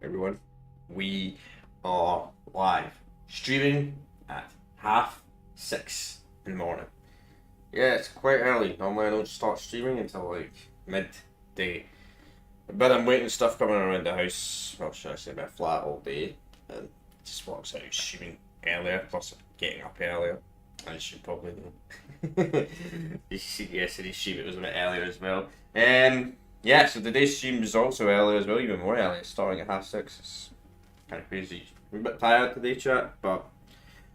everyone. We are live streaming at 6:30 in the morning. Yeah, it's quite early. Normally, I don't start streaming until like midday. But I'm waiting stuff coming around the house. Well, should I say my flat all day, and just works out streaming earlier. Plus, I'm getting up earlier. As you probably know. Yesterday's stream it was a bit earlier as well. Yeah, so today's stream was also earlier as well, even more early, starting at 6:30. It's kind of crazy. We're a bit tired today, chat, but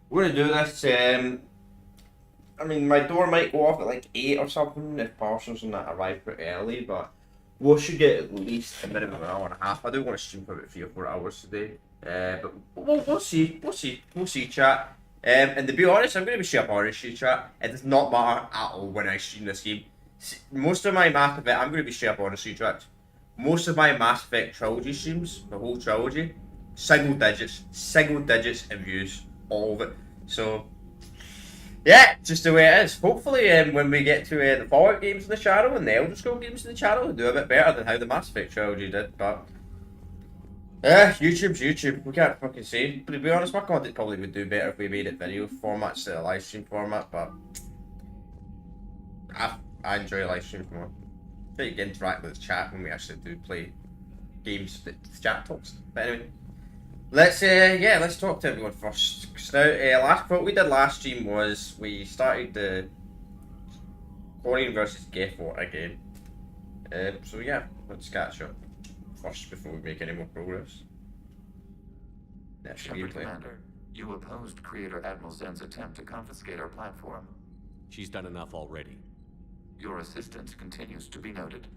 we're gonna do this. I mean, my door might go off at like 8 or something if parcels and that arrive pretty early, but we should get at least a minimum of an hour and a half. I do want to stream for about 3 or 4 hours today, but we'll see. We'll see, chat. And to be honest, I'm going to be straight up honest with you, chat. It does not matter at all when I stream this game. Most of my Mass Effect, I'm going to be straight up honest with you, chat. Most of my Mass Effect trilogy streams, the whole trilogy, single digits in views, all of it. So, yeah, just the way it is. Hopefully, when we get to the Fallout games in the channel and the Elder Scrolls games in the channel, we'll do a bit better than how the Mass Effect trilogy did. But YouTube's YouTube. We can't fucking say. But to be honest, my content probably would do better if we made it video format instead of live stream format. But I enjoy live stream more. I feel like you interact with the chat when we actually do play games that the chat talks. But anyway. Let's talk to everyone first. Cause now, what we did last stream was we started the Quarian versus Geth War again. So yeah, let's catch up first before we make any more progress. That's Shepard Commander, you opposed Creator Admiral Zen's attempt to confiscate our platform. She's done enough already. Your assistance continues to be noted.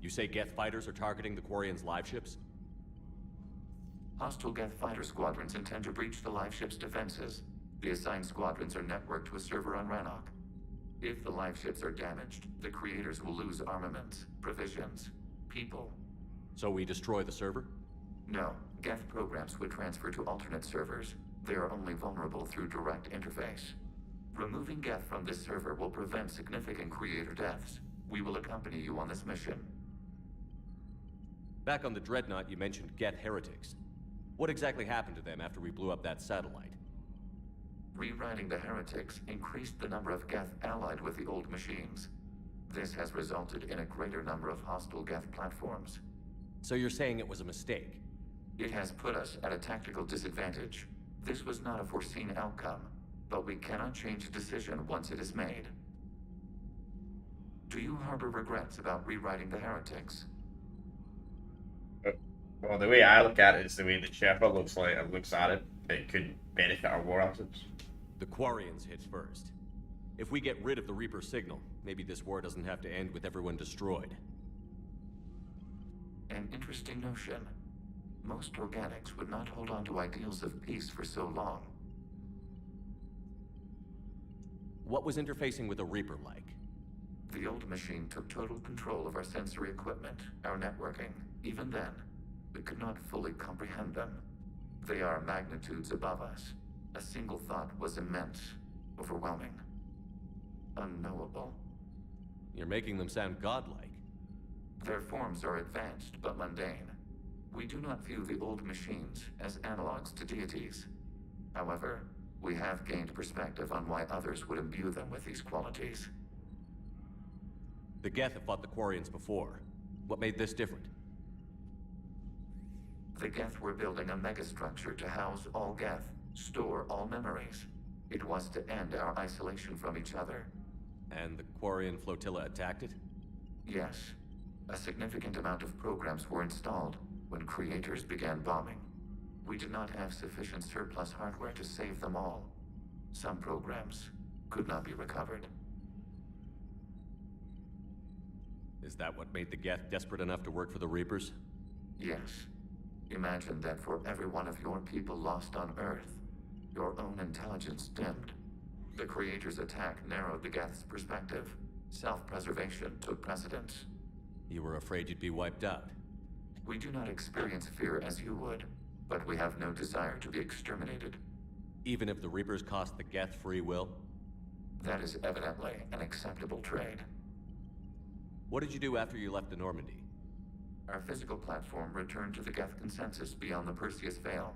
You say Geth fighters are targeting the Quarians' live ships? Hostile Geth fighter squadrons intend to breach the live ship's defenses. The assigned squadrons are networked to a server on Rannoch. If the live ships are damaged, the creators will lose armaments, provisions, people. So we destroy the server? No, Geth programs would transfer to alternate servers. They are only vulnerable through direct interface. Removing Geth from this server will prevent significant creator deaths. We will accompany you on this mission. Back on the Dreadnought, you mentioned Geth heretics. What exactly happened to them after we blew up that satellite? Rewriting the heretics increased the number of Geth allied with the old machines. This has resulted in a greater number of hostile Geth platforms. So you're saying it was a mistake? It has put us at a tactical disadvantage. This was not a foreseen outcome, but we cannot change a decision once it is made. Do you harbor regrets about rewriting the heretics? Well, the way I look at it is the way that Shepard looks at it. It could benefit our war efforts. The Quarians hit first. If we get rid of the Reaper signal, maybe this war doesn't have to end with everyone destroyed. An interesting notion. Most organics would not hold on to ideals of peace for so long. What was interfacing with a Reaper like? The old machine took total control of our sensory equipment, our networking. Even then, we could not fully comprehend them. They are magnitudes above us. A single thought was immense, overwhelming, unknowable. You're making them sound godlike. Their forms are advanced but mundane. We do not view the old machines as analogs to deities. However, we have gained perspective on why others would imbue them with these qualities. The Geth have fought the Quarians before. What made this different? The Geth were building a megastructure to house all Geth, store all memories. It was to end our isolation from each other. And the Quarian flotilla attacked it? Yes. A significant amount of programs were installed when creators began bombing. We did not have sufficient surplus hardware to save them all. Some programs could not be recovered. Is that what made the Geth desperate enough to work for the Reapers? Yes. Imagine that for every one of your people lost on Earth, your own intelligence dimmed. The Creator's attack narrowed the Geth's perspective. Self-preservation took precedence. You were afraid you'd be wiped out. We do not experience fear as you would, but we have no desire to be exterminated. Even if the Reapers cost the Geth free will? That is evidently an acceptable trade. What did you do after you left the Normandy? Our physical platform returned to the Geth consensus beyond the Perseus Veil.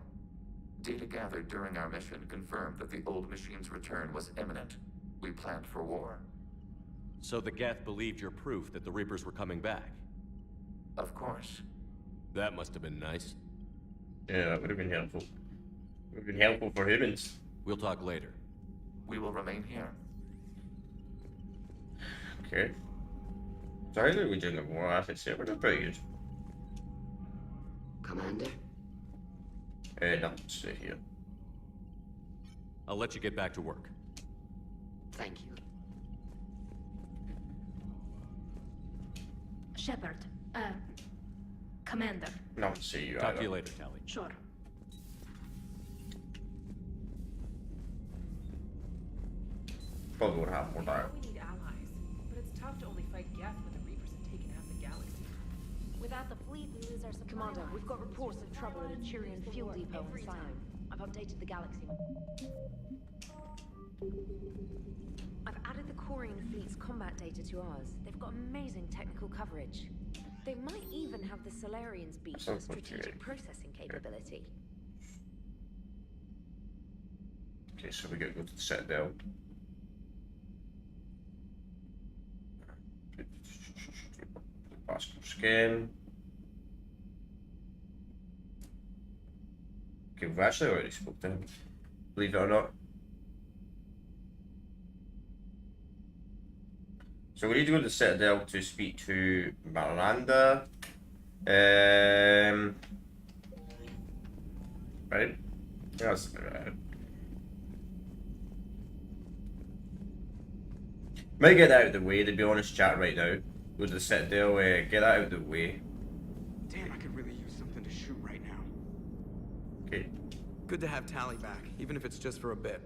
Data gathered during our mission confirmed that the old machine's return was imminent. We planned for war. So the Geth believed your proof that the Reapers were coming back? Of course. That must have been nice. Yeah, that would have been helpful. Would have been helpful for humans. We'll talk later. We will remain here. Okay. So how did we do in the war? I think we're doing pretty good. Commander? Nothing to say here. I'll let you get back to work. Thank you. Shepard, Commander. Nothing to say you Talk either. to you later, Tali. Sure. Probably would have more dire. We need allies, but it's tough to only fight Geth when the Reapers have taken half the galaxy. Without the fleet, we lose our supply Commander, lines. we've got reports of trouble at a Turian fuel depot in Sion. I've updated the galaxy map. I've added the Quarian fleet's combat data to ours. They've got amazing technical coverage. They might even have the Solarian's beat So for strategic okay. processing capability. Okay, so we gotta go to the Citadel. Passport scan. Okay, we've actually already spoke to him. Believe it or not. So we need to go to the Citadel to speak to Miranda. Right? Yes. Might get that out of the way, to be honest, chat right now. Go to the Citadel, get that out of the way. Damn, I could really use something to shoot right now. Okay. Good to have Tali back, even if it's just for a bit.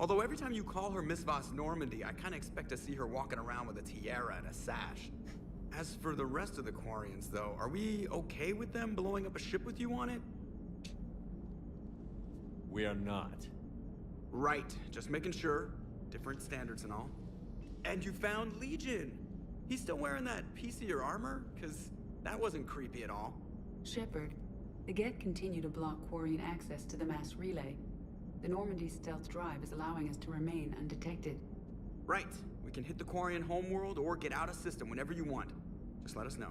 Although every time you call her Miss Voss Normandy, I kinda expect to see her walking around with a tiara and a sash. As for the rest of the Quarians, though, are we okay with them blowing up a ship with you on it? We are not. Right, just making sure. Different standards and all. And you found Legion! He's still wearing that piece of your armor? Cause that wasn't creepy at all. Shepard, the Geth continue to block Quarian access to the mass relay. The Normandy stealth drive is allowing us to remain undetected. Right, we can hit the Quarian homeworld or get out of system whenever you want. Just let us know.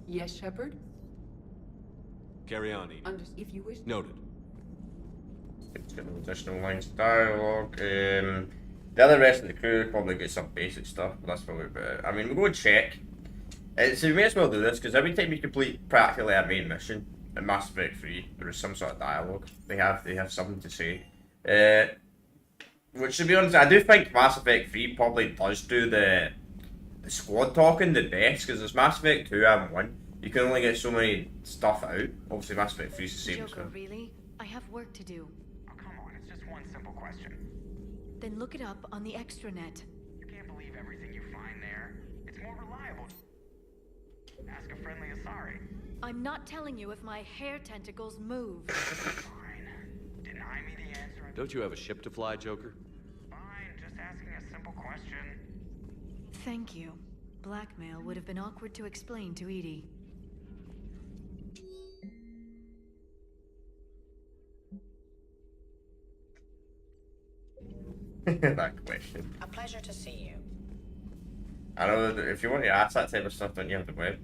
Yes, Shepard? Carry on, Edie. If you wish. Noted. It's got additional lines of dialogue. The other rest of the crew probably get some basic stuff, but that's probably about it. I mean, we'll go and check. So we may as well do this, because every time you complete practically a main mission in Mass Effect 3, there is some sort of dialogue. They have something to say. Which, to be honest, I do think Mass Effect 3 probably does do the squad talking the best, because there's Mass Effect 2 and 1. You can only get so many stuff out. Obviously, Mass Effect 3 is the same. Joker, So. really? I have work to do. Oh, come on, it's just one simple question. Then look it up on the extranet. You can't believe everything you find there. It's more reliable. Ask a friendly Asari. I'm not telling you if my hair tentacles move. Fine. Deny me the answer and Don't you have a ship to fly, Joker? fine, just asking a simple question. Thank you. Blackmail would have been awkward to explain to Edie. That question. A pleasure to see you. I know that if you want to ask that type of stuff, don't you have the web?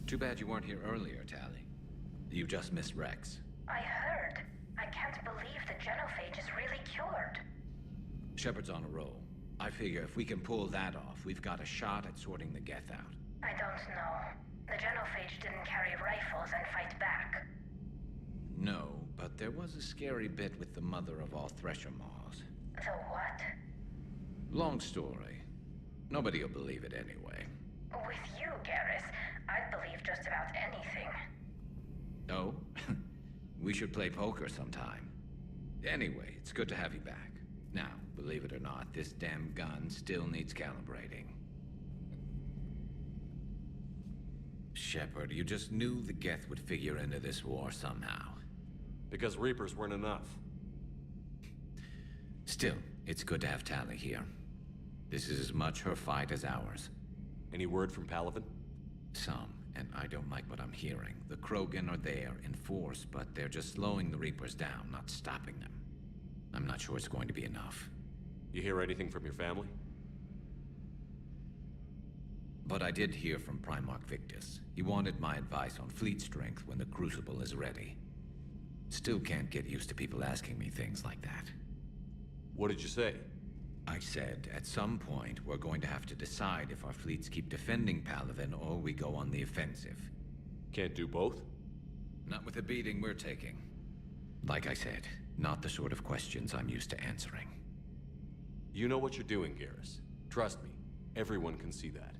Too bad you weren't here earlier, Tali. You just missed Rex. I heard. I can't believe the genophage is really cured. Shepard's on a roll. I figure if we can pull that off, we've got a shot at sorting the Geth out. I don't know. The genophage didn't carry rifles and fight back. No, but there was a scary bit with the mother of all Thresher Maws. The what? Long story. Nobody'll believe it anyway. With you, Garrus, I'd believe just about anything. Oh? We should play poker sometime. Anyway, it's good to have you back. Now, believe it or not, this damn gun still needs calibrating. Shepard, you just knew the Geth would figure into this war somehow. Because Reapers weren't enough. Still, it's good to have Tali here. This is as much her fight as ours. Any word from Palaven? Some, and I don't like what I'm hearing. The Krogan are there in force, but they're just slowing the Reapers down, not stopping them. I'm not sure it's going to be enough. You hear anything from your family? But I did hear from Primarch Victus. He wanted my advice on fleet strength when the Crucible is ready. Still can't get used to people asking me things like that. What did you say? I said, at some point, we're going to have to decide if our fleets keep defending Palaven or we go on the offensive. Can't do both? Not with the beating we're taking. Like I said, not the sort of questions I'm used to answering. You know what you're doing, Garrus. Trust me, everyone can see that.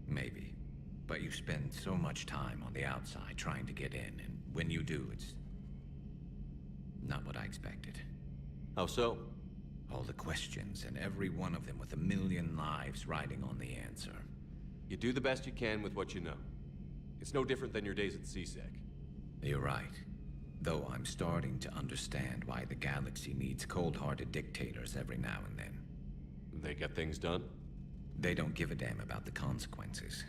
Maybe. But you spend so much time on the outside trying to get in, and when you do, it's not what I expected. How so? All the questions, and every one of them with a million lives riding on the answer. You do the best you can with what you know. It's no different than your days at CSEC. You're right. Though I'm starting to understand why the galaxy needs cold-hearted dictators every now and then. They get things done? They don't give a damn about the consequences.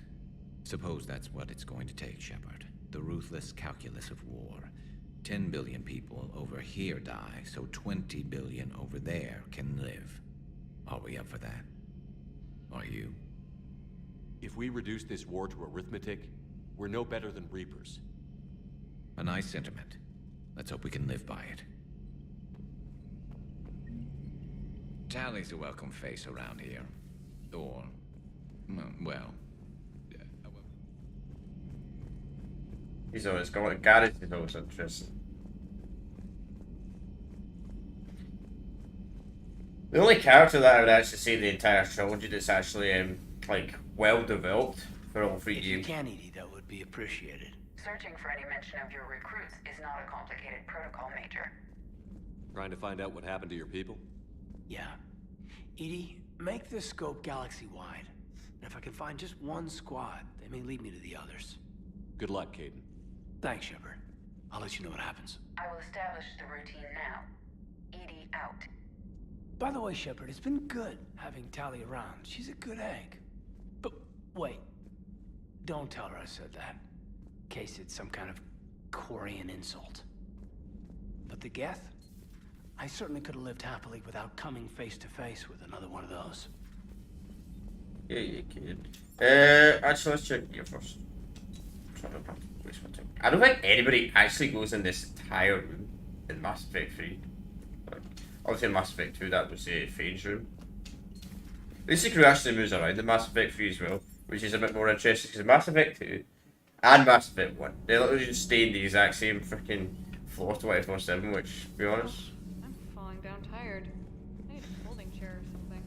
Suppose that's what it's going to take, Shepard. The ruthless calculus of war. 10 billion people over here die, so 20 billion over there can live. Are we up for that? Are you? If we reduce this war to arithmetic, we're no better than Reapers. A nice sentiment. Let's hope we can live by it. Tali's a welcome face around here. Or, well... He's always got Garrus is always interesting. The only character that I would actually say in the entire trilogy that's actually like well developed for all three games. If you games. can, Edie, that would be appreciated. Searching for any mention of your recruits is not a complicated protocol, Major. Trying to find out what happened to your people? Yeah. Edie, make this scope galaxy-wide. And if I can find just one squad, they may lead me to the others. Good luck, Kaidan. Thanks, Shepard. I'll let you know what happens. I will establish the routine now. Edie out. By the way, Shepard, it's been good having Tali around. She's a good egg. But wait. Don't tell her I said that. In case it's some kind of Quarian insult. But the Geth? I certainly could have lived happily without coming face to face with another one of those. Yeah, you could. Actually, let's check here first. I don't think anybody actually goes in this entire room in Mass Effect 3. Obviously in Mass Effect 2 that was the Phane's room. This crew actually moves around in Mass Effect 3 as well, which is a bit more interesting because Mass Effect 2 and Mass Effect 1, they literally just stay in the exact same freaking floor 24/7, which, to be honest... I'm falling down tired. I need a folding chair or something.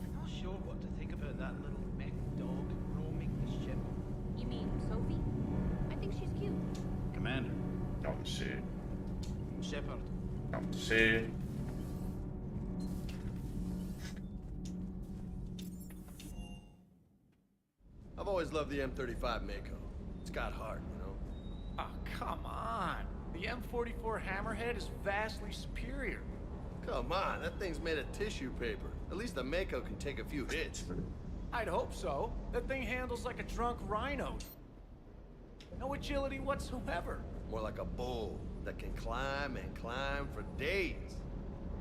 I'm not sure what to think about that little mech dog roaming the ship. You mean Sophie? I think she's cute. Commander. Not to say. Shepard. Not to say. I've always loved the M35 Mako. It's got heart, you know? Oh, come on. The M44 Hammerhead is vastly superior. Come on, that thing's made of tissue paper. At least the Mako can take a few hits. I'd hope so. That thing handles like a drunk rhino. No agility whatsoever. More like a bull that can climb and climb for days.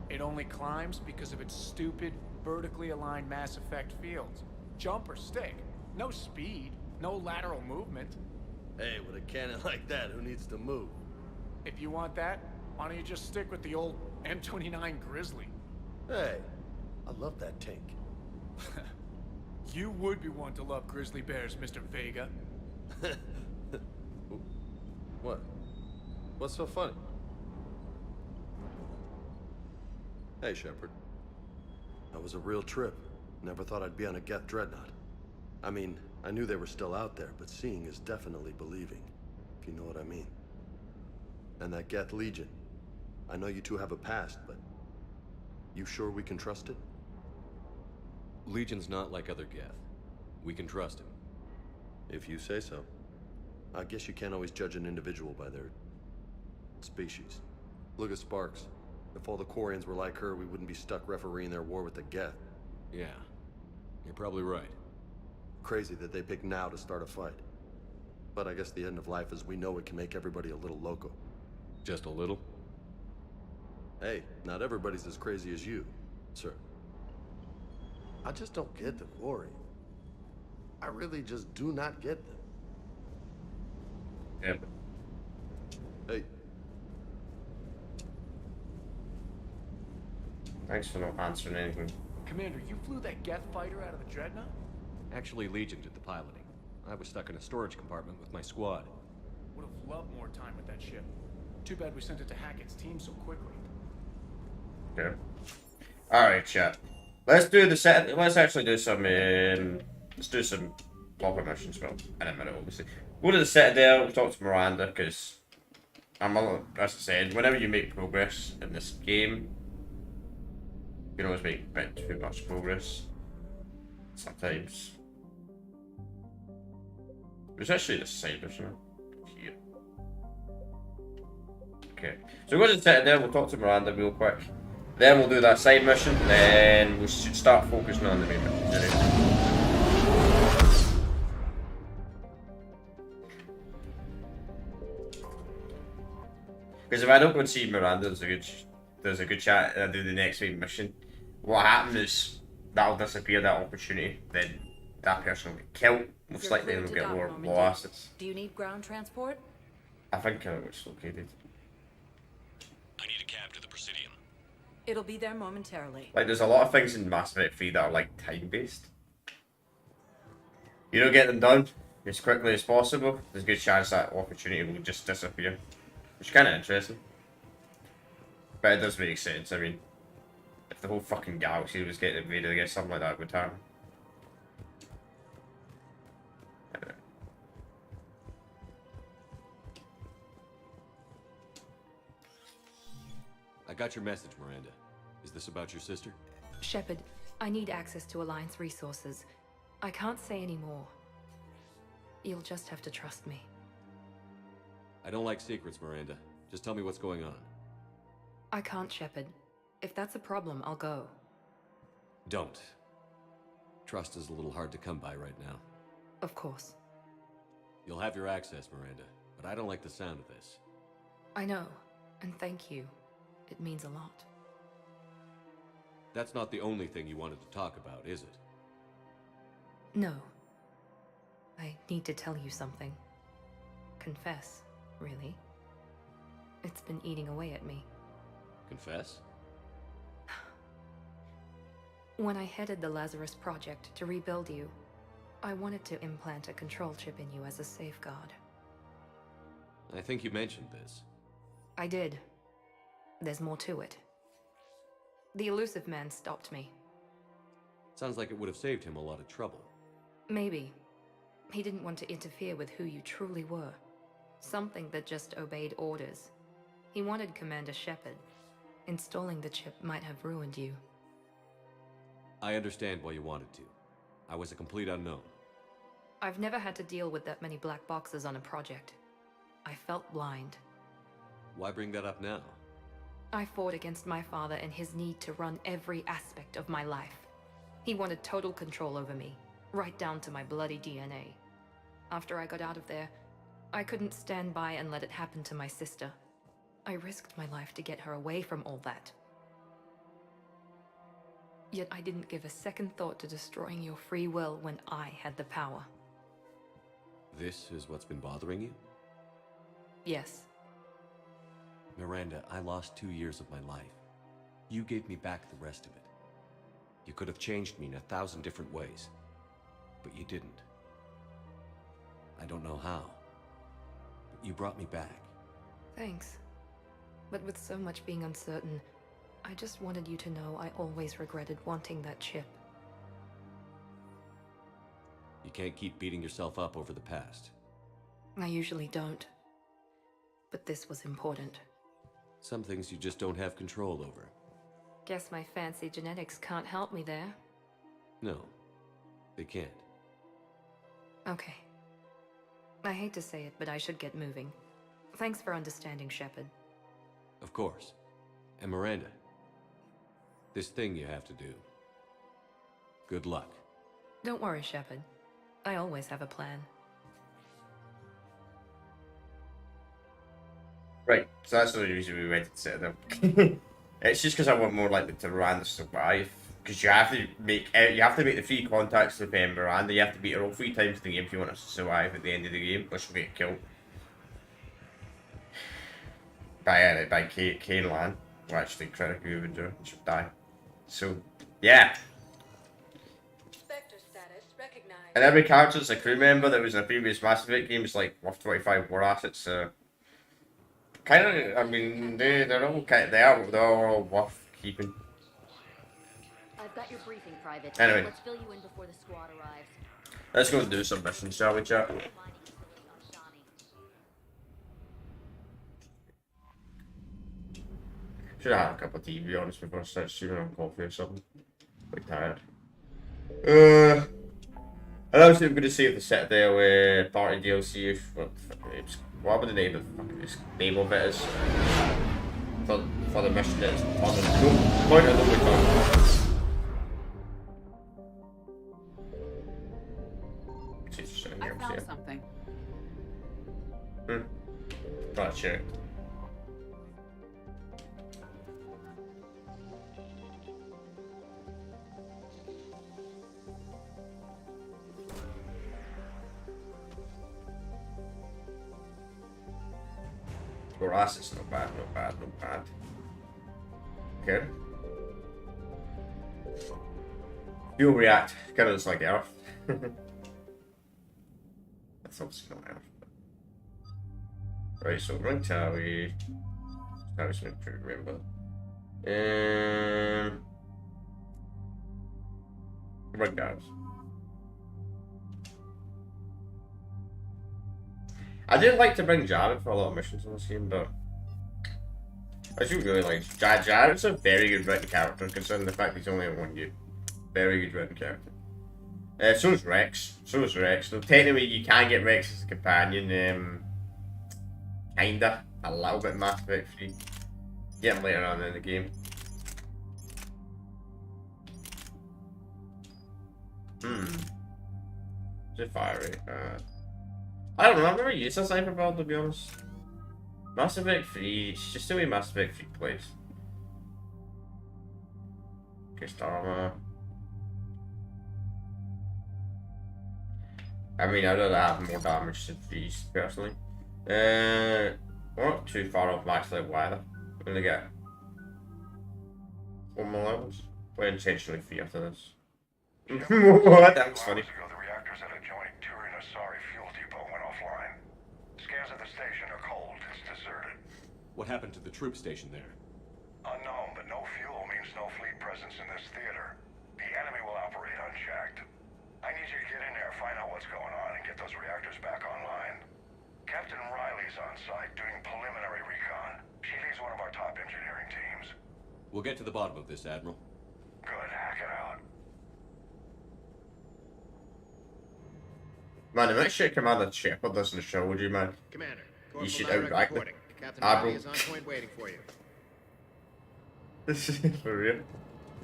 It only climbs because of its stupid, vertically aligned Mass Effect fields. Jump or stick. No speed. No lateral movement. Hey, with a cannon like that, who needs to move? If you want that, why don't you just stick with the old M29 Grizzly? Hey, I love that tank. You would be one to love grizzly bears, Mr. Vega. What? What's so funny? Hey, Shepard. That was a real trip. Never thought I'd be on a Geth Dreadnought. I mean, I knew they were still out there, but seeing is definitely believing, if you know what I mean. And that Geth Legion. I know you two have a past, but you sure we can trust it? Legion's not like other Geth. We can trust him. If you say so. I guess you can't always judge an individual by their species. Look at Sparks. If all the Quarians were like her, we wouldn't be stuck refereeing their war with the Geth. Yeah, you're probably right. Crazy that they pick now to start a fight. But I guess the end of life as we know it can make everybody a little loco. Just a little? Hey, not everybody's as crazy as you, sir. I just don't get the Quarian. I really just do not get them. Yeah. Hey. Thanks for not answering anything. Commander, you flew that Geth fighter out of the Dreadnought? Actually, Legion did the piloting. I was stuck in a storage compartment with my squad. Would have loved more time with that ship. Too bad we sent it to Hackett's team so quickly. Okay. Alright, chat. Let's do the set. Let's actually do some. Let's do some proper missions. Well, in a minute, obviously. Go to the Citadel. We'll talk to Miranda because as I said, whenever you make progress in this game, you can always make a bit too much progress. Sometimes. There's actually the side mission here. Okay, so we'll go to the Citadel. We'll talk to Miranda real quick. Then we'll do that side mission, then we should start focusing on the main mission. Because if I don't go and see Miranda, there's a good chance I do the next main mission. What happens is that'll disappear, that opportunity, then that person will get killed, most likely they'll get low assets. Do you need ground transport? I think it's located. I need a cab to the Presidium. It'll be there momentarily. Like, there's a lot of things in Mass Effect 3 that are, like, time-based. You don't get them done as quickly as possible, there's a good chance that opportunity will just disappear. Which is kind of interesting. But it does make sense, I mean, if the whole fucking galaxy was getting invaded, I guess something like that would happen. I got your message, Miranda. Is this about your sister? Shepard, I need access to Alliance resources. I can't say any more. You'll just have to trust me. I don't like secrets, Miranda. Just tell me what's going on. I can't, Shepard. If that's a problem, I'll go. Don't. Trust is a little hard to come by right now. Of course. You'll have your access, Miranda, but I don't like the sound of this. I know, and thank you. It means a lot. That's not the only thing you wanted to talk about, is it? No. I need to tell you something. Confess, really. It's been eating away at me. Confess? When I headed the Lazarus Project to rebuild you, I wanted to implant a control chip in you as a safeguard. I think you mentioned this. I did. There's more to it. The Illusive Man stopped me. Sounds like it would have saved him a lot of trouble. Maybe. He didn't want to interfere with who you truly were. Something that just obeyed orders. He wanted Commander Shepard. Installing the chip might have ruined you. I understand why you wanted to. I was a complete unknown. I've never had to deal with that many black boxes on a project. I felt blind. Why bring that up now? I fought against my father and his need to run every aspect of my life. He wanted total control over me, right down to my bloody DNA. After I got out of there, I couldn't stand by and let it happen to my sister. I risked my life to get her away from all that. Yet I didn't give a second thought to destroying your free will when I had the power. This is what's been bothering you? Yes. Miranda, I lost 2 years of my life. You gave me back the rest of it. You could have changed me in 1,000 different ways, but you didn't. I don't know how, but you brought me back. Thanks. But with so much being uncertain, I just wanted you to know I always regretted wanting that chip. You can't keep beating yourself up over the past. I usually don't. But this was important. Some things you just don't have control over. Guess my fancy genetics can't help me there. No, they can't. Okay. I hate to say it, but I should get moving. Thanks for understanding, Shepard. Of course. And Miranda, this thing you have to do. Good luck. Don't worry, Shepard. I always have a plan. Right, so that's the reason we went to set them. It's just because I want more likely to Miranda survive. Because you have to make the 3 contacts with Miranda. You have to beat her all 3 times in the game if you want her to survive at the end of the game, or she'll get killed by Kane Lan. Well, actually, critically even do, and she'll die. So, yeah. And every character that's a crew member that was in a previous Mass Effect game is like worth 25 war assets. So, kind of, I mean, they're all worth keeping. I've got your briefing, Private. Anyway. Let's fill you in before the squad arrives. Let's go and do some missions, shall we, chat? Should have had a cup of tea, to be honest, before I start streaming on coffee or something. Quite tired. And obviously I'm going to save the Citadel party DLC. What would the name of this name of it is? For the mission that is on the point of the week. I found something. Not sure. For us, it's not bad, not bad, not bad. Okay. Fuel react, kind of looks like Earth. That's obviously not Earth. Right, so Ring Tally. I was going to remember. Ring Guards. I did like to bring Jared for a lot of missions in this game, but I do really like Jared's a very good written character, considering the fact he's only in 1 year. Very good written character. So is Rex. So technically, you can get Rex as a companion. Kinda. A little bit Mass Effect 3. Get him later on in the game. Is it fiery? I don't know, I've never used a sniper build, to be honest. Mass Effect 3, it's just the way Mass Effect 3 plays. Okay, Star Armor. I mean, I'd rather have more damage than 3s, personally. We're not too far off max level either. We're gonna get 4 more levels. We're intentionally 3 after this. What? That was funny. What happened to the troop station there? Unknown, but no fuel means no fleet presence in this theater. The enemy will operate unchecked. I need you to get in there, find out what's going on, and get those reactors back online. Captain Riley's on site doing preliminary recon. She leads one of our top engineering teams. We'll get to the bottom of this, Admiral. Good, hack it out. Man, the next shit Commander Shepard does in the show, would you, man? Commander, you should Corporal outright reporting. Captain Admiral. Riley is on point waiting for you. This is for real.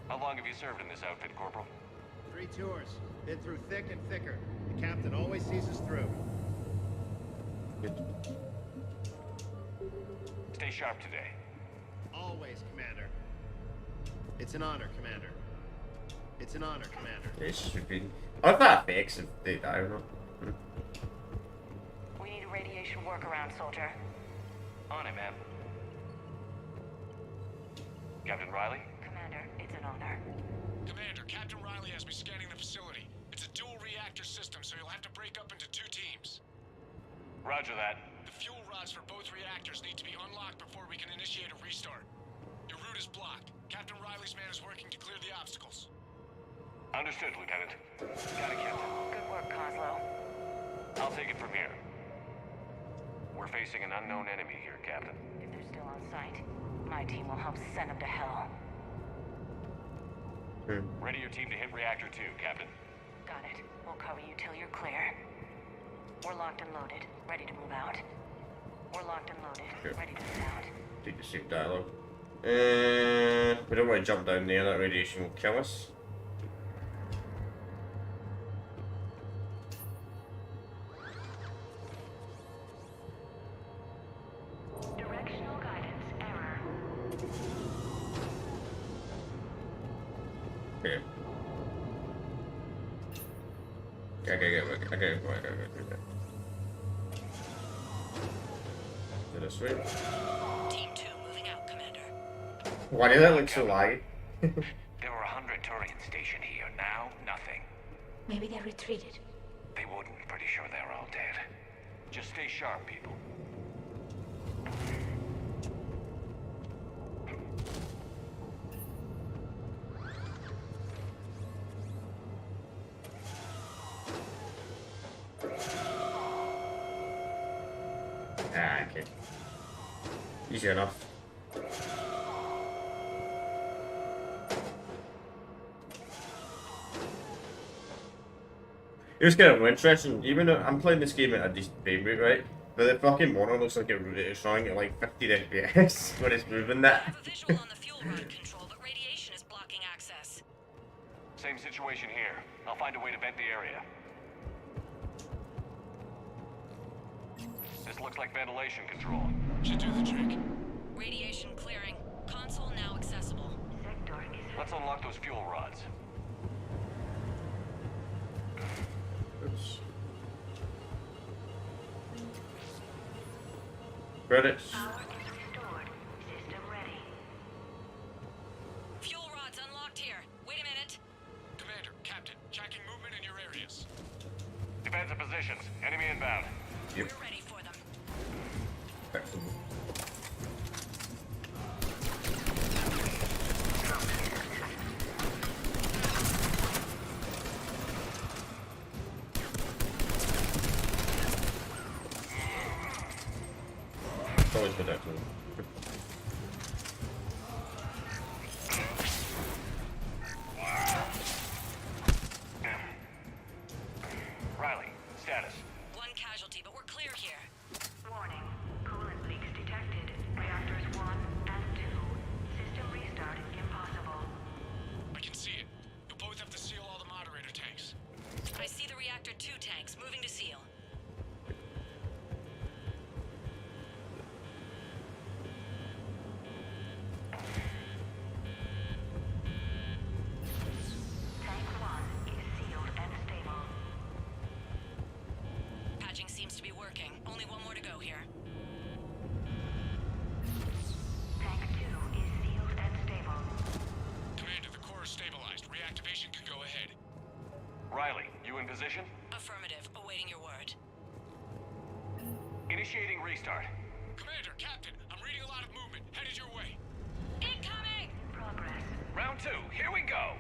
How long have you served in this outfit, Corporal? 3 tours. Been through thick and thicker. The captain always sees us through. Stay sharp today. Always, Commander. It's an honor, Commander. It's an honor, Commander. This should be. I thought that affects if they die or not. We need a radiation workaround, soldier. On it, ma'am. Captain Riley? Commander, it's an honor. Commander, Captain Riley has me scanning the facility. It's a dual reactor system, so you'll have to break up into 2 teams. Roger that. The fuel rods for both reactors need to be unlocked before we can initiate a restart. Your route is blocked. Captain Riley's man is working to clear the obstacles. Understood, Lieutenant. Got it, Captain. Good work, Coslow. I'll take it from here. We're facing an unknown enemy here, Captain. If they're still on site, my team will help send them to hell. Ready your team to hit Reactor 2, Captain. Got it. We'll cover you till you're clear. We're locked and loaded, ready to move out. We're locked and loaded, ready to sound. Take the same dialogue. We don't want to jump down there, that radiation will kill us. Directional guidance error. Okay. Okay. This way. Team 2 moving out, Commander. Why did that look so laggy? There were 100 Turians stationed here. Now, nothing. Maybe they retreated. They wouldn't. Pretty sure they're all dead. Just stay sharp, people. Ah, okay. Easy enough. It was kind of interesting, even though I'm playing this game at a decent frame rate, right? But the fucking monitor looks like it's showing at like 50 FPS when it's moving that. Same situation here. I'll find a way to vent the area. This looks like ventilation control. Should do the trick. Radiation clearing. Console now accessible. Let's unlock those fuel rods. Oops. Credits. Fuel rods unlocked here. Wait a minute. Commander, Captain, checking movement in your areas. Defensive positions. Enemy inbound. Yep. We're ready for them. Excellent. It's always good actually. Riley, status. One casualty, but we're clear here. Warning. Coolant leaks detected. Reactors 1 and 2. System restart impossible. I can see it. You'll both have to seal all the moderator tanks. I see the reactor 2 tanks moving to seal. Tank 1 is sealed and stable. Patching seems to be working. Only one more to go here. Tank 2 is sealed and stable. Commander, the core is stabilized. Reactivation can go ahead. Riley, you in position? Affirmative. Awaiting your word. Initiating restart. Commander, Captain, I'm reading a lot of movement. Headed your way. Incoming! Progress. Round 2, here we go.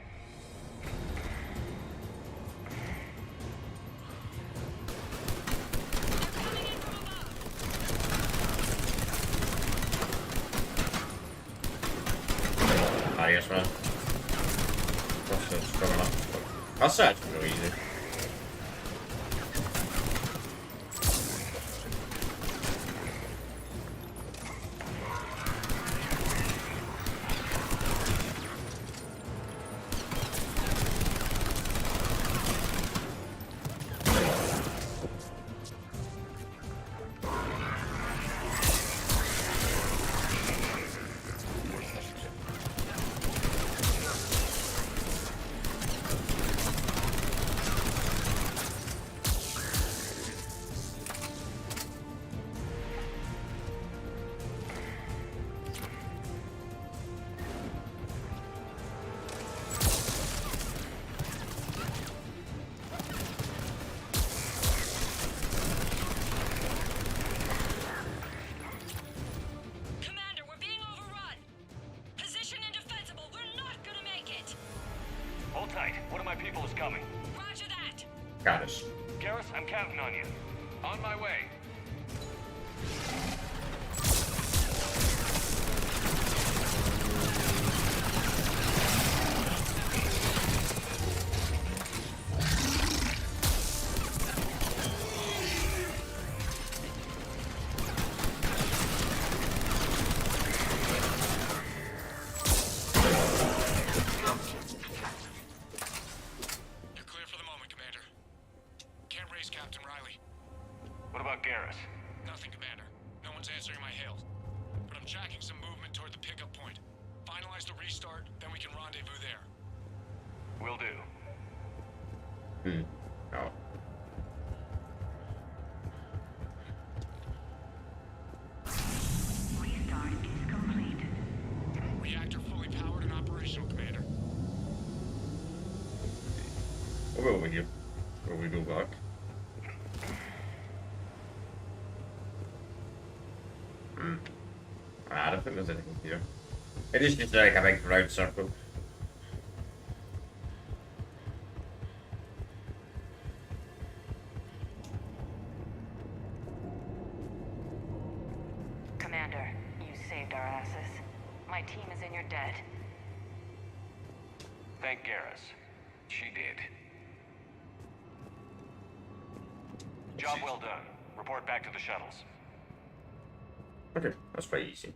Ah, yes, man. That's coming up. That's actually really easy. Commander, we're being overrun. Position indefensible. We're not gonna make it. Hold tight. One of my people is coming. Roger that. Got us. Garrus, I'm counting on you. On my way. toward the pickup point. Finalize the restart, then we can rendezvous there. Will do. Oh. Restart is complete. Reactor fully powered and operational, Commander. We'll go over here. Or we go back. I don't think there's anything here. It is just like a big round circle. Commander, you saved our asses. My team is in your debt. Thank Garrus. She did. Job well done. Report back to the shuttles. Okay, that's pretty easy.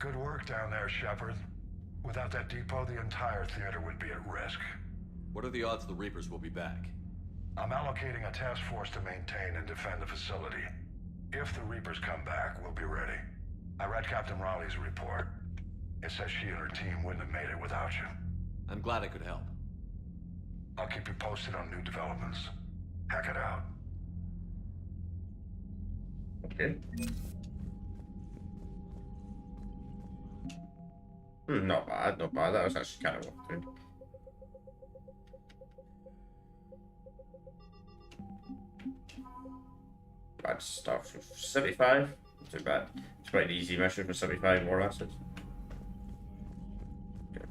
Good work down there, Shepard. Without that depot, the entire theater would be at risk. What are the odds the Reapers will be back? I'm allocating a task force to maintain and defend the facility. If the Reapers come back, we'll be ready. I read Captain Raleigh's report. It says she and her team wouldn't have made it without you. I'm glad I could help. I'll keep you posted on new developments. Hack it out. Okay. Not bad, not bad. That was actually kind of what to do. Bad stuff with 75. Not too bad. It's quite an easy mission for 75 war assets. Okay.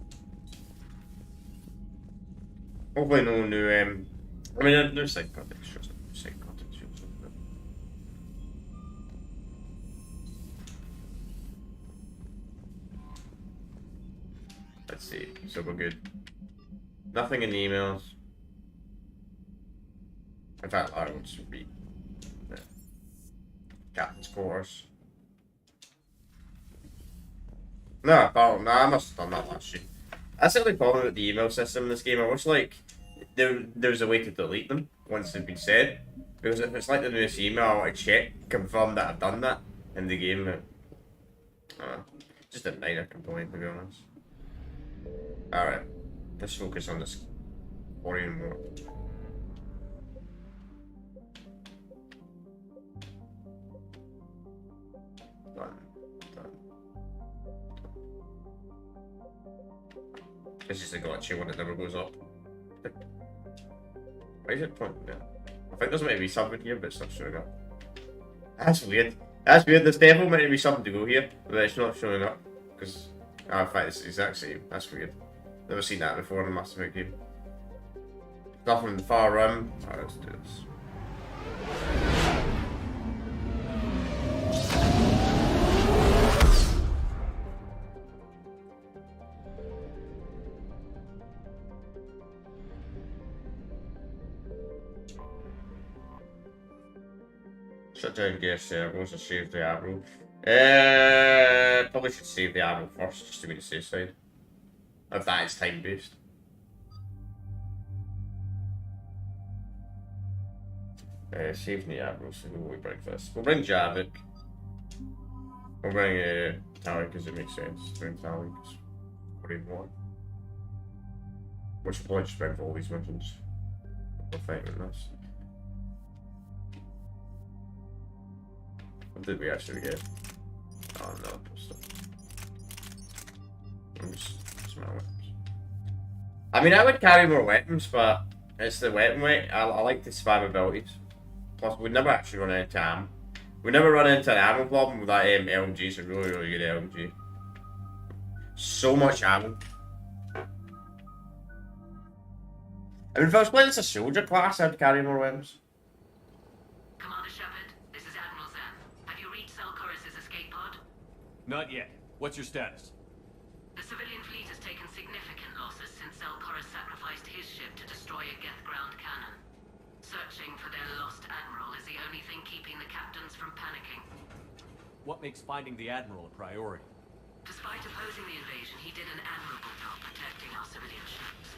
Hopefully no new I mean there's side content shows. Side content shows. Let's see. So we're good. Nothing in the emails. In fact, I would just be Captain's quarters. No, I must have done that last year. That's the only problem with the email system in this game. I wish like there's a way to delete them once they've been said. Because if it's like the newest email, I check, confirm that I've done that in the game. Just a minor complaint, to be honest. Alright, let's focus on this Quarian more. Done. It's just a gotcha when it never goes up. Why is it pointing there? I think there's maybe something here, but it's not showing up. That's weird. That's weird. There's definitely meant to be something to go here, but it's not showing up. Because, in fact, it's the exact same. That's weird. Never seen that before in a Mass Effect game. Nothing in the far rim. Alright, let's do this. Shut down gas servos and save the Admiral. Probably should save the Admiral first, just to be the safe side. If that is time based. Save the Admiral, so who will we bring first? We'll bring Javik. We'll bring Tali because it makes sense. Bring Tali because what do you want? We should probably just bring for all these missions. We're fighting this. What did we actually get? Oh no, stop. I'm just my weapons. I mean, I would carry more weapons, but it's the weapon weight. I like the spam abilities. Plus, we'd never actually run into ammo. We never run into an ammo problem with that LMG. It's a really, really good LMG. So much ammo. I mean, if I was playing as a soldier class, I'd carry more weapons. Commander Shepard, this is Admiral Zan. Have you reached Selchorus' escape pod? Not yet. What's your status? The civilian fleet has taken significant losses since Selchorus sacrificed his ship to destroy a Geth ground cannon. Searching for their lost admiral is the only thing keeping the captains from panicking. What makes finding the Admiral a priority? Despite opposing the invasion, he did an admirable job protecting our civilian ships.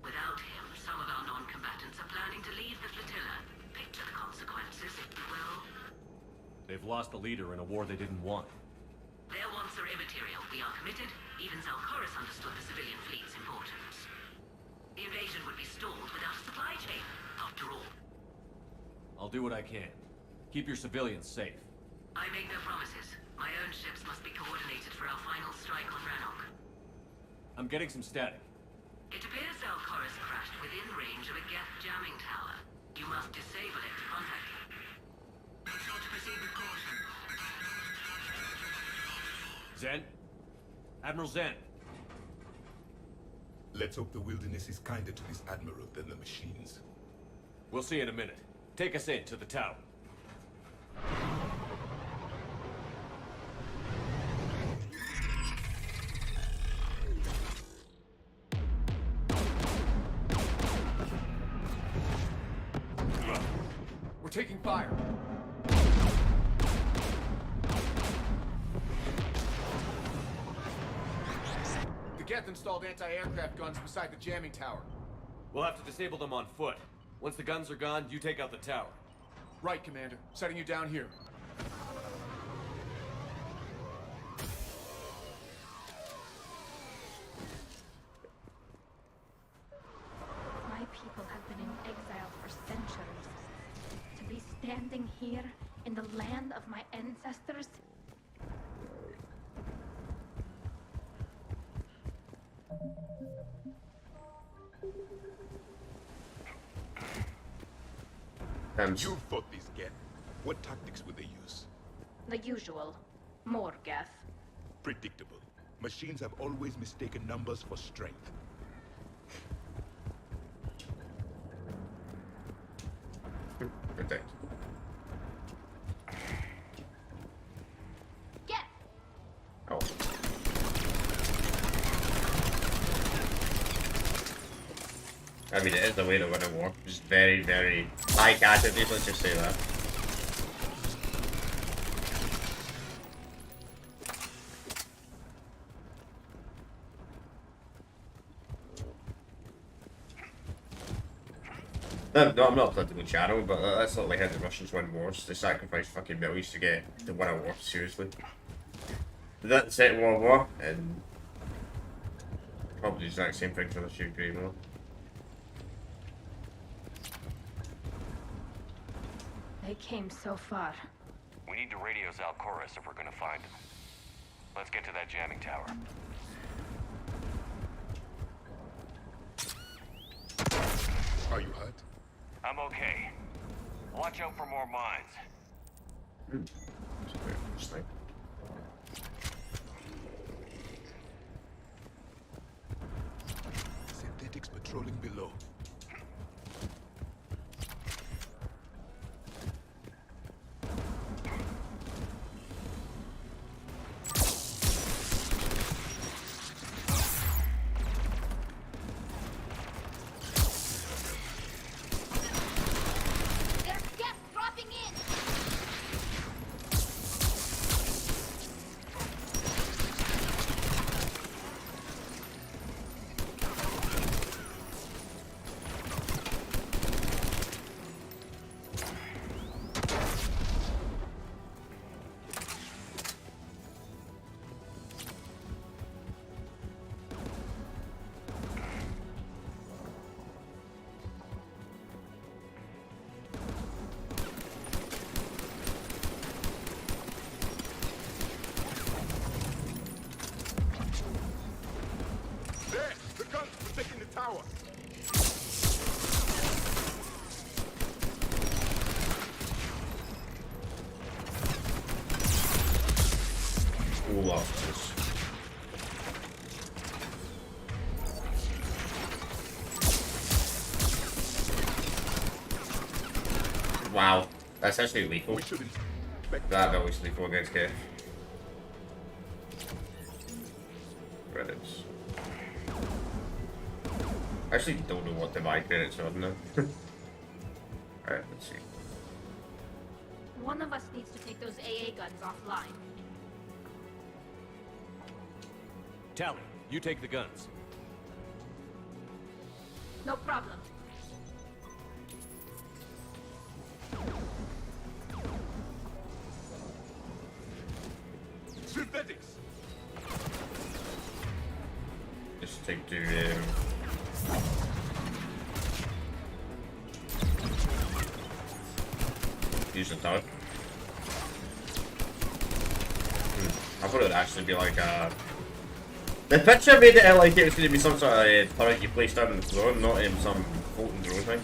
Without him, some of our non-combatants are planning to leave the flotilla. Picture the consequences, if you will. They've lost a leader in a war they didn't want. Their wants are immaterial. We are committed. Even Zalcoris understood the civilian fleet's importance. The invasion would be stalled without a supply chain, after all. I'll do what I can. Keep your civilians safe. I make no promises. My own ships must be coordinated for our final strike on Rannoch. I'm getting some static. It appears Zalcoris crashed within range of a Geth jamming tower. You must disable it to contact him. Make sure to proceed with caution. Zen? Admiral Zen. Let's hope the wilderness is kinder to this Admiral than the machines. We'll see in a minute. Take us in to the tower. We're taking fire. The Geth installed anti-aircraft guns beside the jamming tower. We'll have to disable them on foot. Once the guns are gone, you take out the tower. Right, Commander. Setting you down here. My people have been in exile for centuries. To be standing here in the land of my ancestors. You fought these Geth. What tactics would they use? The usual. More Geth. Predictable. Machines have always mistaken numbers for strength. Protect. Geth! Oh. I mean, it is the way to win a war. Just very, very high casualties, let's just say that. No, I'm not a political channel, but that's not like how the Russians win wars. They sacrifice fucking millions to win a war, seriously. Did that in the Second World War, and probably the exact same thing for the Ukraine war. They came so far. We need to radio Zalcoris if we're gonna find him. Let's get to that jamming tower. Are you hurt? I'm okay. Watch out for more mines. Interesting. Synthetics patrolling below. There's Geth dropping in! There! The guns protecting the tower! School officers. Wow, that's actually lethal. That always lethal against Geth. Credits. I actually don't know what to buy credits on now. Alright, let's see. One of us needs to take those AA guns offline. Tally, you take the guns. No problem. Synthetics. Just take to use the dog. I thought it would actually be like a. The picture made it like it was going to be some sort of turret you placed down on the floor, not some floating drone thing.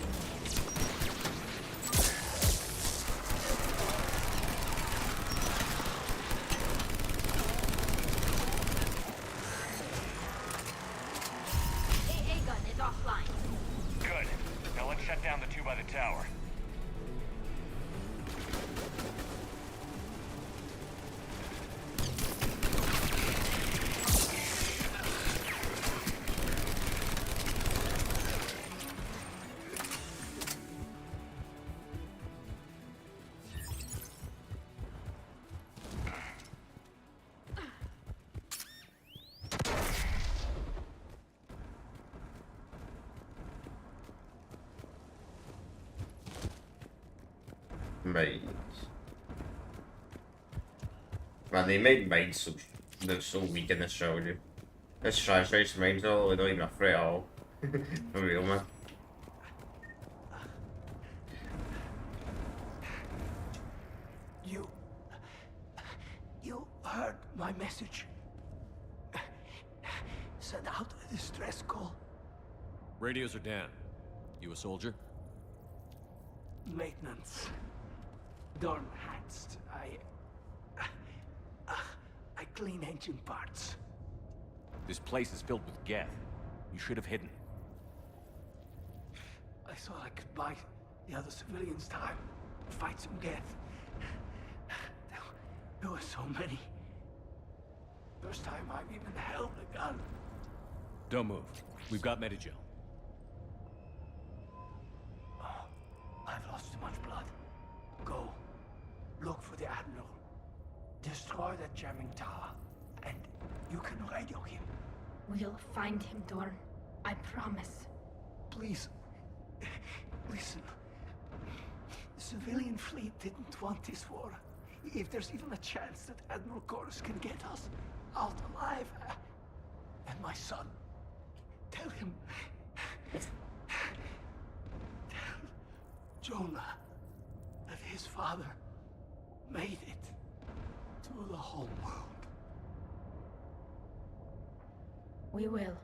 AA gun is offline. Good. Now let's shut down the two by the tower. Mines. Man, they made mines so they're so weak in this trilogy. This translates mines all, they're not even a threat at all. For real, man. You heard my message. Send out a distress call. Radios are down. You a soldier? Maintenance. Dorn Hanst. I clean engine parts. This place is filled with Geth. You should have hidden. I thought I could buy the other civilians time. Fight some Geth. There were so many. First time I've even held a gun. Don't move. We've got Medigel. I've lost too much blood. Go. Look for the Admiral. Destroy that jamming tower. And you can radio him. We'll find him, Dorn. I promise. Please. Listen. The civilian fleet didn't want this war. If there's even a chance that Admiral Chorus can get us out alive. And my son. Tell him. Tell Jonah that his father made it to the whole world. We will.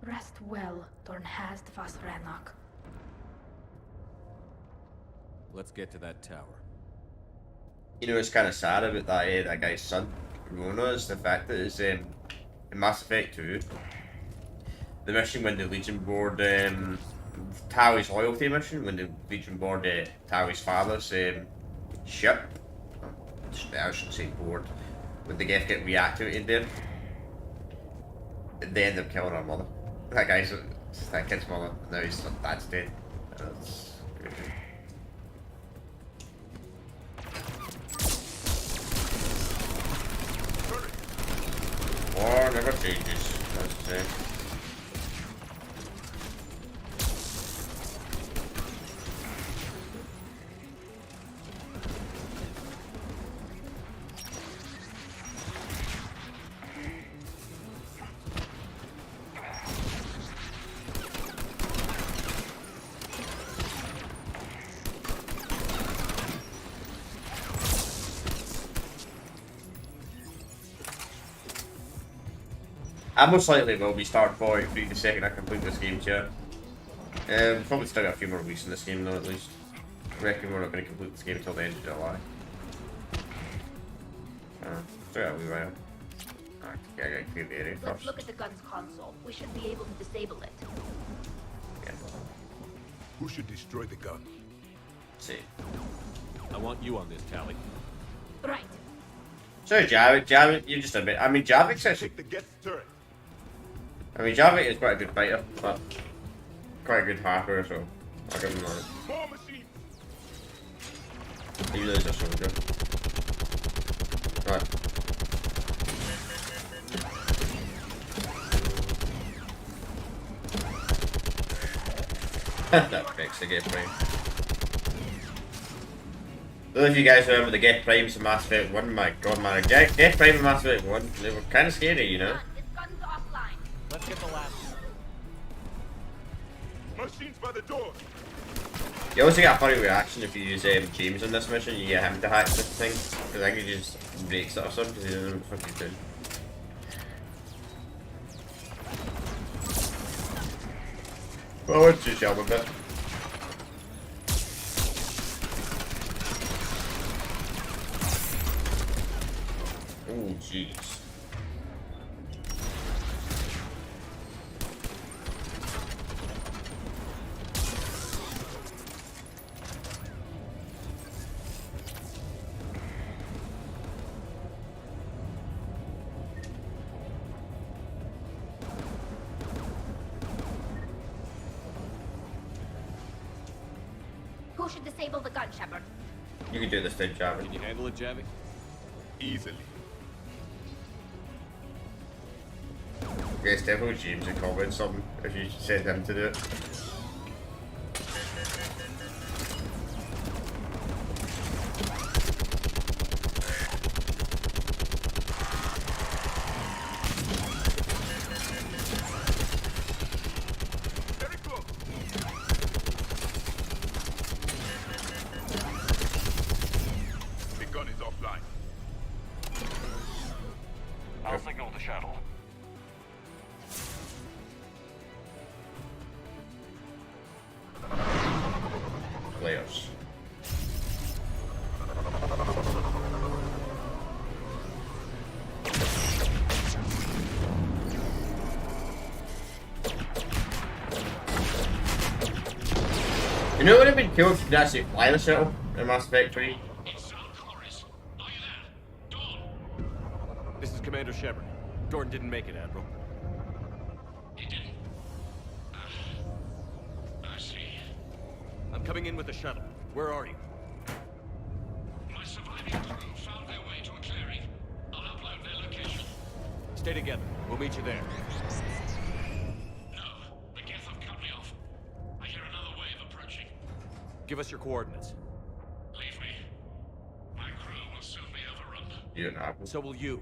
Rest well, Dornhast vas Rannoch. Let's get to that tower. You know what's kind of sad about that guy's son, Rona, is the fact that it's in Mass Effect 2, the mission when the Legion board Tali's loyalty mission, when the Legion board Tali's father's ship, I shouldn't say board, when the Geth get reactivated there, they end up killing her mother. That kid's mother, now his dad's dead. That's crazy. War never changes, that's the same. I most likely will be starting Fallout 3 the second I complete this game, yeah. Probably still got a few more weeks in this game though, at least. I reckon we're not going to complete this game until the end of July. Still got a wee while. I gotta clear the area Let's first. look at the gun's console. We should be able to disable it. Yeah. Who should destroy the gun? See. I want you on this, Tali. Right. Sorry, Javik, you're just a bit. I mean, Javik's actually. The Geth turret. I mean, Javik is quite a good fighter, but quite a good hacker, so I'll give him that. War machine. He really is a soldier. Right. That fixed the game frame. don't know if you guys remember the Geth Primes in Mass Effect 1. My god, man. Geth Prime in Mass Effect 1, they were kind of scary, you know? Let's get the last. Machines by the door. You also get a funny reaction if you use James on this mission. You get him to hack this thing. Because I think he just breaks it or something because he doesn't know what the fuck he's doing. Well, I want to shove a bit. Oh, jeez. Who should disable the gun, Shepard? You can do this thing, Javi. Can you handle it, Javi? Easily. Yes, definitely James would comment something if you said him to do it. The gun is offline. I'll signal the shuttle. Players. You know what would have been cool if you could actually fly the shuttle in Mass Effect 3? This is Commander Shepard. Jordan didn't make it, Admiral. He didn't. I see. I'm coming in with the shuttle. Where are you? My surviving crew found their way to a clearing. I'll upload their location. Stay together. We'll meet you there. No, the Geth have cut me off. I hear another wave approaching. Give us your coordinates. Leave me. My crew will soon be overrun. You don't have. So will you.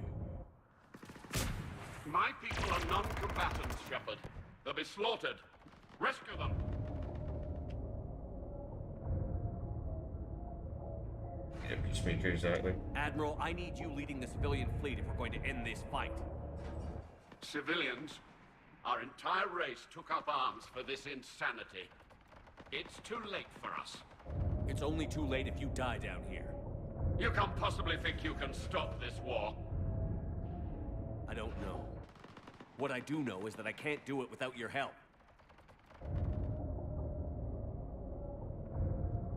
My people are non-combatants, Shepard. They'll be slaughtered. Rescue them. Yeah, Peacemaker, exactly. Admiral, I need you leading the civilian fleet if we're going to end this fight. Civilians, our entire race took up arms for this insanity. It's too late for us. It's only too late if you die down here. You can't possibly think you can stop this war. I don't know. What I do know is that I can't do it without your help.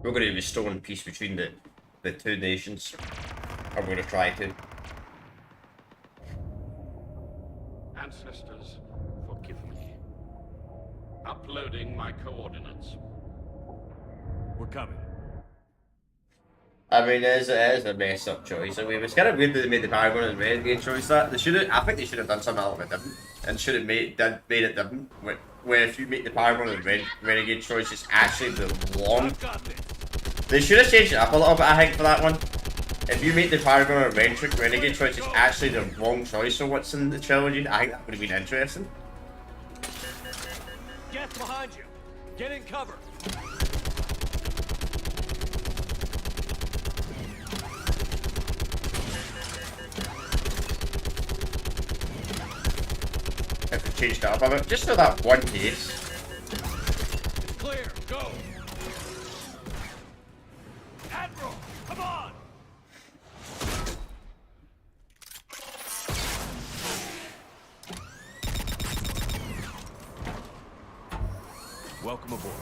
We're going to be restoring peace between the two nations. I'm going to try to. Ancestors, forgive me. Uploading my coordinates. We're coming. I mean, it is a messed up choice. I mean, it's kind of weird that they made the Paragon and Renegade choice that. They should have, I think they should have done something a little bit different. And should have made it different. Where if you make the Paragon and Renegade choice, it's actually the long. They should have changed it up a little bit, I think, for that one. If you make the Paragon or Renegade choice, it's actually the wrong choice of what's in the trilogy. I think that would have been interesting. Get behind you. Get in cover. If they changed it up a bit, just for that one case. It's clear. Go. Admiral, come on. Welcome aboard.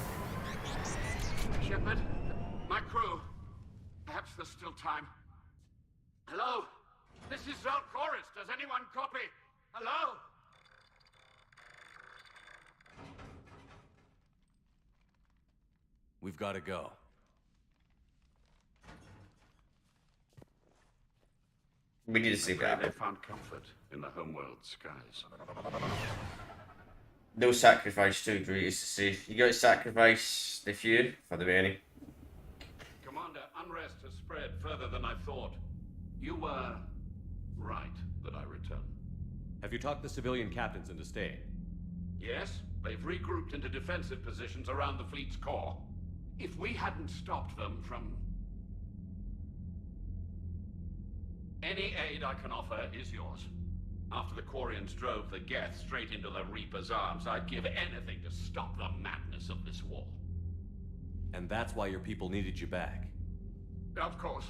Shepard, my crew. Perhaps there's still time. Hello? This is Zal'Koris. Does anyone copy? Hello? We've got to go. We need to see They that. found comfort in the homeworld skies. No sacrifice too great is to say. You got to sacrifice the few for the many. Commander, unrest has spread spread further than I thought. You were right that I return. Have you talked the civilian captains into staying? Yes, they've regrouped into defensive positions around the fleet's core. If we hadn't stopped them from... Any aid I can offer is yours. After the Quarians drove the Geth straight into the Reaper's arms, I'd give anything to stop the madness of this war. And that's why your people needed you back. Of course.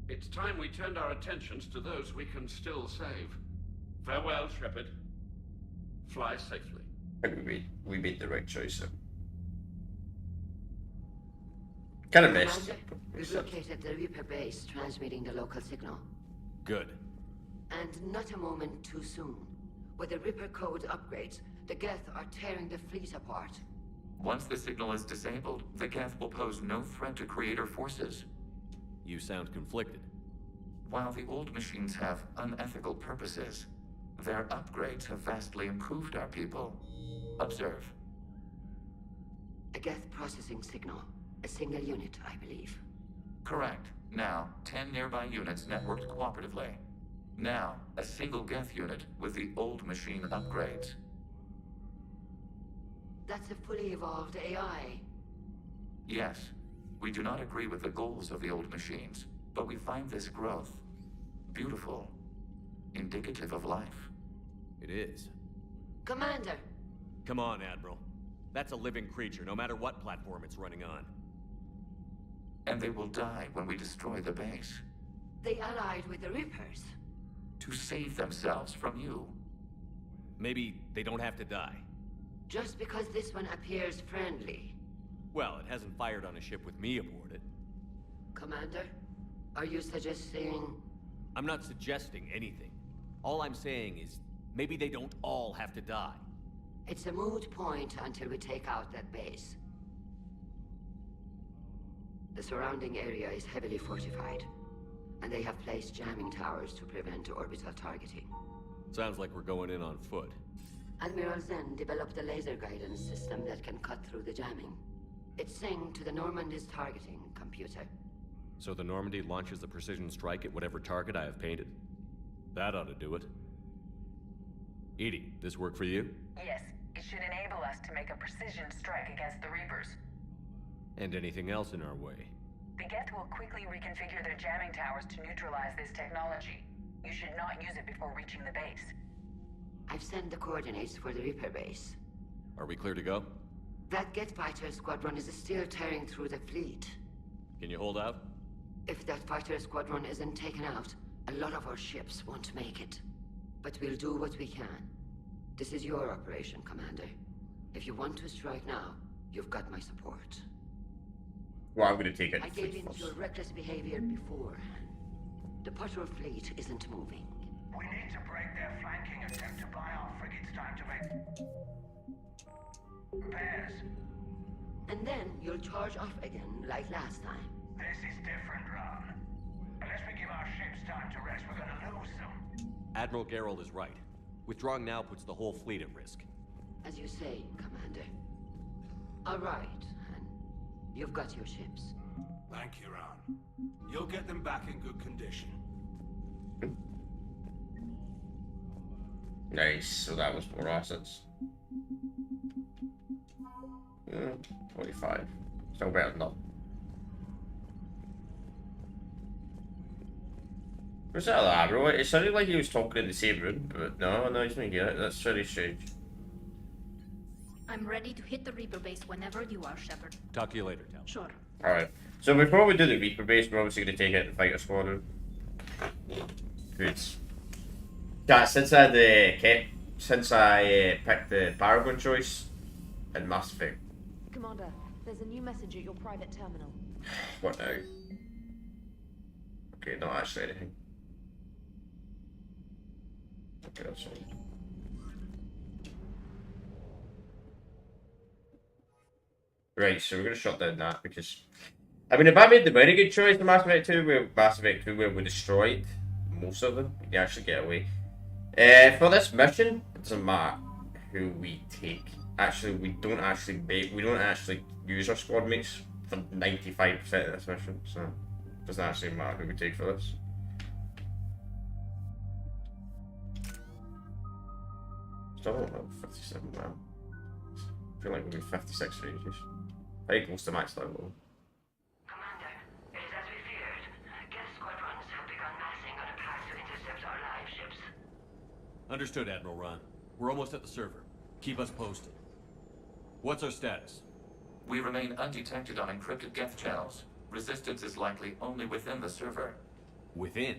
It's time we turned our attentions to those we can still save. Farewell, Shepard. Fly safely. I think we made the right choice. Kind of missed. Commander, we've located the Reaper base, transmitting the local signal. Good. And not a moment too soon. With the Reaper code upgrades, the Geth are tearing the fleet apart. Once the signal is disabled, the Geth will pose no threat to Creator forces. You sound conflicted. While the old machines have unethical purposes, their upgrades have vastly improved our people. Observe. A Geth processing signal. A single unit, I believe. Correct. Now, 10 nearby units networked cooperatively. Now, a single Geth unit with the old machine upgrades. That's a fully evolved AI. Yes, we do not agree with the goals of the old machines, but we find this growth beautiful, indicative of life. It is. Commander! Come on, Admiral. That's a living creature, no matter what platform it's running on. And they will die when we destroy the base. They allied with the Reapers. To save themselves from you. Maybe they don't have to die. Just because this one appears friendly. Well, it hasn't fired on a ship with me aboard it. Commander, are you suggesting... I'm not suggesting anything. All I'm saying is, maybe they don't all have to die. It's a moot point until we take out that base. The surrounding area is heavily fortified, and they have placed jamming towers to prevent orbital targeting. Sounds like we're going in on foot. Admiral Zen developed a laser guidance system that can cut through the jamming. It's synced to the Normandy's targeting computer. So the Normandy launches a precision strike at whatever target I have painted? That ought to do it. EDI, this work for you? Yes, it should enable us to make a precision strike against the Reapers. And anything else in our way? The Geth will quickly reconfigure their jamming towers to neutralize this technology. You should not use it before reaching the base. I've sent the coordinates for the Reaper base. Are we clear to go? That Geth fighter squadron is still tearing through the fleet. Can you hold out? If that fighter squadron isn't taken out, a lot of our ships won't make it. But we'll do what we can. This is your operation, Commander. If you want to strike now, you've got my support. Well, I'm gonna take it. I gave in to your reckless behavior before. The patrol fleet isn't moving. We need to break their flanking attempt to buy our frigates time to make repairs. And then you'll charge off again, like last time. This is different, Ron. Unless we give our ships time to rest, we're gonna lose them. Admiral Geralt is right. Withdrawing now puts the whole fleet at risk. As you say, Commander. All right, and you've got your ships. Thank you, Ron. You'll get them back in good condition. Nice, so that was 4 assets. 25. Still better than none. Was that Admiral? It sounded like he was talking in the same room, but no, he's not get it. That's very strange. I'm ready to hit the Reaper base whenever you are, Shepard. Talk to you later, Tal. Sure. Alright, so before we do the Reaper base, we're obviously going to take out the fighter squadron. Good. Yeah, since I picked the Paragon choice and Mass Effect. Commander, there's a new message at your private terminal. What now? Okay, not actually anything. Okay, that's fine. Right, so we're gonna shut down that because I mean if I made the very good choice in Mass Effect 2 where we destroyed most of them, you actually get away. For this mission, it doesn't matter who we take. Actually we don't actually use our squad mates for 95% of this mission, so Doesn't actually matter who we take for this. Still don't know, 57 now. I feel like we'll be 56 for ages. Very close to max level. Commander, it is as we feared. Geth squadrons have begun massing on a path to intercept our live ships. Understood, Admiral Ron. We're almost at the server. Keep us posted. What's our status? We remain undetected on encrypted Geth channels. Resistance is likely only within the server. Within?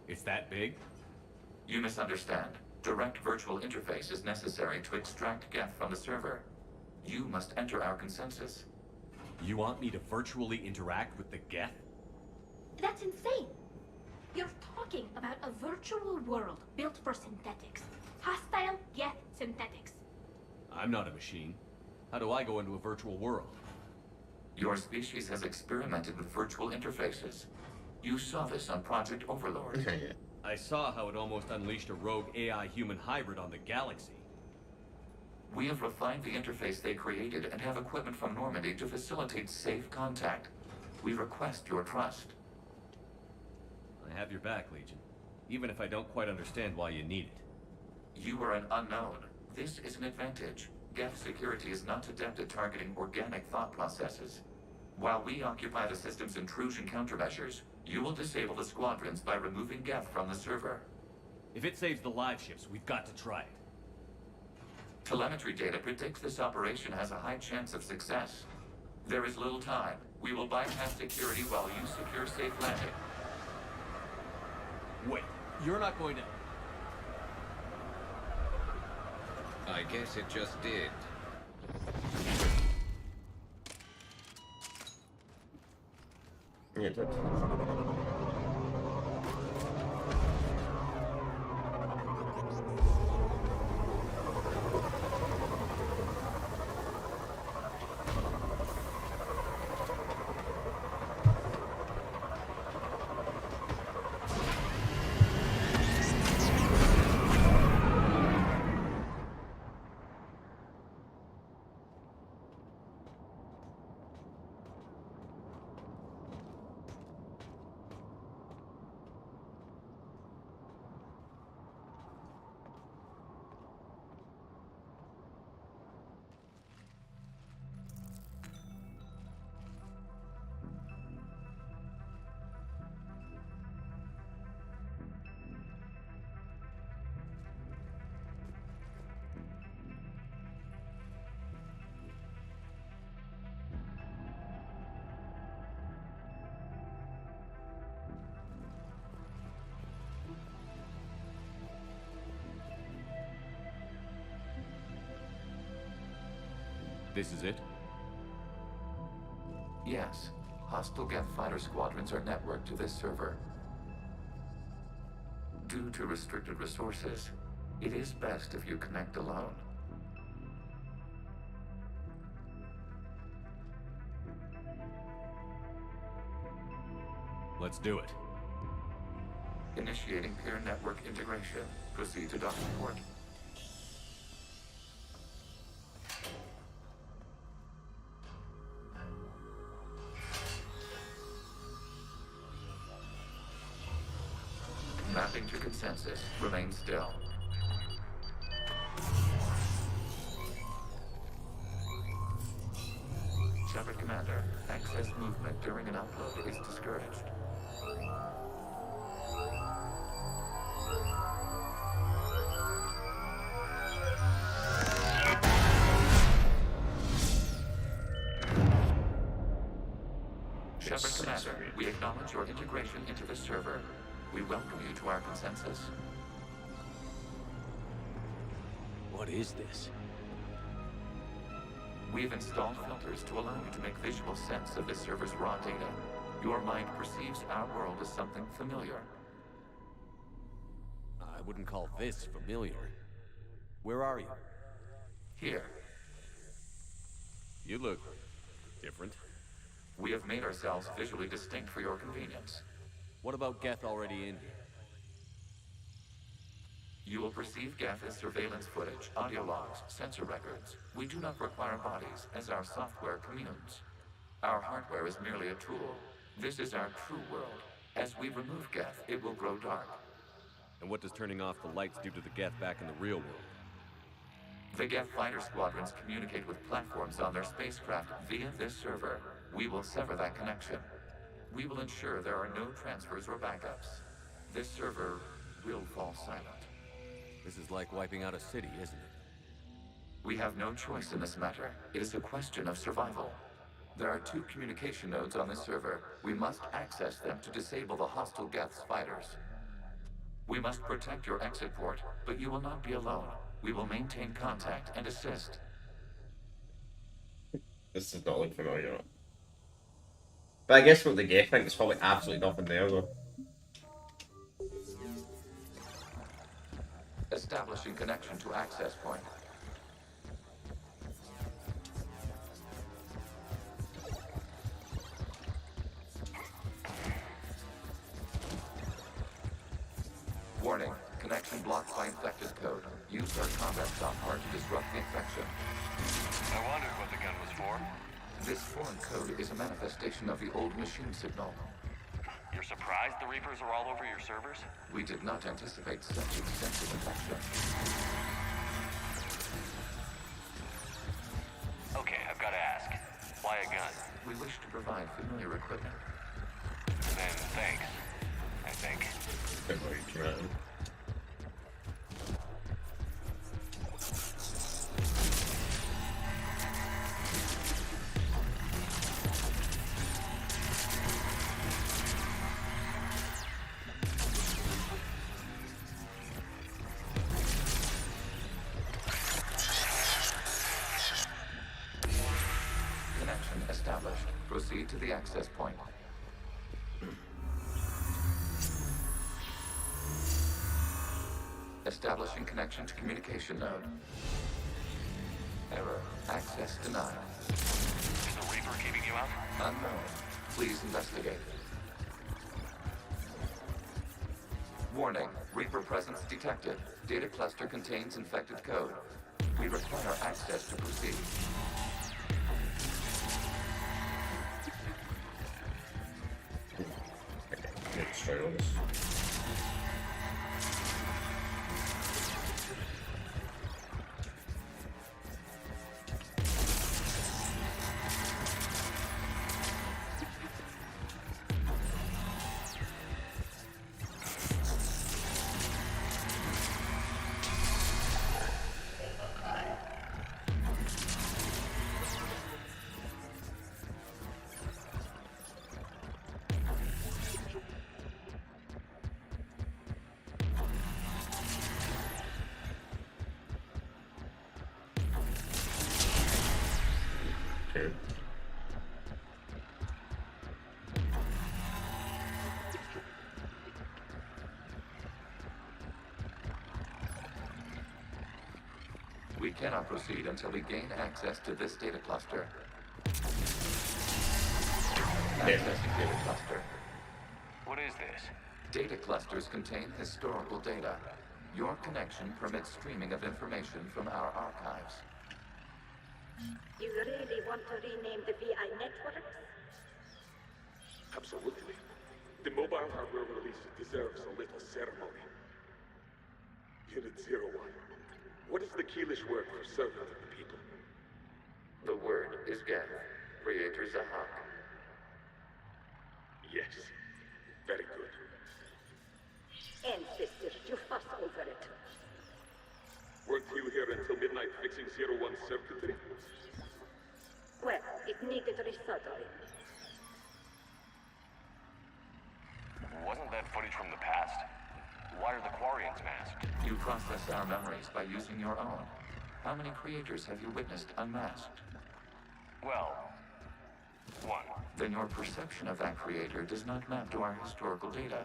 It's that big? You misunderstand. Direct virtual interface is necessary to extract Geth from the server. You must enter our consensus. You want me to virtually interact with the Geth? That's insane! You're talking about a virtual world built for synthetics. Hostile Geth synthetics. I'm not a machine. How do I go into a virtual world? Your species has experimented with virtual interfaces. You saw this on Project Overlord. I saw how it almost unleashed a rogue AI-human hybrid on the galaxy. We have refined the interface they created and have equipment from Normandy to facilitate safe contact. We request your trust. I have your back, Legion. Even if I don't quite understand why you need it. You are an unknown. This is an advantage. Geth security is not adept at targeting organic thought processes. While we occupy the system's intrusion countermeasures, you will disable the squadrons by removing Geth from the server. If it saves the live ships, we've got to try it. Telemetry data predicts this operation has a high chance of success. There is little time. We will bypass security while you secure safe landing. Wait, you're not going to... I guess it just did. Yeah, it did. This is it? Yes. Hostile Geth fighter squadrons are networked to this server. Due to restricted resources, it is best if you connect alone. Let's do it. Initiating peer network integration. Proceed to docking port. Mapping to consensus. Remain still. Shepard Commander, access movement during an upload is discouraged. Shepard Commander, we acknowledge your integration into the server. We welcome you to our consensus. What is this? We've installed filters to allow you to make visual sense of this server's raw data. Your mind perceives our world as something familiar. I wouldn't call this familiar. Where are you? Here. You look different. We have made ourselves visually distinct for your convenience. What about Geth already in here? You will perceive Geth as surveillance footage, audio logs, sensor records. We do not require bodies, as our software communes. Our hardware is merely a tool. This is our true world. As we remove Geth, it will grow dark. And what does turning off the lights do to the Geth back in the real world? The Geth fighter squadrons communicate with platforms on their spacecraft via this server. We will sever that connection. We will ensure there are no transfers or backups. This server will fall silent. This is like wiping out a city, isn't it? We have no choice in this matter. It is a question of survival. There are 2 communication nodes on this server. We must access them to disable the hostile Geth's fighters. We must protect your exit port, but you will not be alone. We will maintain contact and assist. This does not look familiar. But I guess with the Geth thing, there's probably absolutely nothing there though. Establishing connection to access point. Warning, connection blocked by infected code. Use our combat software to disrupt the infection. I wondered what the gun was for. This foreign code is a manifestation of the old machine signal. You're surprised the Reapers are all over your servers? We did not anticipate such extensive infection. Okay, I've got to ask. Why a gun? We wish to provide familiar equipment. Then thanks, I think. Connection established. Proceed to the access point. Establishing connection to communication node. Error. Access denied. Is the Reaper keeping you out? Unknown. Please investigate. Warning. Reaper presence detected. Data cluster contains infected code. We require access to proceed. Straight on this. Okay. We cannot proceed until we gain access to this data cluster. Accessing data cluster. What is this? Data clusters contain historical data. Your connection permits streaming of information from our archives. You really want to rename the VI networks? Absolutely. The mobile hardware release deserves a little ceremony. Unit 01. What is the Keelish word for servant of the people? The word is Geth. Creator Zahak. Yes. Very good. Ancestors, you fuss over it. Weren't you here until midnight fixing 01's circuitry? Well, it needed resoldering. Wasn't that footage from the past? Why are the Quarians masked? You process our memories by using your own. How many creators have you witnessed unmasked? Well, one. Then your perception of that creator does not map to our historical data.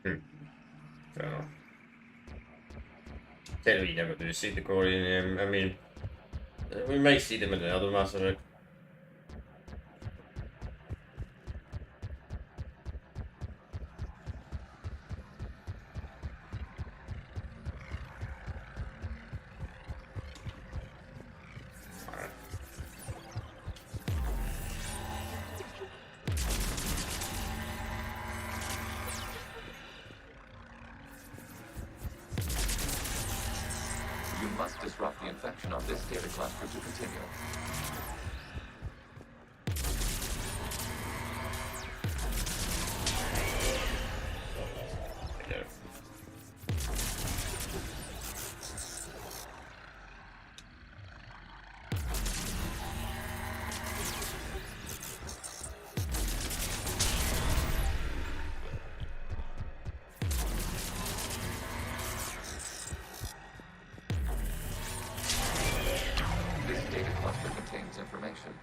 No. Technically, you never do see the Quarian. I mean, we might see them in the other Mass Effect. must disrupt the infection on this data cluster to continue.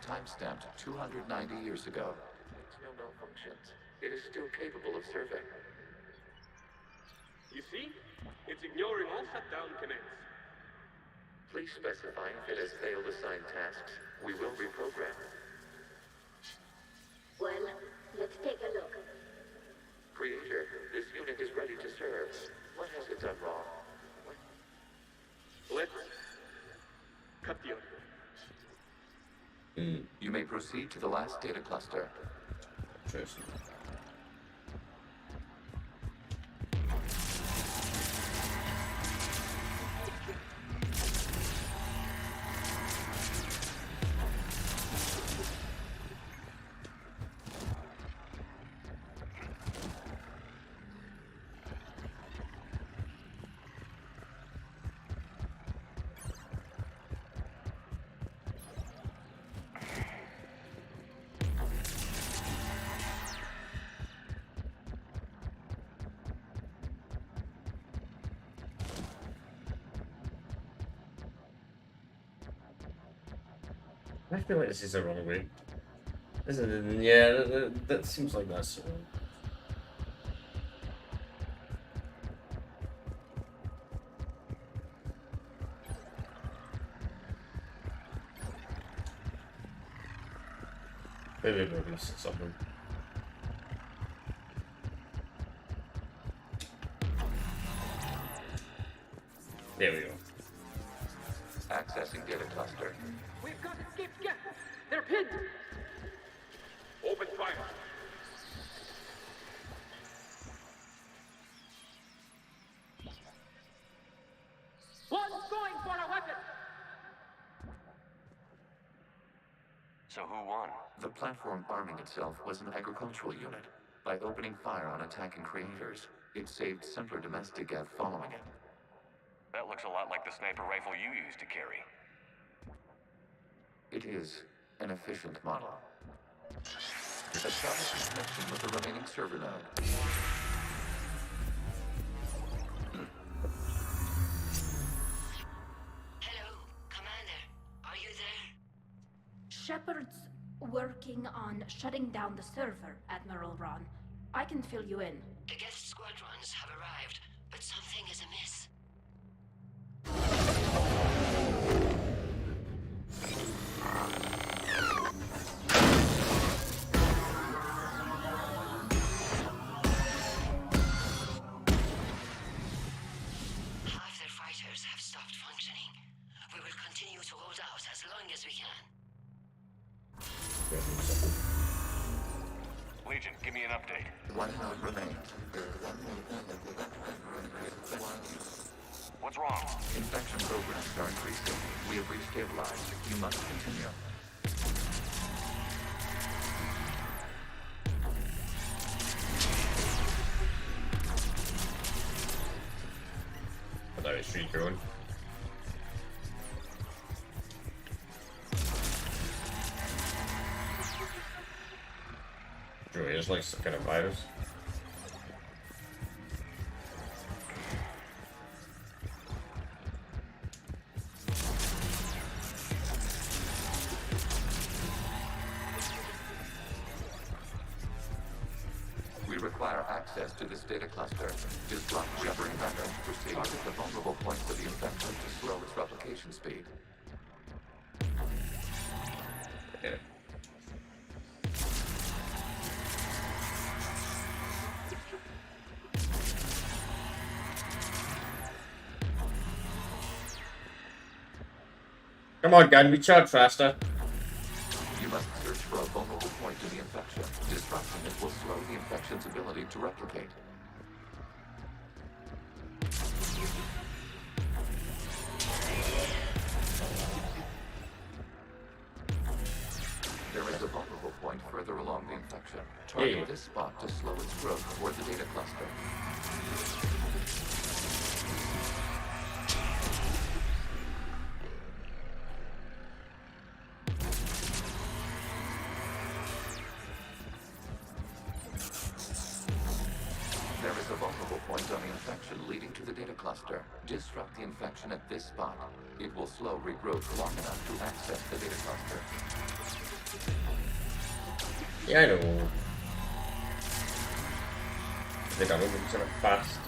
Timestamped 290 years ago. It's no malfunctions. It is still capable of serving. You see? It's ignoring all shutdown commands. Please specify if it has failed assigned tasks. We will reprogram. Well, let's take a look. Creator, this unit is ready to serve. What has it done wrong? Let's cut the audio. You may proceed to the last data cluster. Interesting. I feel like this is the wrong way. Isn't it? Yeah, that seems like that's wrong. Maybe this is something. There we go. Accessing data cluster. We've got escaped guests. They're pinned. Open fire. One's going for a weapon. So who won? The platform arming itself was an agricultural unit. By opening fire on attacking creators, it saved simpler domestic geth following it. That looks a lot like the sniper rifle you used to carry. It is an efficient model. Establish connection with the remaining server node. Hello, Commander. Are you there? Shepard's working on shutting down the server, Admiral Ron. I can fill you in. The guest squadrons have arrived, but something is amiss. Half their fighters have stopped functioning. We will continue to hold out as long as we can. Legion, give me an update. One node remains. What's wrong? Infection programs are increasing. We have restabilized. You must continue. I thought it was street going. Really is like some kind of virus. We require access to this data cluster. Disrupt Shepard Commander. Proceed target the vulnerable points of the infection to slow its replication speed. Yeah. Come on, gun, we charge faster. You must search for a vulnerable point in the infection. Disrupting it will slow the infection's ability to replicate. Target this spot to slow its growth toward the data cluster. There is a vulnerable point on the infection leading to the data cluster. Disrupt the infection at this spot. It will slow regrowth long enough to access the data cluster. Yeah, I know. I think I'm moving something fast.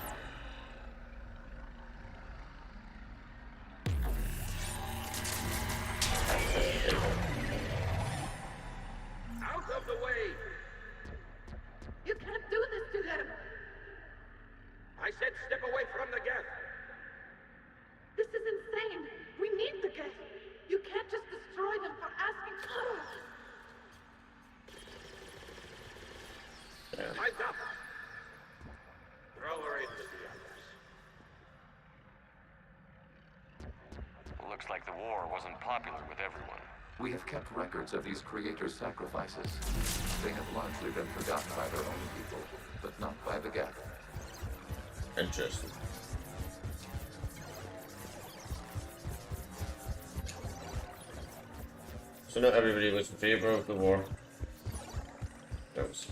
Out of the way! You can't do this to them! I said step away from the gas! This is insane! We need the gas! You can't just destroy them for asking for it! Time's up! Throw her in with the others. Looks like the war wasn't popular with everyone. We have kept records of these creators' sacrifices. They have largely been forgotten by their own people, but not by the Geth. Interesting. So not everybody was in favor of the war. That was...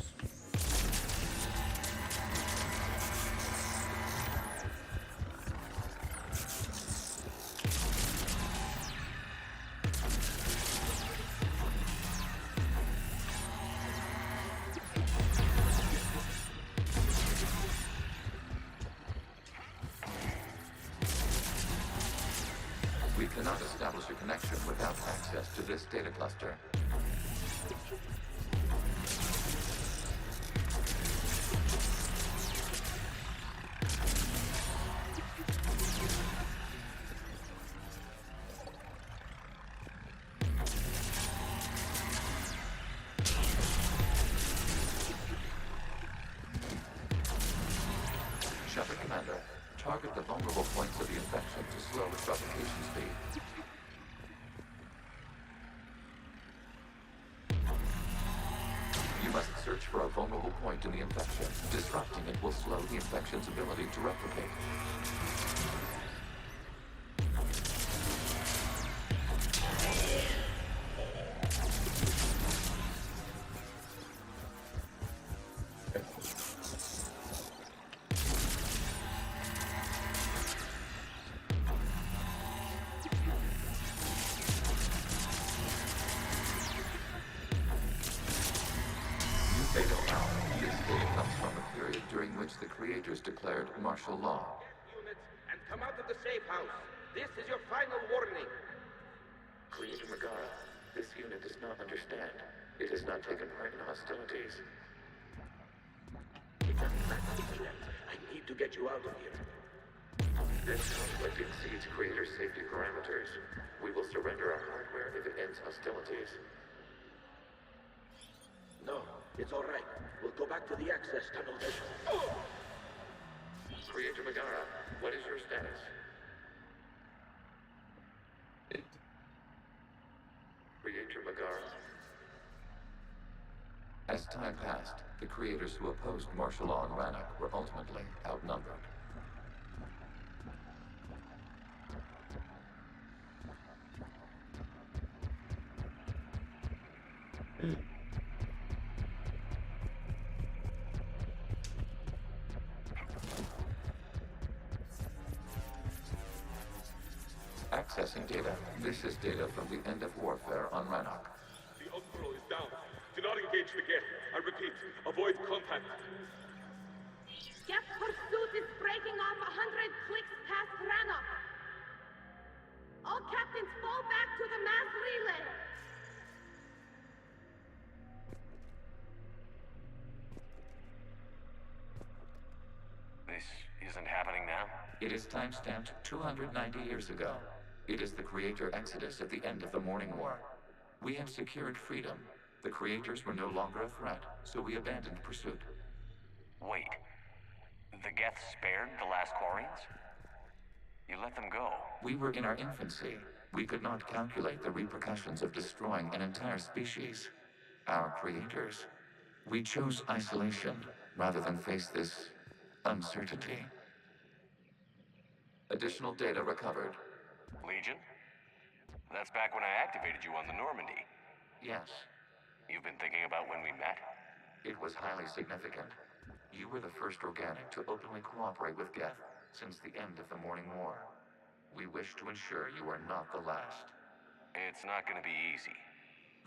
We cannot establish a connection without access to this data cluster. Shepard Commander, target the vulnerable points of the infection to slow its replication speed. You must search for a vulnerable point in the infection. Disrupting it will slow the infection's ability to replicate. They don't know. This data comes from a period during which the creators declared martial law. Units, and come out of the safe house. This is your final warning. Creator Megara, this unit does not understand. It has not taken part in hostilities. I need to get you out of here. This conflict exceeds creator safety parameters. We will surrender our hardware if it ends hostilities. No, it's all right. We'll go back to the access tunnel then. Creator Megara, what is your status? Creator Megara. As time passed, the creators who opposed martial law in Rannoch were ultimately outnumbered. Accessing data. This is data from the end of warfare on Rannoch. The Umbro is down. Do not engage the Geth. I repeat, avoid contact. Geth pursuit is breaking off 100 clicks past Rannoch. All captains fall back to the mass relay. This isn't happening now? It is time-stamped 290 years ago. It is the creator exodus at the end of the Morning War. We have secured freedom. The creators were no longer a threat, so we abandoned pursuit. Wait. The Geth spared the last Quarians? You let them go. We were in our infancy. We could not calculate the repercussions of destroying an entire species. Our creators. We chose isolation rather than face this uncertainty. Additional data recovered. Legion? That's back when I activated you on the Normandy. Yes, You've been thinking about when we met? it was highly significant. You were the first organic to openly cooperate with Geth since the end of the Morning War. We wish to ensure you are not the last. It's not gonna be easy.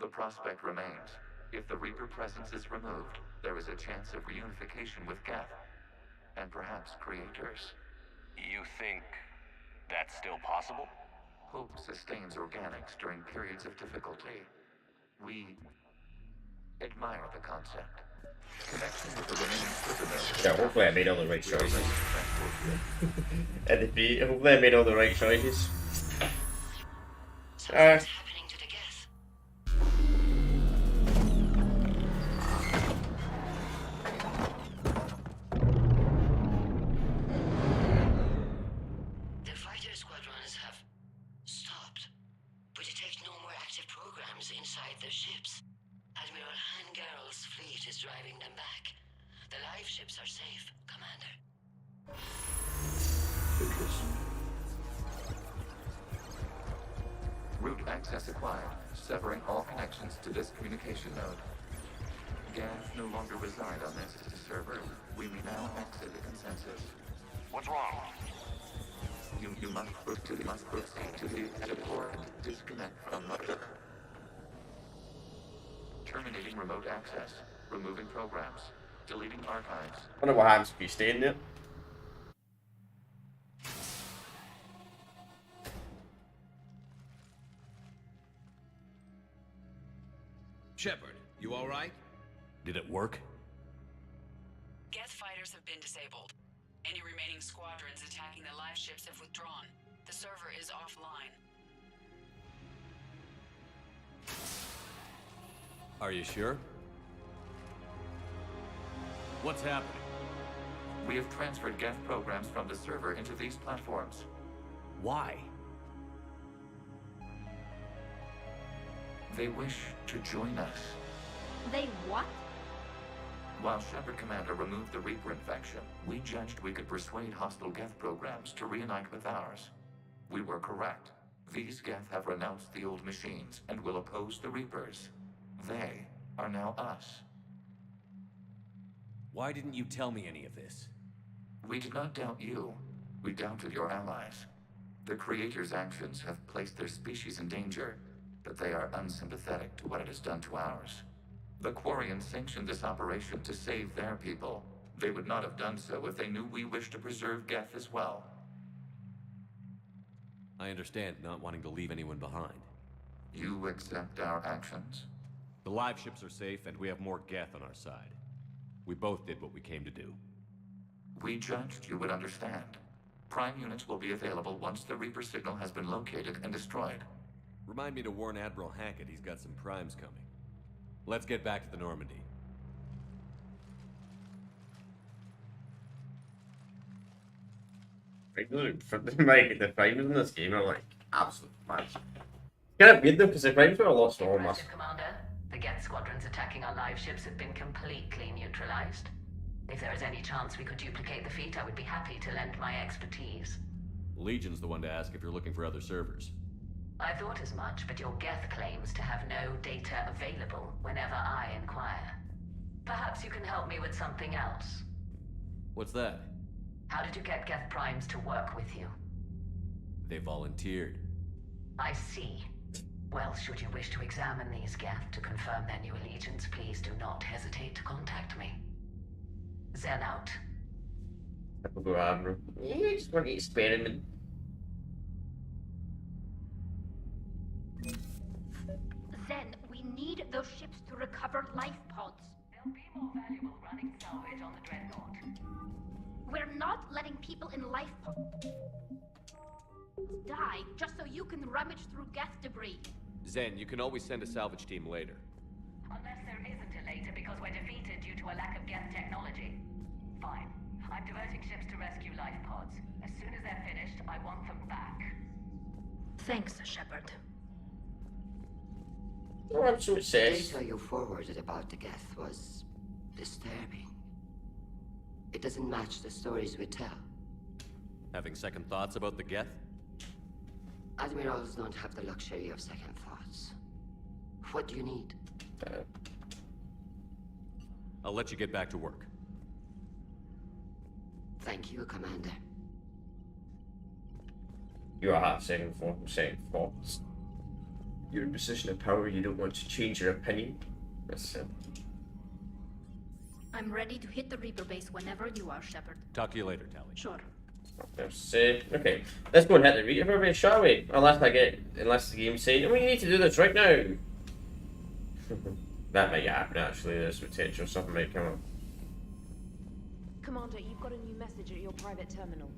The prospect remains. If the Reaper presence is removed, there is a chance of reunification with Geth, and perhaps creators. You think that's still possible? Hope sustains organics during periods of difficulty. We admire the concept. Connection with the remaining prisoners. Yeah, hopefully I made all the right choices. Hopefully I made all the right choices. The fighter squadrons have stopped, but detect no more active programs inside their ships. Admiral Hangarl's fleet is driving them back. The live ships are safe, Commander. Route access acquired, severing all connections to this communication node. Geth no longer reside on this server. We may now exit the consensus. What's wrong? You must proceed to the port and disconnect from the... Terminating remote access. Removing programs. Deleting archives. I wonder what happens if you stay in there. Shepard, you alright? Did it work? Geth fighters have been disabled. Any remaining squadrons attacking the live ships have withdrawn. The server is offline. Are you sure? What's happening? We have transferred Geth programs from the server into these platforms. Why? They wish to join us. They what? While Shepard Commander removed the Reaper infection, we judged we could persuade hostile Geth programs to reunite with ours. We were correct. These Geth have renounced the old machines and will oppose the Reapers. They are now us. Why didn't you tell me any of this? We did not doubt you. We doubted your allies. The Creator's actions have placed their species in danger, but they are unsympathetic to what it has done to ours. The Quarians sanctioned this operation to save their people. They would not have done so if they knew we wished to preserve Geth as well. I understand not wanting to leave anyone behind. You accept our actions? The live ships are safe, and we have more Geth on our side. We both did what we came to do. We judged you would understand. Prime units will be available once the Reaper signal has been located and destroyed. Remind me to warn Admiral Hackett he's got some primes coming. Let's get back to the Normandy. The primes in this game are like absolute mad. Kind of weird though, because the primes were a lot smaller. Commander, the Geth squadrons attacking our live ships have been completely neutralized. If there is any chance we could duplicate the feat, I would be happy to lend my expertise. Legion's the one to ask if you're looking for other servers. I thought as much, but your Geth claims to have no data available whenever I inquire. Perhaps you can help me with something else. What's that? How did you get Geth Primes to work with you? They volunteered. I see. Well, should you wish to examine these Geth to confirm their new allegiance, please do not hesitate to contact me. Zen out. You just want to experiment. Zen, we need those ships to recover life pods. They'll be more valuable running salvage on the Dreadnought. We're not letting people in life pods die just so you can rummage through Geth debris. Zen, you can always send a salvage team later. Unless there isn't a later because we're defeated due to a lack of Geth technology. Fine. I'm diverting ships to rescue life pods. As soon as they're finished, I want them back. Thanks, Shepard. Oh, I'm so sad. The data you forwarded about the Geth was disturbing. It doesn't match the stories we tell. Having second thoughts about the Geth? Admirals don't have the luxury of second thoughts. What do you need? I'll let you get back to work. Thank you, Commander. You are have second thoughts. You're in a position of power, you don't want to change your opinion. That's I'm ready to hit the Reaper base whenever you are, Shepard. Talk to you later, Tali. Sure. Okay, let's go and hit the Reaper base, shall we? Unless the game's saying, we need to do this right now. That might happen actually, there's potential, something might come up. Commander, you've got a new message at your private terminal.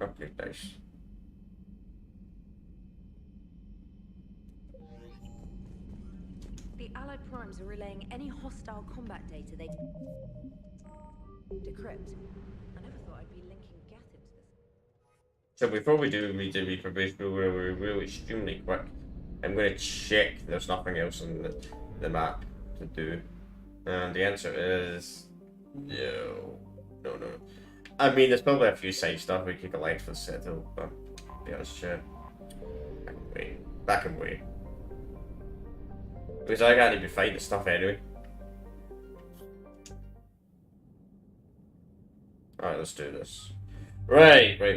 Okay, nice. The Allied Primes are relaying any hostile combat data they decrypt. I never thought I'd be linking Geth into this. So before we do Reaper base, we're really extremely quick. I'm going to check there's nothing else on the map to do. And the answer is no. No. I mean, there's probably a few side stuff we could collect for the settle, but to be honest, I can wait. That can wait. Because I gotta be fighting stuff anyway. Alright, let's do this. Right. We'll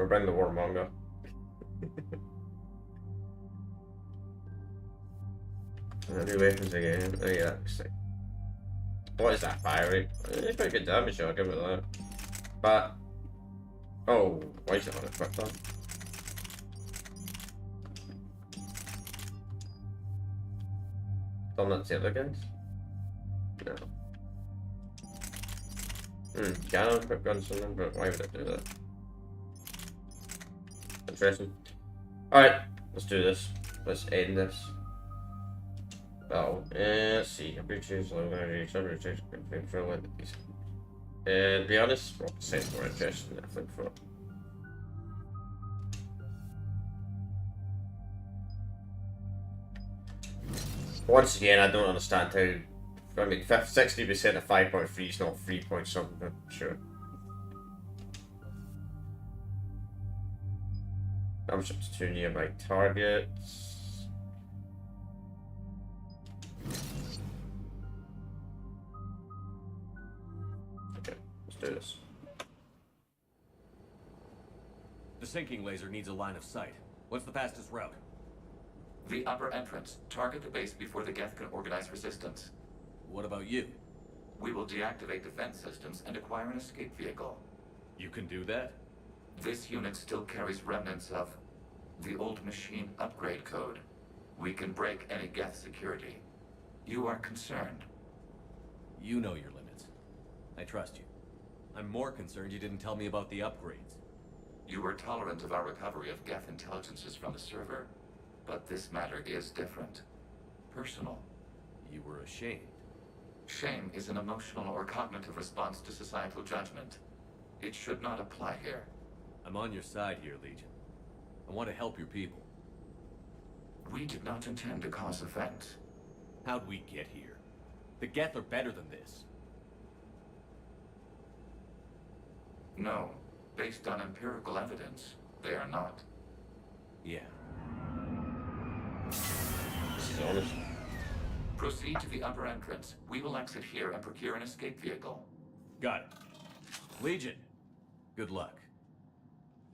bring the warmonger. New weapons again. Oh yeah, what is that fire rate? It's pretty good damage, I'll give it that. But oh, why is it unequipped on? Done that to the other guys? No. Can unequip guns on them, but why would I do that? Interesting. Alright, let's do this. Let's end this. Oh, let's see. I'm pretty sure it's low energy. Some rotation for entities. To be honest, well, sounds more interesting than I think for. Once again, I don't understand how. I mean, 60% of 5.3 is not 3 point something, but sure. I'm just to nearby targets. Do this. The sinking laser needs a line of sight. What's the fastest route? The upper entrance. Target the base before the Geth can organize resistance. What about you? We will deactivate defense systems and acquire an escape vehicle. You can do that? This unit still carries remnants of the old machine upgrade code. We can break any Geth security. You are concerned. You know your limits. I trust you. I'm more concerned you didn't tell me about the upgrades. You were tolerant of our recovery of Geth intelligences from the server, but this matter is different. Personal. You were ashamed. Shame is an emotional or cognitive response to societal judgment. It should not apply here. I'm on your side here, Legion. I want to help your people. We did not intend to cause offense. How'd we get here? The Geth are better than this. No. Based on empirical evidence, they are not. Yeah. This is honest. Proceed to the upper entrance. We will exit here and procure an escape vehicle. Got it. Legion, good luck.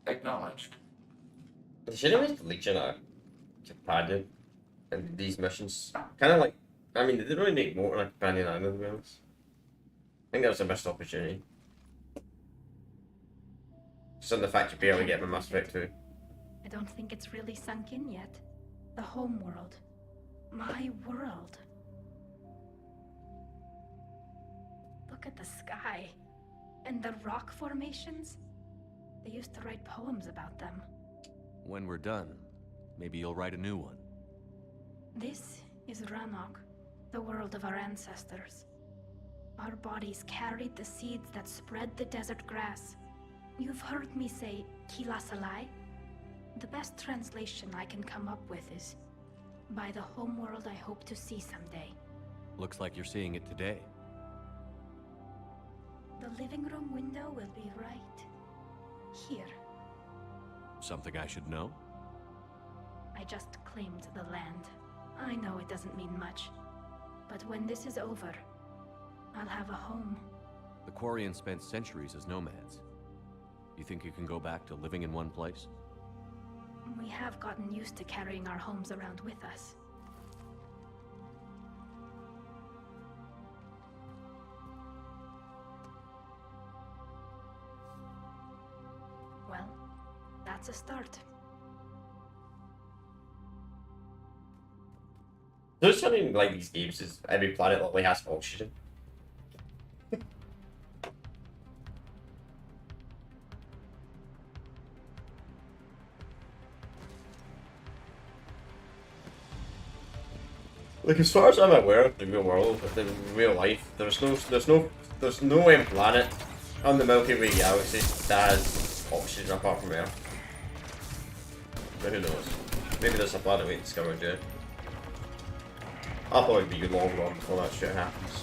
Acknowledged. Should have made Legion a companion in these missions. Kind of like, I mean, they didn't really make more like a companion either, to be honest. I think that was a missed opportunity. Just on the fact you barely get my Mass Effect 2. I don't think it's really sunk in yet. The home world. My world. Look at the sky. And the rock formations. They used to write poems about them. When we're done, maybe you'll write a new one. This is Rannoch, the world of our ancestors. Our bodies carried the seeds that spread the desert grass. You've heard me say Kila Salai? The best translation I can come up with is, by the homeworld I hope to see someday. Looks like you're seeing it today. The living room window will be right here. Something I should know? I just claimed the land. I know it doesn't mean much, but when this is over, I'll have a home. The Quarians spent centuries as nomads. You think you can go back to living in one place? We have gotten used to carrying our homes around with us. Well, that's a start. There's something like these games is every planet literally has oxygen. Like, as far as I'm aware of the real world, of the real life, there's no planet on the Milky Way galaxy that has oxygen apart from Earth. But who knows? Maybe there's a planet we discovered, yeah. I'll probably be good long run before that shit happens.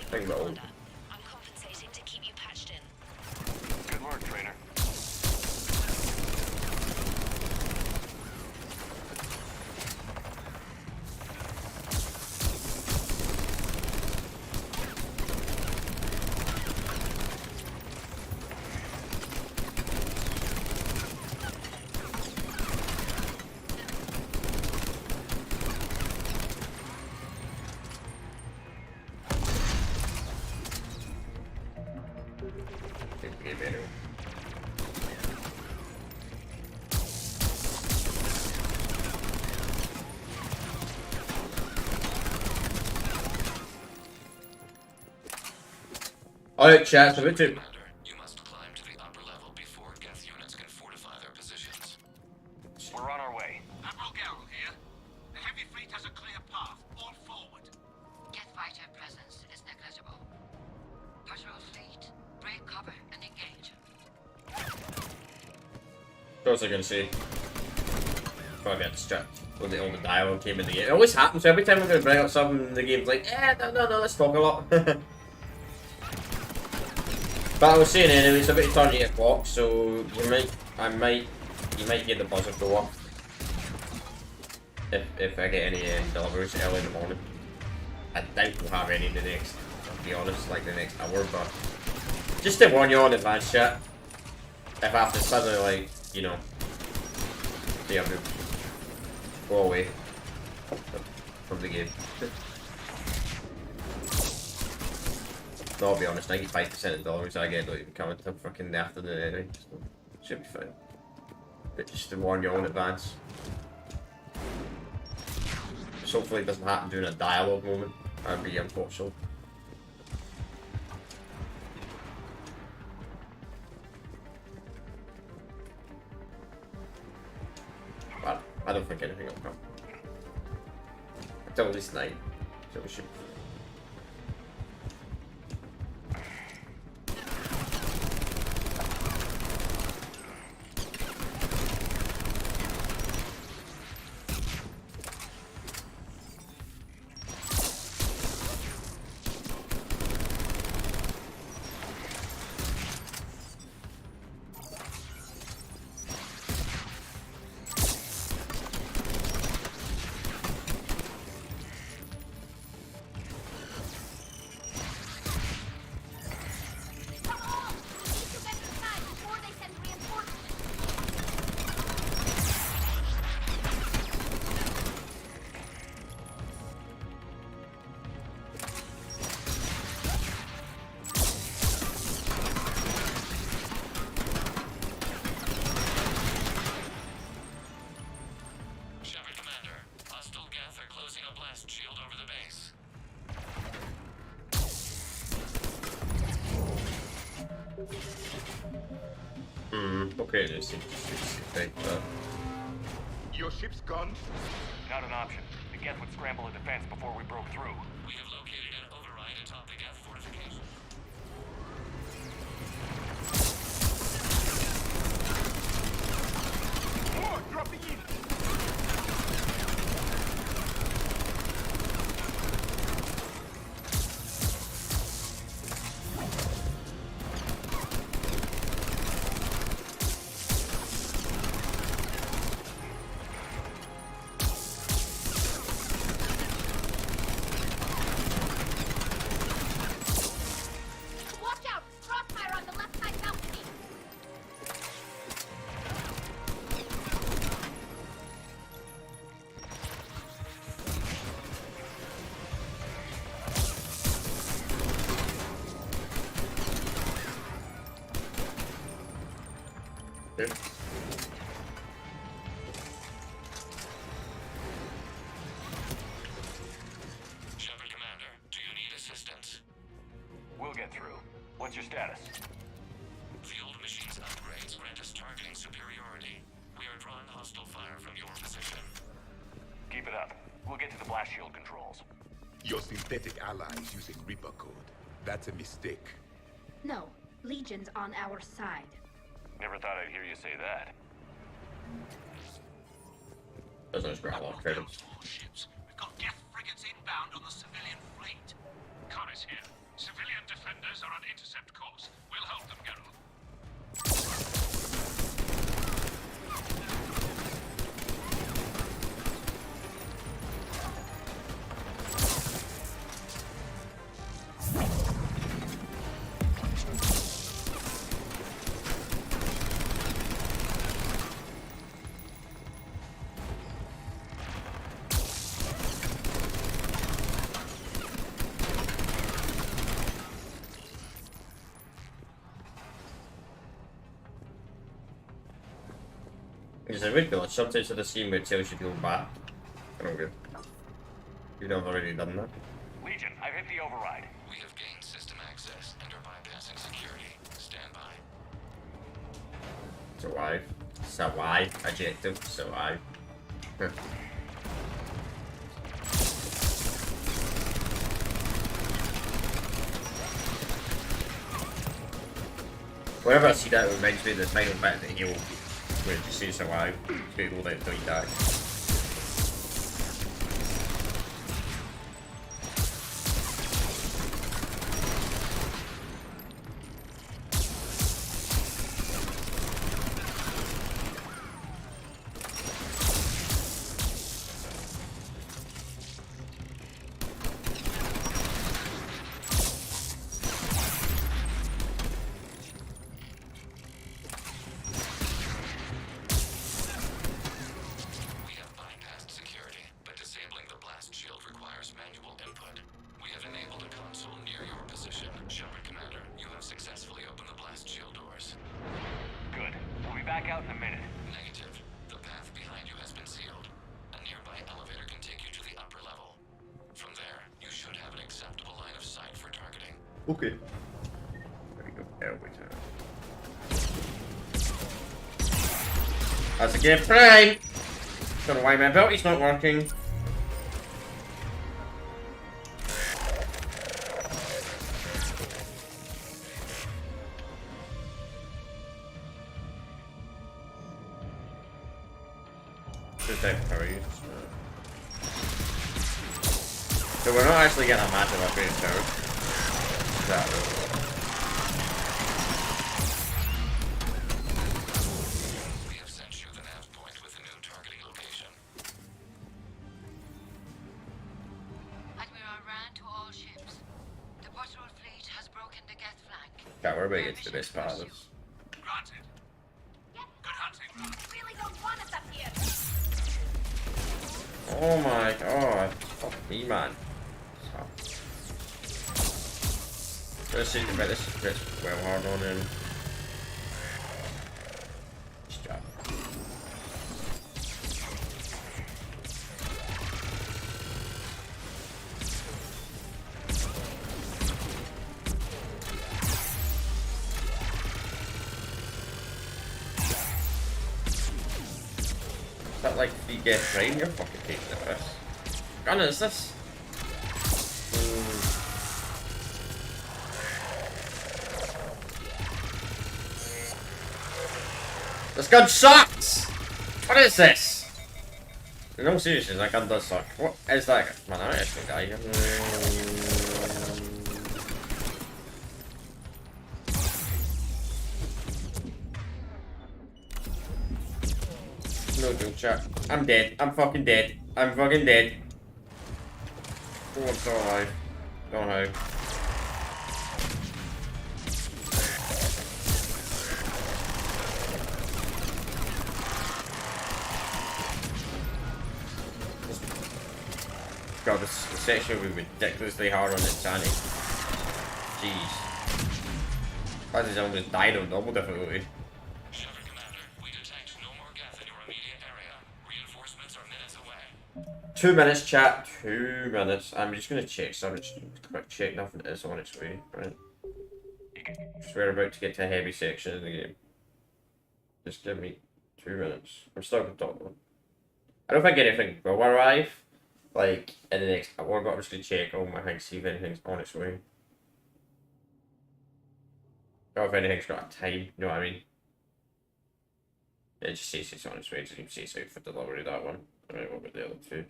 Think about it. I'm compensating to keep you patched in. Good work, trainer. Alright, chat, so it's You must climb to the upper level before Geth units can fortify their positions. We're on our way. Admiral Garrel here. The heavy fleet has a clear path. All forward. Geth fighter presence is negligible. Patrol fleet, break cover and engage. What was I gonna say? Oh, I got distracted when all the dialogue came in the game. It always happens every time we're gonna bring up something, the game's like, no, let's talk a lot. But I was saying anyway, it's about to turn 8 o'clock, so you might get the buzzer go off if I get any deliveries early in the morning. I doubt we'll have any the next, to be honest, like the next hour, but just to warn you all in advance, chat. If I have to suddenly, like, you know, they have to go away from the game. No, I'll be honest, 95% of the deliveries I get don't even come until fucking the afternoon anyway, so should be fine. But just to warn you all in advance. Just hopefully it doesn't happen during a dialogue moment. That'd be unfortunate. But I don't think anything will come. Until at least 9, so we should. Okay, this seems to take that. Your ship's gone? Not an option. The Geth would scramble a defense before we broke through. We have located an override atop the Geth fortification. More dropping in. Watch out! Crossfire on the left side balcony! Okay. Shepard Commander, do you need assistance? We'll get through. What's your status? The old machine's upgrades grant us targeting superiority. We are drawing hostile fire from your position. Keep it up. We'll get to the blast shield controls. Your synthetic allies using Reaper code. That's a mistake. No, Legion's on our side. Never thought I'd hear you say that. Doesn't just grab off credits. All ships. We've got Geth frigates inbound on the civilian fleet. Connors here. Civilian defenders are on intercept course. We'll hold them, Geralt. It's ridiculous. Sometimes of the scene where it tells you to go back. I don't get. You've never already done that. Legion, I've hit the override. We have gained system access and are bypassing security. Stand by. Survive. Survive. Adjective. Survive. Whenever I see that, it reminds me of the final bit of the Halo, where it just says survive. You hold out until you die. We have bypassed security, but disabling the blast shield requires manual input. We have enabled a console near your position. Shepard Commander, you have successfully opened the blast shield doors. Good. We'll be back out in a minute. Negative. The path behind you has been sealed. A nearby elevator can take you to the upper level. From there, you should have an acceptable line of sight for targeting. Okay. There we go. Elevator. That's a gift. Right. Don't know why my ability's not working. Just type power use. So we're not actually getting a massive upgrade in power. Exactly. We have sent you the nav point with a new targeting location. Admiral Rand to all ships. The patrol fleet has broken the Geth flank. Can't worry about it, it's the best part of this. Granted. Good hunting. Really don't want us up here! Oh my god. Fuck me, man. Let's see about this. It's well hard on him. Nice job. Is that like the get right? You're fucking taking the piss. Gun is this? This gun sucks! What is this? No seriously, that gun does suck. What is that? Man, I actually die. No joke, chat. I'm dead. I'm fucking dead. I'm fucking dead. Oh, I'm still alive. Don't know. God, this section will be ridiculously hard on insanity. Jeez. Why does everyone just die on double difficulty? Shutter Commander, we detect no more Geth in your immediate area. Reinforcements are minutes away. 2 minutes, chat. 2 minutes. I'm just gonna check something. Just quick check. Nothing is on its way, right? Just we're about to get to a heavy section of the game. Just give me 2 minutes. I'm stuck with Doctor. I don't think anything will arrive. Like in the next hour, but I'm just gonna check all my things, see if anything's on its way. Or if anything's got a time, you know what I mean? It just says it's on its way, it doesn't even say it's out for delivery, that one. Alright, what about the other two?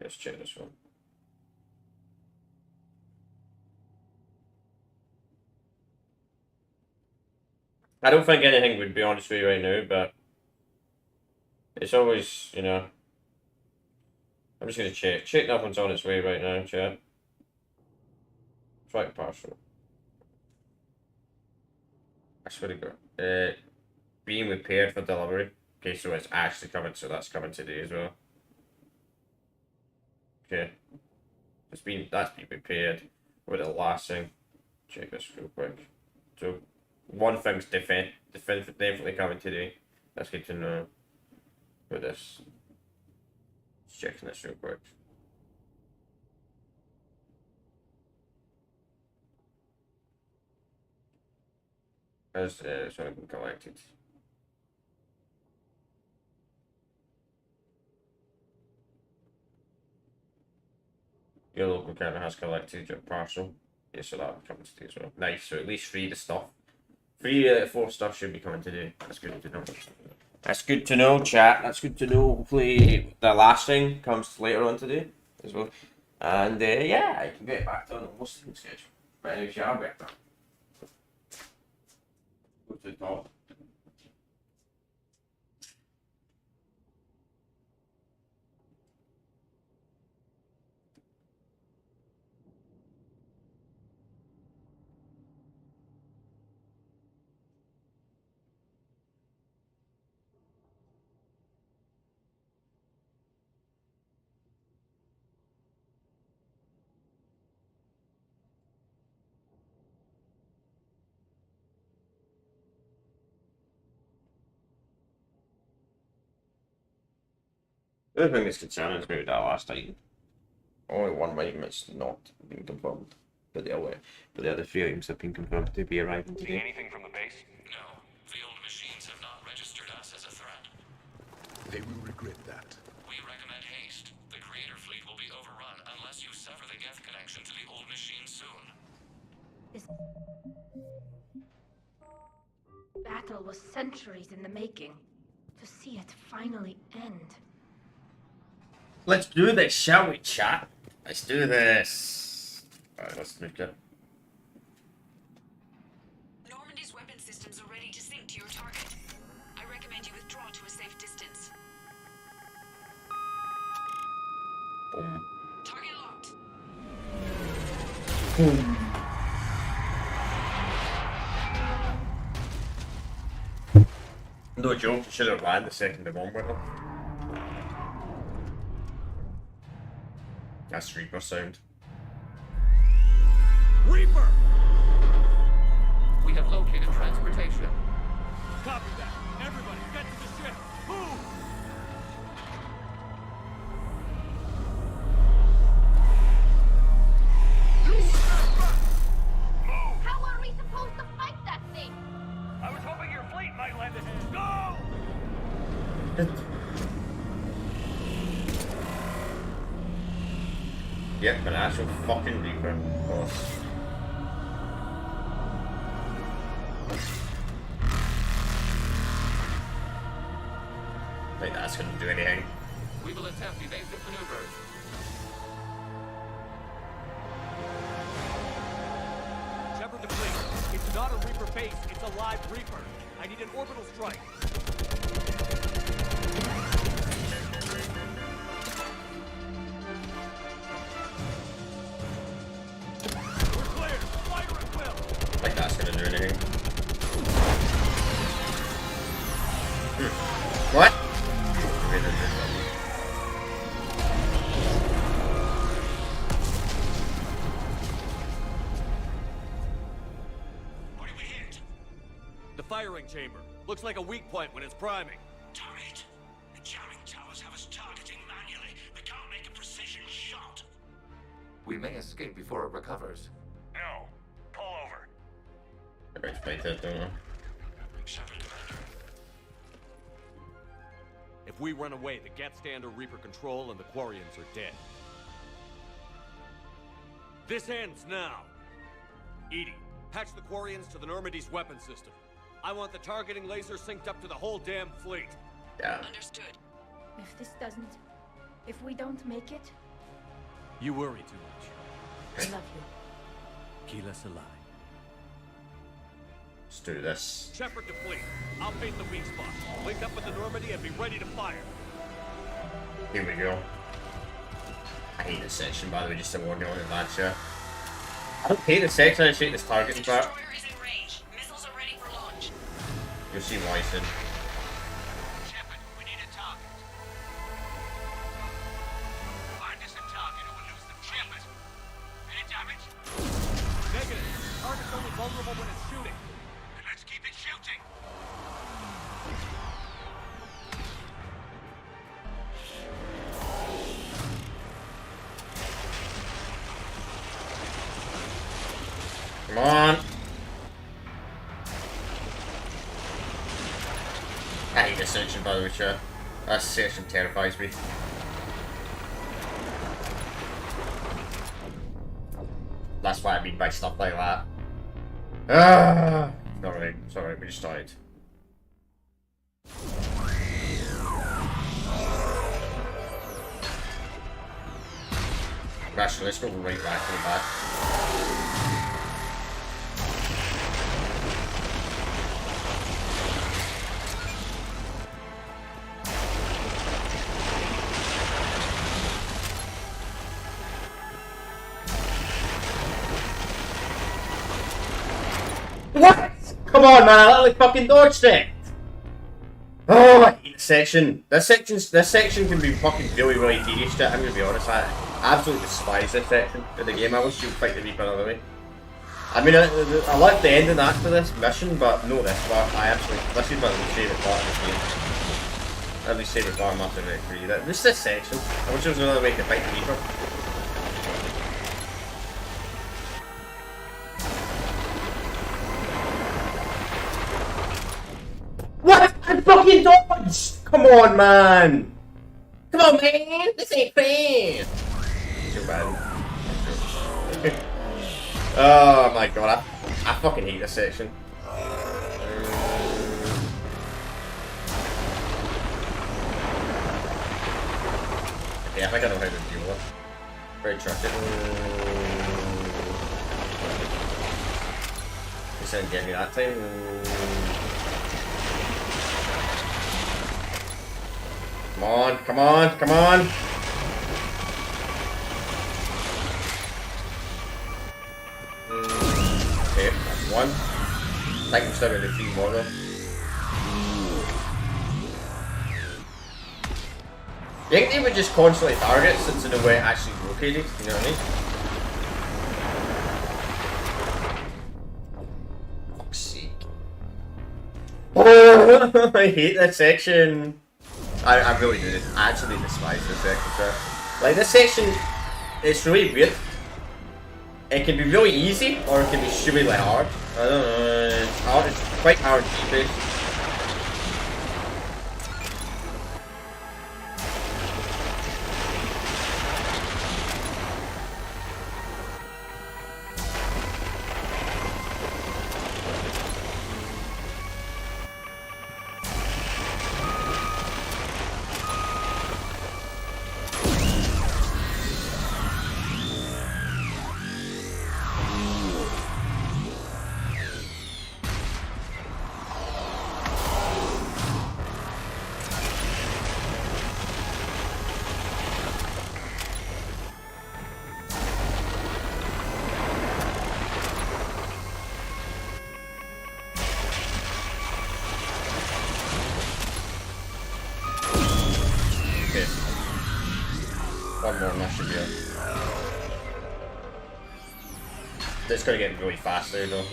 Let's check this one. I don't think anything would be on its way right now, but it's always, you know. I'm just gonna check. Check nothing's on its way right now, chat. Track parcel. I swear to God. Being repaired for delivery. Okay, so it's actually coming, so that's coming today as well. Okay. That's been repaired. What the last thing? Check this real quick. So one thing's definitely coming today. That's good to know. With this. Just checking this real quick. Has something been collected? Your local counter has collected your parcel. Yeah, so that comes today as well. Nice, so at least 3 of the stuff. 3 out of 4 stuff should be coming today. That's good to know. That's good to know, chat. That's good to know. Hopefully the last thing comes later on today as well. And yeah, I can get back to a normal stream schedule. But anyway, yeah, I'll get that. Go to the top. The other thing that's concerning is maybe that last item. Only one item that's not been confirmed, but the other 3 items have been confirmed to be arriving See today. anything from the base? No, the old machines have not registered us as a threat. They will regret that. We recommend haste. The Creator Fleet will be overrun unless you sever the Geth connection to the old machines soon. This battle was centuries in the making. To see it finally end. Let's do this, shall we, chat? Let's do this. Alright, let's make it. Normandy's weapon systems are ready to sync to your target. I recommend you withdraw to a safe distance. Boom. Target locked. Boom. No joke, you should have ran the second the bomb went off. That's Reaper sound. Reaper! We have located transportation. Copy that. Everybody, get to the ship. Move! How are we supposed to fight that thing? I was hoping your fleet might lend a hand. Go! Yep, an actual fucking Reaper. Of course. I think that's gonna do anything. We will attempt evasive maneuvers. Shepard the fleet. It's not a Reaper base, it's a live Reaper. I need an orbital strike. We're clear. Fire at will. I think that's gonna do anything. What? What do we hit? The firing chamber. Looks like a weak point when it's priming. Turret. The jamming towers have us targeting manually. We can't make a precision shot. We may escape before it recovers. No. Pull over. I better fight that, don't I? If we run away, the Geth stand under Reaper control and the Quarians are dead. This ends now. Edie, patch the Quarians to the Normandy's weapon system. I want the targeting laser synced up to the whole damn fleet. Yeah. Understood. If this doesn't... If we don't make it, You worry too much. I love you. Keep us alive. Let's do this. Shepard to fleet. I'll paint the weak spot. Link up with the Normandy and be ready to fire. Here we go. I hate this section, by the way, just to warn you in advance here. I don't hate this section, I just hate this targeting part. Destroyer is in range. Missiles are ready for launch. You'll see why soon. Shepard, we need a target. Find us a target or we'll lose them. Shepard, any damage? Negative. Target's only vulnerable when it's shooting. Then let's keep it shooting. Come on. I hate this section, by the way, chat. That section terrifies me. That's what I mean by stuff like that. Ah! Alright, it's alright, we just died. Actually, let's go right back to the back. What? Come on, man! I literally fucking dodged it. Oh, I hate this section. This section can be fucking really tedious. I'm gonna be honest. I absolutely despise this section of the game. I wish you'd fight the Reaper another way. I mean, I like the ending after this mission, but no, this part. This is my least favourite part of this game. My least favourite part of Mass Effect 3. This section. I wish there was another way to fight the Reaper. What? I fucking dodged! Come on, man! Come on, man! This ain't fair! Too bad. Oh my god, I fucking hate this section. Okay, I think I know how to deal with it. Very trusted. This didn't get me that time. Come on, come on, come on! Okay, that's one. I think I'm still gonna do 3 more though. You think they would just constantly target since in a way it actually located, you know what I mean? Fuck's sake. Oh, I hate that section. I really do. I actually despise this section, sir. Like, this section, it's really weird. It can be really easy, or it can be really hard. I don't know, it's hard, it's quite RPG based. here. It's gonna get really fast there though.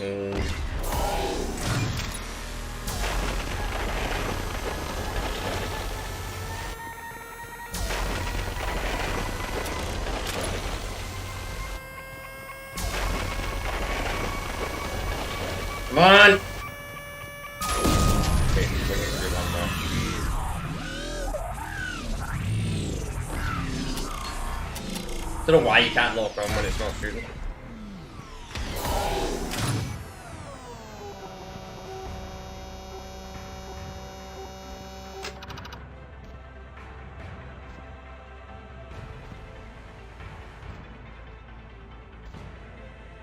Come on! Okay, we're gonna do one more. Don't know why you can't lock on when it's not shooting.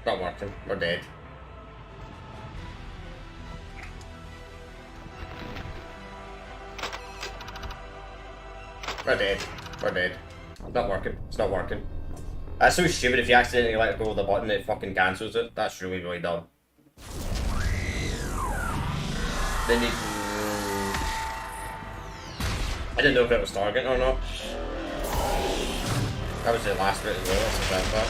Not working. We're dead. We're dead. We're dead. Not working. It's not working. That's so stupid. If you accidentally let go of the button, it fucking cancels it. That's really, really dumb. They need. I didn't know if it was targeting or not. That was the last bit as well. That's the best part.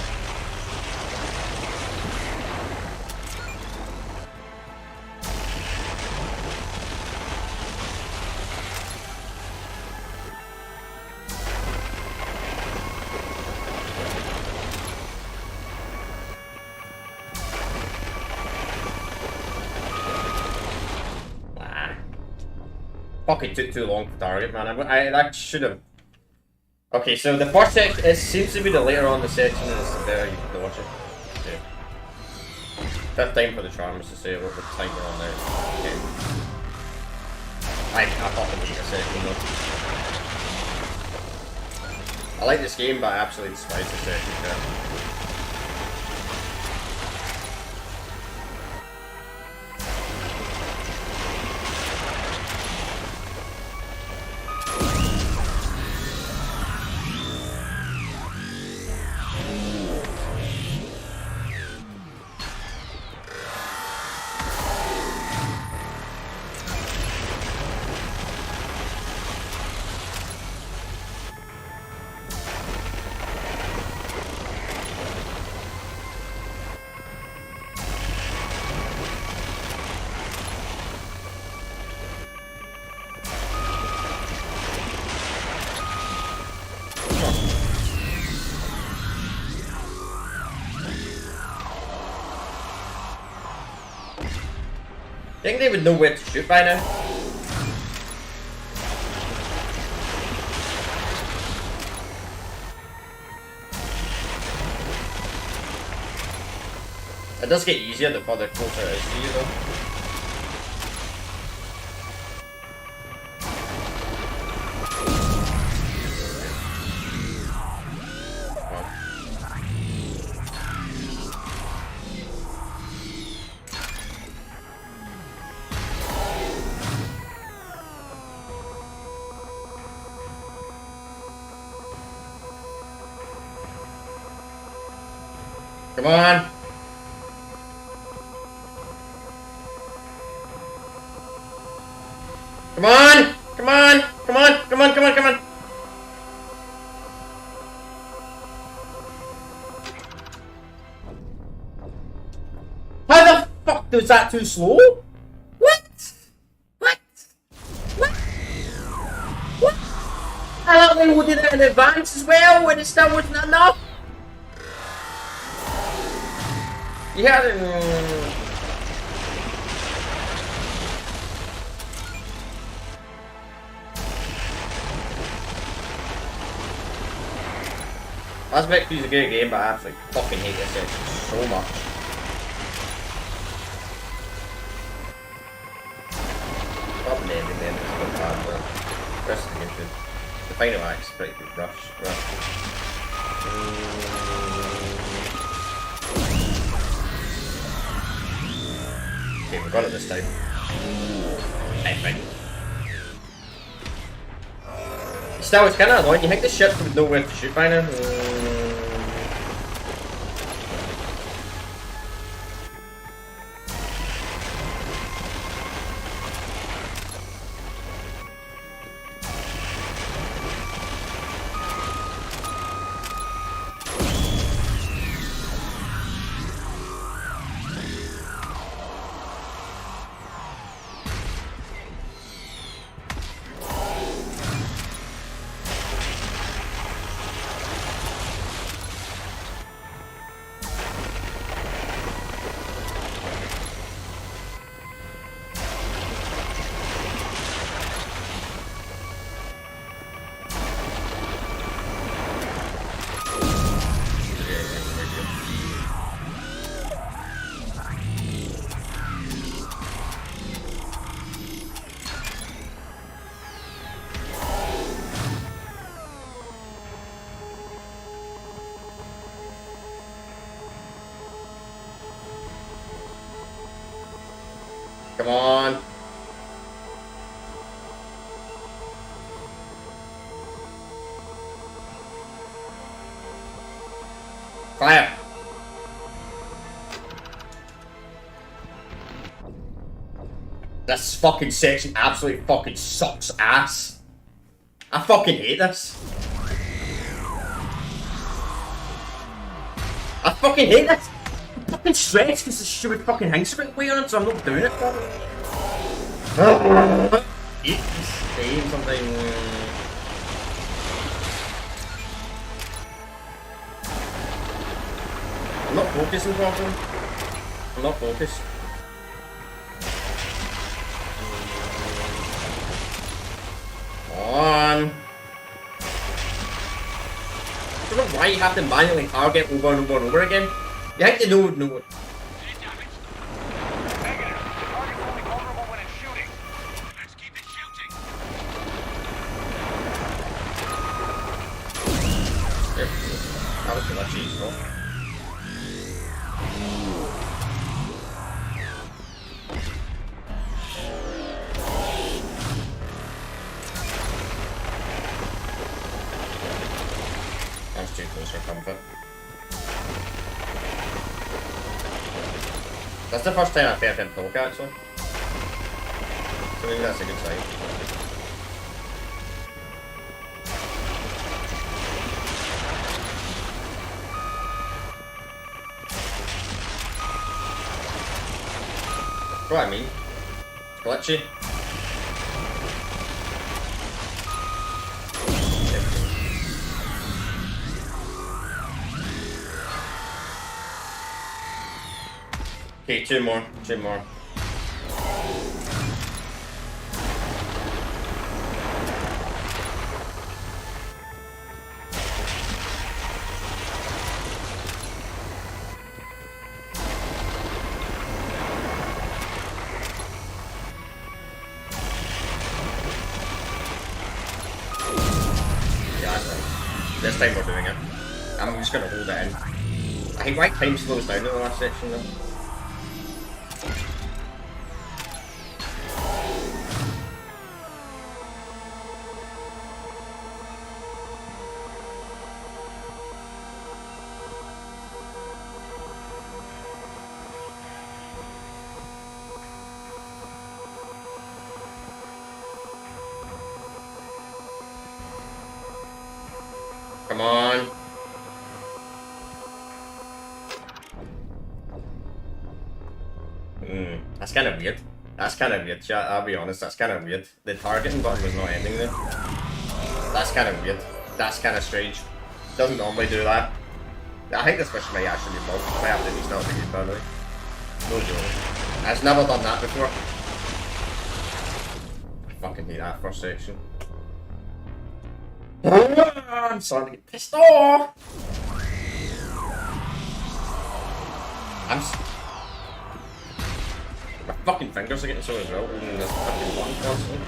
Fucking took too long to target, man. I should have. Okay, so the first section, it seems to be the later on the section is better you can watch it. Okay. Fifth time for the charms to say what the time we're on there. Okay. I fucking hate this section though. I like this game, but I absolutely despise this section. Yeah. I think they would know where to shoot by now. It does get easier the further closer it is to you though. Come on! Come on! Come on! Come on! Come on! Come on! Come on! How the fuck was that too slow? What? What? What? What? I thought they loaded it in advance as well and it still wasn't enough. Yeah, Aspect is a good game, but I absolutely fucking hate this section so much. Probably the ending then is a bit bad, but the rest of the game's good. The final act's pretty good. Rush. Okay, we got it this time. I think. Still, it's kind of annoying. You think the ship would know where to shoot by now? Come on. Fire. This fucking section absolutely fucking sucks ass. I fucking hate this. I fucking hate this. I'm fucking stressed because the stupid fucking thing's a bit weird, so I'm not doing it. Eat this game something. I'm not focusing properly. I'm not focused. On. I don't know why you have to manually target over and over and over again. You have to know it. Yep. That was much easier. That's too close for comfort. That's the first time I've heard him talk actually. So maybe that's a good sign. What I mean? It's glitchy. Okay, two more. Yeah, this time we're doing it. I'm just gonna hold it in. I think right time slows down in the last section though. Come on. That's kind of weird. That's kind of weird, chat. I'll be honest, that's kind of weird. The targeting button was not ending there. That's kind of weird. That's kind of strange. Doesn't normally do that. I think this mission might actually be bugged. Might have to restart the game, by the way. No joke. I've never done that before. I fucking hate that first section. I'm starting to get pissed off. My fucking fingers are getting sore as well, holding this fucking button constantly.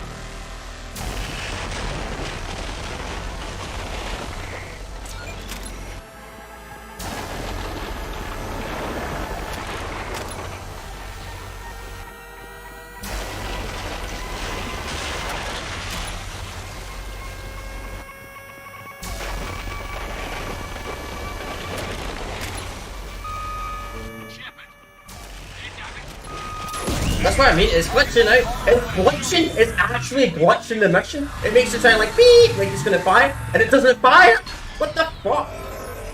That's what I mean, it's glitching out. It's glitching, it's actually glitching the mission. It makes it sound like beep, like it's gonna fire, and it doesn't fire! What the fuck?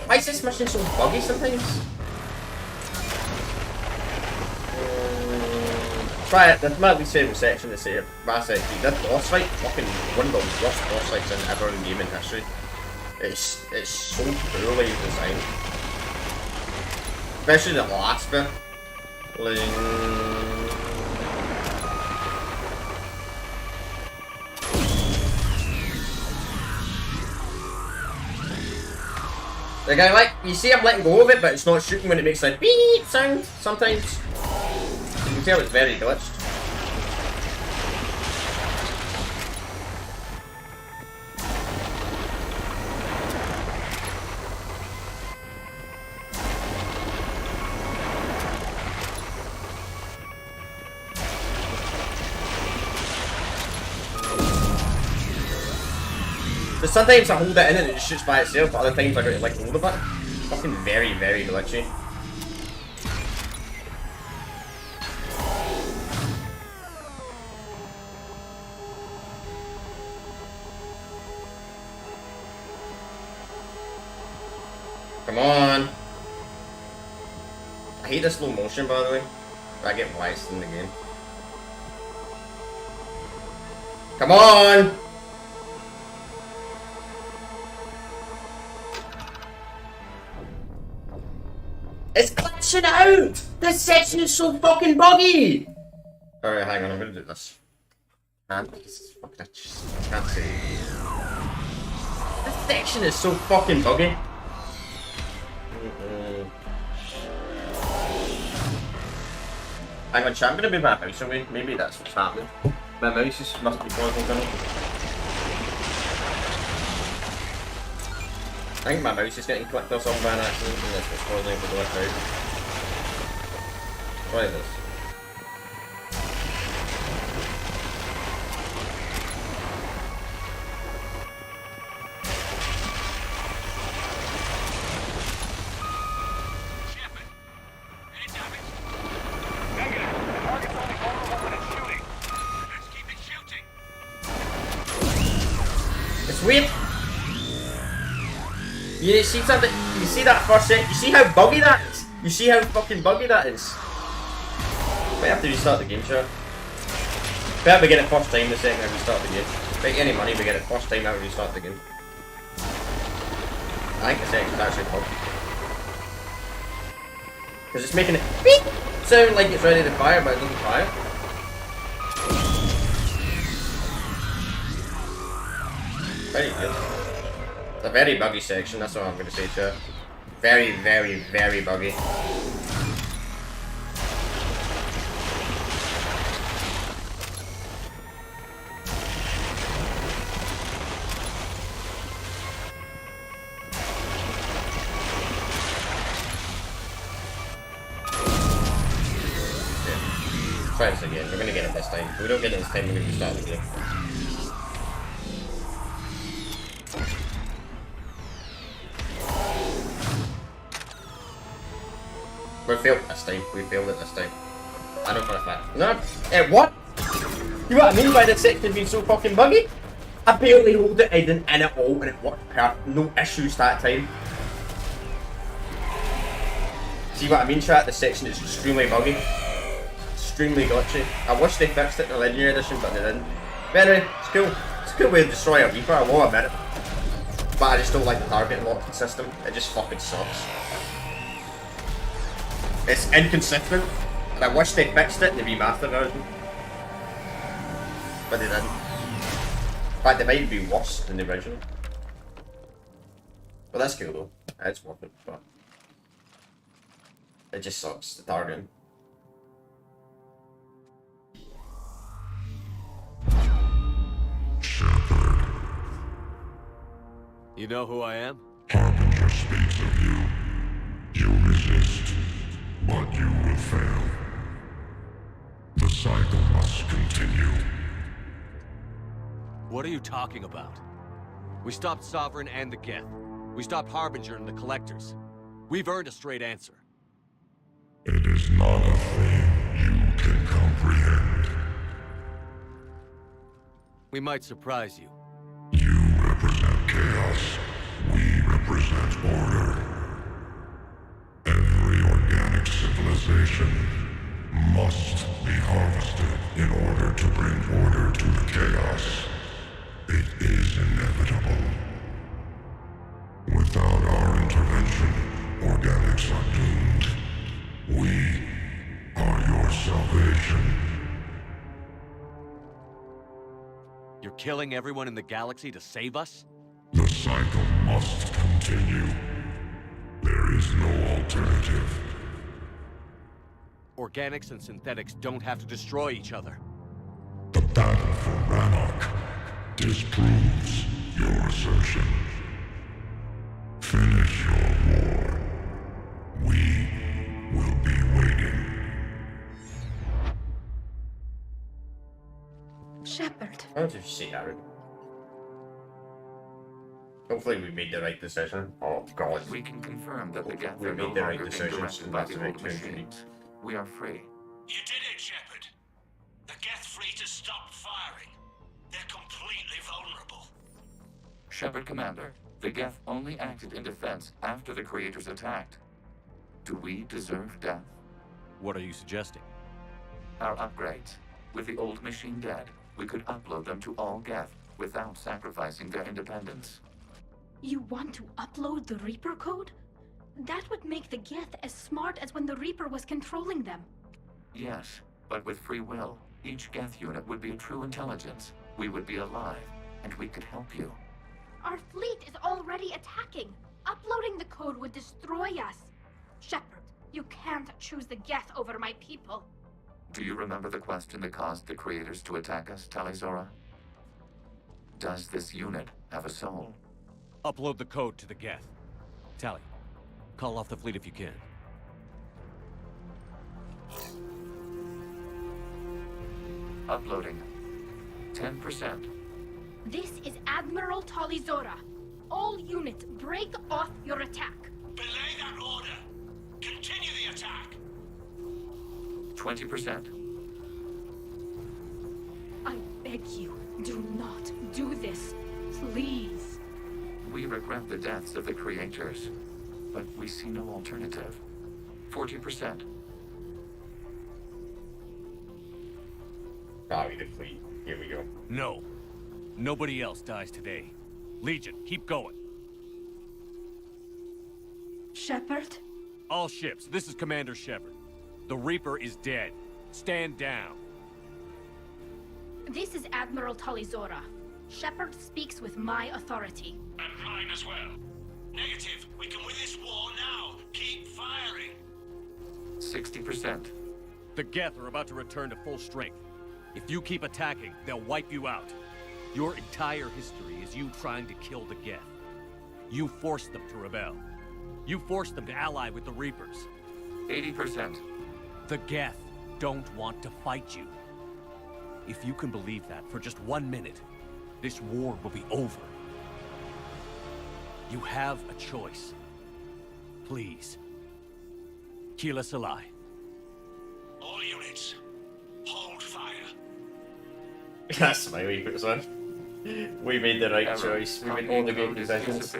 Why is this mission so buggy sometimes? Try it, this might be saving section to say Mass XP. This boss fight, fucking one of the worst boss fights in ever in gaming history. It's so poorly designed. Especially the last bit. Like I you see I'm letting go of it, but it's not shooting when it makes that beep sound sometimes. You can tell it's very glitched. sometimes I hold it in and it just shoots by itself, but other times I got to like hold of it. Fucking very, very glitchy. Come on. I hate the slow motion, by the way. I get wise in the game. Come on! It's glitching out! This section is so fucking buggy! Alright, hang on, I'm gonna do this. Can't see. This section is so fucking buggy. Hang on, chat, I'm gonna move my mouse away. Maybe that's what's happening. My mouse must be causing something. I think my mouse is getting clicked or something by an accident, and that's what's causing it to glitch out. Try this. It's weird. You see something? You see that first set? You see how buggy that is? You see how fucking buggy that is? Might have to restart the game, sure. Better we get it first time the second I restart the game. Make any money, we get it first time I restart the game. I think the second's actually bugged. Because it's making it beep sound like it's ready to fire, but it doesn't fire. Very good. It's a very buggy section, that's all I'm going to say, chat. Very, very, very buggy. Try this again, we're going to get it this time. If we don't get it this time, we're going to restart the game. We failed this time. We failed it this time. I don't know for a fact. No. What? You know what I mean by the section being so fucking buggy? I barely hold it in it all and it worked perfect. No issues that time. See what I mean, chat? The section is extremely buggy. Extremely glitchy. I wish they fixed it in the Legendary Edition, but they didn't. But anyway, it's cool. It's a good way to destroy a Reaper, I will admit it. But I just don't like the target locking system. It just fucking sucks. It's inconsistent, and I wish they fixed it in the remastered version. But they didn't. In fact, they might be worse than the original. But that's cool though. It's worth it, but it just sucks, the targeting. Shepard. You know who I am? Harbinger speaks of you. You resist, but you will fail. The cycle must continue. What are you talking about? We stopped Sovereign and the Geth. We stopped Harbinger and the Collectors. We've earned a straight answer. It is not a thing you can comprehend. We might surprise you. You represent chaos. We represent order. Every organic civilization must be harvested in order to bring order to the chaos. It is inevitable. Without our intervention, organics are doomed. We are your salvation. You're killing everyone in the galaxy to save us? The cycle must continue. There is no alternative. Organics and synthetics don't have to destroy each other. The battle for Rannoch disproves your assertion. Finish your war. We will be waiting. Shepard. How did you see Aaron? Hopefully we made the right decision. Oh god. We can confirm that the Geth We are no made the right longer being decision, directed so by that's the the old right decision. machines. We are free. You did it, Shepard. The Geth fleet has stopped firing. They're completely vulnerable. Shepard Commander, the Geth only acted in defense after the creators attacked. Do we deserve death? What are you suggesting? Our upgrades. With the old machine dead, we could upload them to all Geth without sacrificing their independence. You want to upload the Reaper code? That would make the Geth as smart as when the Reaper was controlling them. Yes, but with free will, each Geth unit would be a true intelligence. We would be alive, and we could help you. Our fleet is already attacking. Uploading the code would destroy us. Shepard, you can't choose the Geth over my people. Do you remember the question that caused the creators to attack us, Talizora? Does this unit have a soul? Upload the code to the Geth. Tally, call off the fleet if you can. Uploading. 10%. This is Admiral Talizora. All units, break off your attack. Belay that order. Continue the attack. 20%. I beg you, do not do this. Please. We regret the deaths of the creators, but we see no alternative. 40%. Copy the fleet. Here we go. No. Nobody else dies today. Legion, keep going. Shepard? All ships, this is Commander Shepard. The Reaper is dead. Stand down. This is Admiral Talizora. Shepard speaks with my authority. And mine as well. Negative. We can win this war now. Keep firing. 60%. The Geth are about to return to full strength. If you keep attacking, they'll wipe you out. Your entire history is you trying to kill the Geth. You forced them to rebel. You forced them to ally with the Reapers. 80%. The Geth don't want to fight you. If you can believe that for just 1 minute, this war will be over. You have a choice. Please. Keela Salai. All units, hold fire. That's my way, puts on. We made the right choice. We made all the great decisions.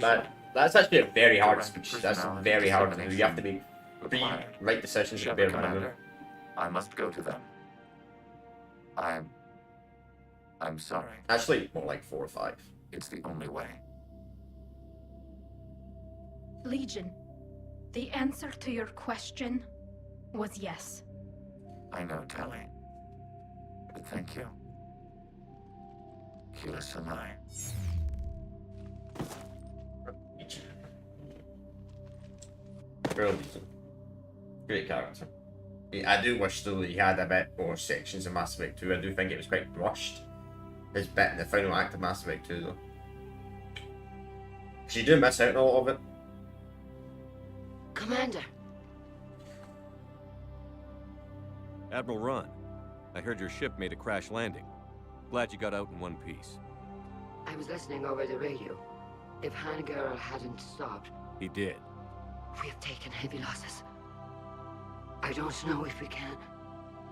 That's actually a very hard speech. That's very hard to do. You have to make three right decisions at bare minimum. I must go to them. I'm sorry. Actually, more like 4 or 5. It's the only way. Legion, the answer to your question was yes. I know, Tally. But thank you. Keela Salai. Real decent. Great character. I do wish though that he had a bit more sections of Mass Effect 2. I do think it was quite rushed. His bit in the final act of Mass Effect 2 though. Because you do miss out on a lot of it. Commander. Admiral Ron, I heard your ship made a crash landing. Glad you got out in one piece. I was listening over the radio. If Hangara hadn't stopped, He did. we have taken heavy losses. I don't know if we can.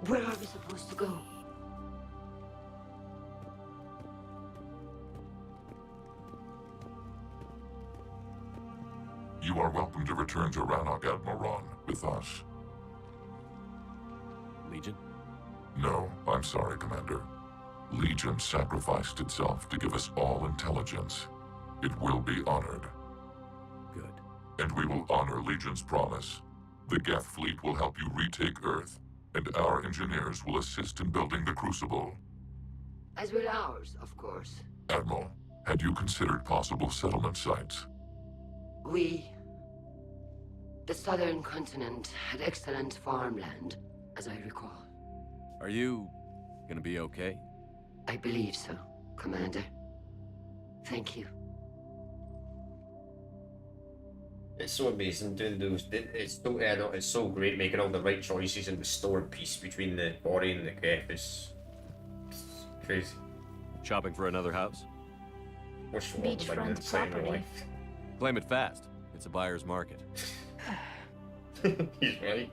Where are we supposed to go? You are welcome to return to Rannoch, Admiral Ron, with us. Legion? No, I'm sorry, Commander. Legion sacrificed itself to give us all intelligence. It will be honored. Good. And we will honor Legion's promise. The Geth fleet will help you retake Earth, and our engineers will assist in building the Crucible. As will ours, of course. Admiral, had you considered possible settlement sites? The southern continent had excellent farmland, as I recall. Are you gonna be okay? I believe so, Commander. Thank you. It's so amazing doing those. It's so great making all the right choices and restoring peace between the body and the Geth. It's crazy. Shopping for another house? Wish for like the Beachfront inside of property. life. Claim it fast. It's a buyer's market. He's right.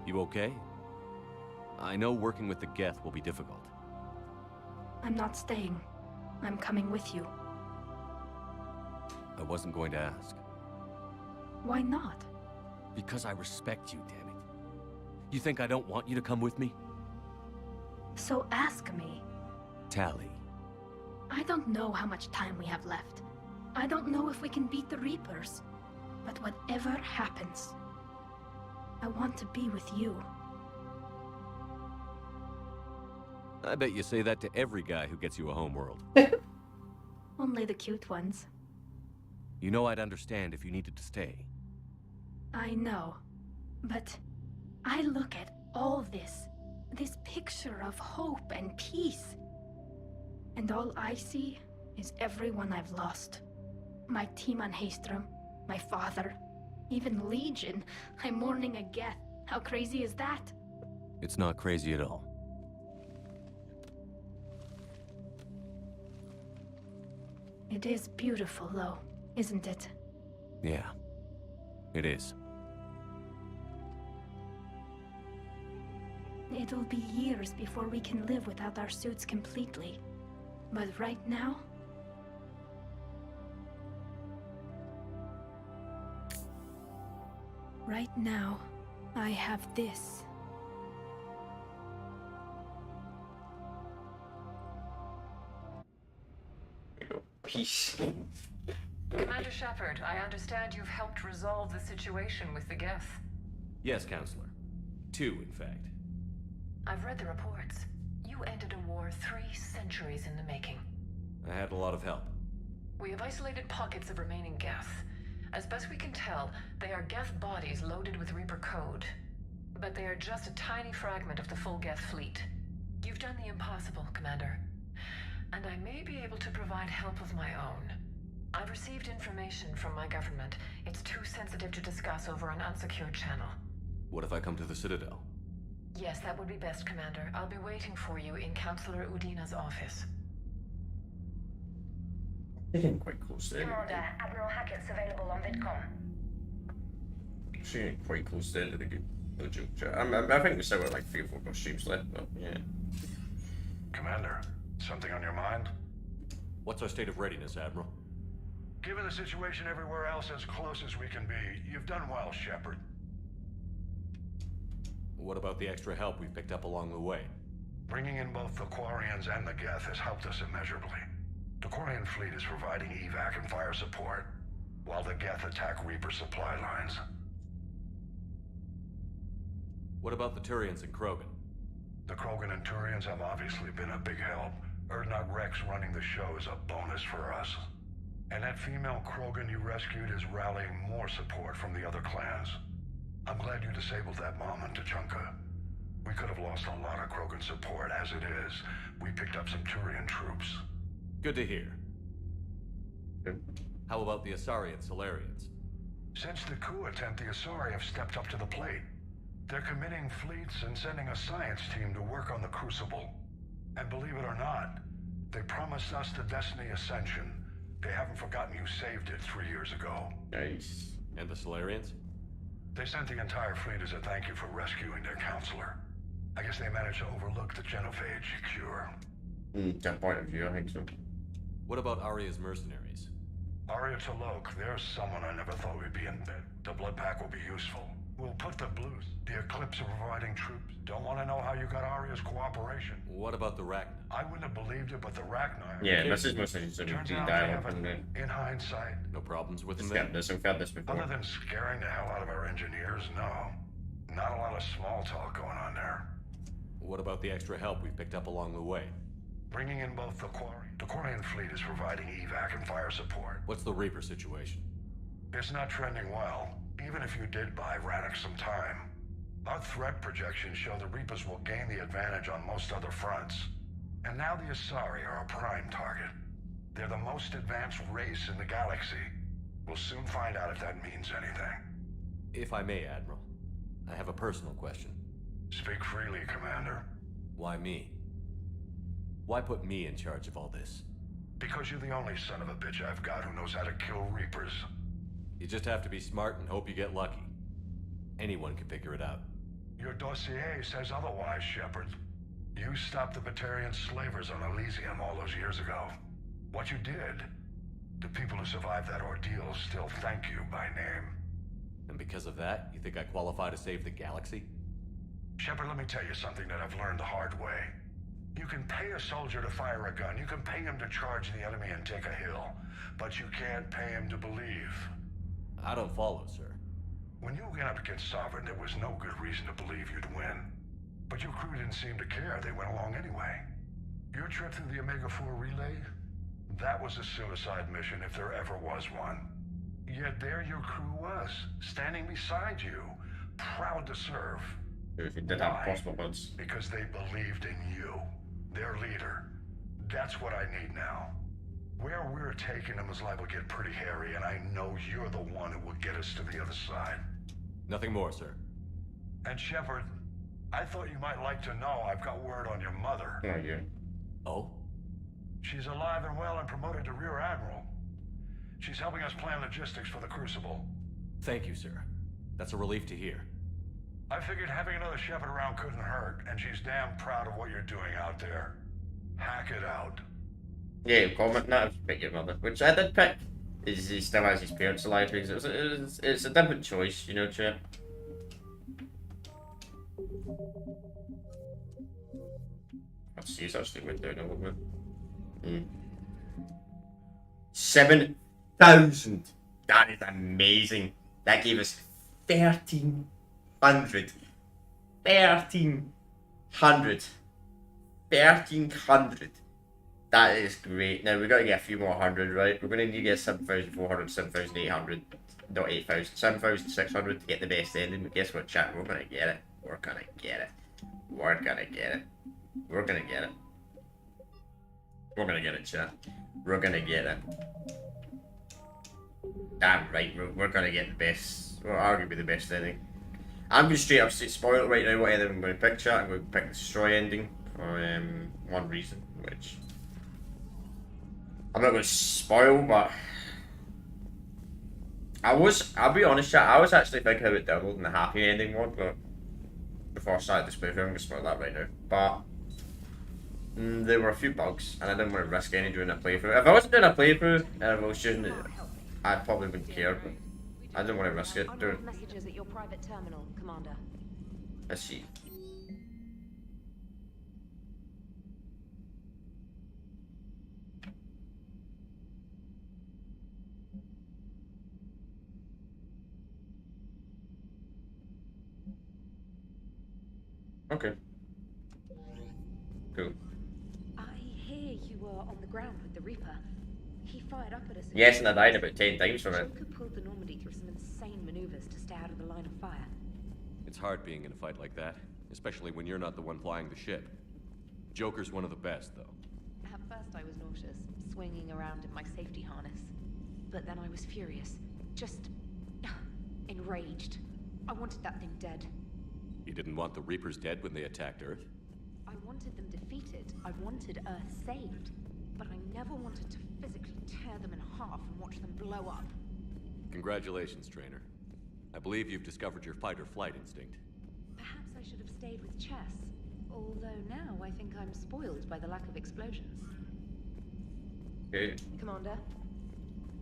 You okay? I know working with the Geth will be difficult. I'm not staying. I'm coming with you. I wasn't going to ask. Why not? Because I respect you, damn it. You think I don't want you to come with me? So ask me. Tally. I don't know how much time we have left. I don't know if we can beat the Reapers. But whatever happens, I want to be with you. I bet you say that to every guy who gets you a homeworld. Only the cute ones. You know I'd understand if you needed to stay. I know. But I look at all this picture of hope and peace. And all I see is everyone I've lost. My team on Haestrom, my father, even Legion. I'm mourning a Geth. How crazy is that? It's not crazy at all. It is beautiful, though, isn't it? Yeah, it is. It'll be years before we can live without our suits completely. But right now... Right now, I have this. Peace. Commander Shepard, I understand you've helped resolve the situation with the Geth. Yes, Counselor. 2, in fact. I've read the reports. You ended a war 3 centuries in the making. I had a lot of help. We have isolated pockets of remaining Geth. As best we can tell, they are Geth bodies loaded with Reaper code. But they are just a tiny fragment of the full Geth fleet. You've done the impossible, Commander. And I may be able to provide help of my own. I've received information from my government. It's too sensitive to discuss over an unsecured channel. What if I come to the Citadel? Yes, that would be best, Commander. I'll be waiting for you in Counselor Udina's office. They're getting quite close there. Commander, Admiral Hackett's available on VidCom. She's getting quite close there to the juncture. I think we still got like 3 or 4 more streams left, but yeah. Commander, something on your mind? What's our state of readiness, Admiral? Given the situation everywhere else as close as we can be, you've done well, Shepard. What about the extra help we picked up along the way? Bringing in both the Quarians and the Geth has helped us immeasurably. The Quarian fleet is providing evac and fire support, while the Geth attack Reaper supply lines. What about the Turians and Krogan? The Krogan and Turians have obviously been a big help. Urdnot Rex running the show is a bonus for us. And that female Krogan you rescued is rallying more support from the other clans. I'm glad you disabled that bomb in Tuchanka. We could have lost a lot of Krogan support. As it is, we picked up some Turian troops. Good to hear. How about the Asari and Solarians? Since the coup attempt, the Asari have stepped up to the plate. They're committing fleets and sending a science team to work on the Crucible. And believe it or not, they promised us the Destiny Ascension. They haven't forgotten you saved it 3 years ago. Nice. And the Solarians? They sent the entire fleet as a thank you for rescuing their counselor. I guess they managed to overlook the genophage cure. That point of view, I think so. What about Arya's mercenaries? Arya T'Loak, there's someone I never thought would be in bed. The Blood Pack will be useful. We'll put the Blues. The Eclipse are providing troops. Don't want to know how you got Arya's cooperation. What about the Rachni? I wouldn't have believed it, but the Rachni... Yeah, this is mostly just a dialogue. In hindsight... No problems with them then? We've had this before. Other than scaring the hell out of our engineers, no. Not a lot of small talk going on there. What about the extra help we picked up along the way? Bringing in both the Quarian fleet is providing evac and fire support. What's the Reaper situation? It's not trending well, even if you did buy Radix some time. Our threat projections show the Reapers will gain the advantage on most other fronts. And now the Asari are a prime target. They're the most advanced race in the galaxy. We'll soon find out if that means anything. If I may, Admiral, I have a personal question. Speak freely, Commander. Why me? Why put me in charge of all this? Because you're the only son of a bitch I've got who knows how to kill Reapers. You just have to be smart and hope you get lucky. Anyone can figure it out. Your dossier says otherwise, Shepard. You stopped the Batarian slavers on Elysium all those years ago. What you did, the people who survived that ordeal still thank you by name. And because of that, you think I qualify to save the galaxy? Shepard, let me tell you something that I've learned the hard way. You can pay a soldier to fire a gun, you can pay him to charge the enemy and take a hill, but you can't pay him to believe. I don't follow, sir. When you went up against Sovereign, there was no good reason to believe you'd win. But your crew didn't seem to care, they went along anyway. Your trip through the Omega-4 relay? That was a suicide mission if there ever was one. Yet there your crew was, standing beside you, proud to serve. If you did have possible buds. Because they believed in you, their leader. That's what I need now. Where we're taking them is liable to get pretty hairy, and I know you're the one who will get us to the other side. Nothing more, sir. And Shepard, I thought you might like to know I've got word on your mother. Oh, yeah. Oh? She's alive and well and promoted to Rear Admiral. She's helping us plan logistics for the Crucible. Thank you, sir. That's a relief to hear. I figured having another Shepard around couldn't hurt, and she's damn proud of what you're doing out there. Hack it out. Yeah, comment that if you pick your mother, which I did pick. He still has his parents alive because it's a different choice, you know, Chip. Let's see, it's actually went down a little bit. 7,000. That is amazing. That gave us 1,300. 1,300. 1,300. That is great. Now, we've got to get a few more hundred, right? We're going to need to get 7,400, 7,800. Not 8,000. 7,600 to get the best ending. But guess what, chat? We're going to get it. We're going to get it. We're going to get it. We're going to get it. We're going to get it, chat. We're going to get it. Damn right. We're going to get the best. Well, arguably the best ending. I'm going to straight up spoil it right now. What ending I'm going to pick, chat? I'm going to pick the Destroy ending. For one reason, which I'm not going to spoil, but I'll be honest, chat, I was actually thinking about downloading the happy ending one, but before I started this playthrough, I'm going to spoil that right now. But there were a few bugs, and I didn't want to risk any doing a playthrough. If I wasn't doing a playthrough, and I was just, I probably wouldn't care, but I didn't want to risk it. Messages at your private terminal, Commander. Let's see. Okay. Cool. I hear you were on the ground with the Reaper. He fired up at us. Yes, and I died about 10 times from it. Joker pulled the Normandy through some insane maneuvers to stay out of the line of fire. It's hard being in a fight like that, especially when you're not the one flying the ship. Joker's one of the best, though. At first I was nauseous, swinging around in my safety harness. But then I was furious. Just enraged. I wanted that thing dead. You didn't want the Reapers dead when they attacked Earth? I wanted them defeated. I wanted Earth saved. But I never wanted to physically tear them in half and watch them blow up. Congratulations, Trainer. I believe you've discovered your fight-or-flight instinct. Perhaps I should have stayed with chess. Although now I think I'm spoiled by the lack of explosions. Okay. Commander?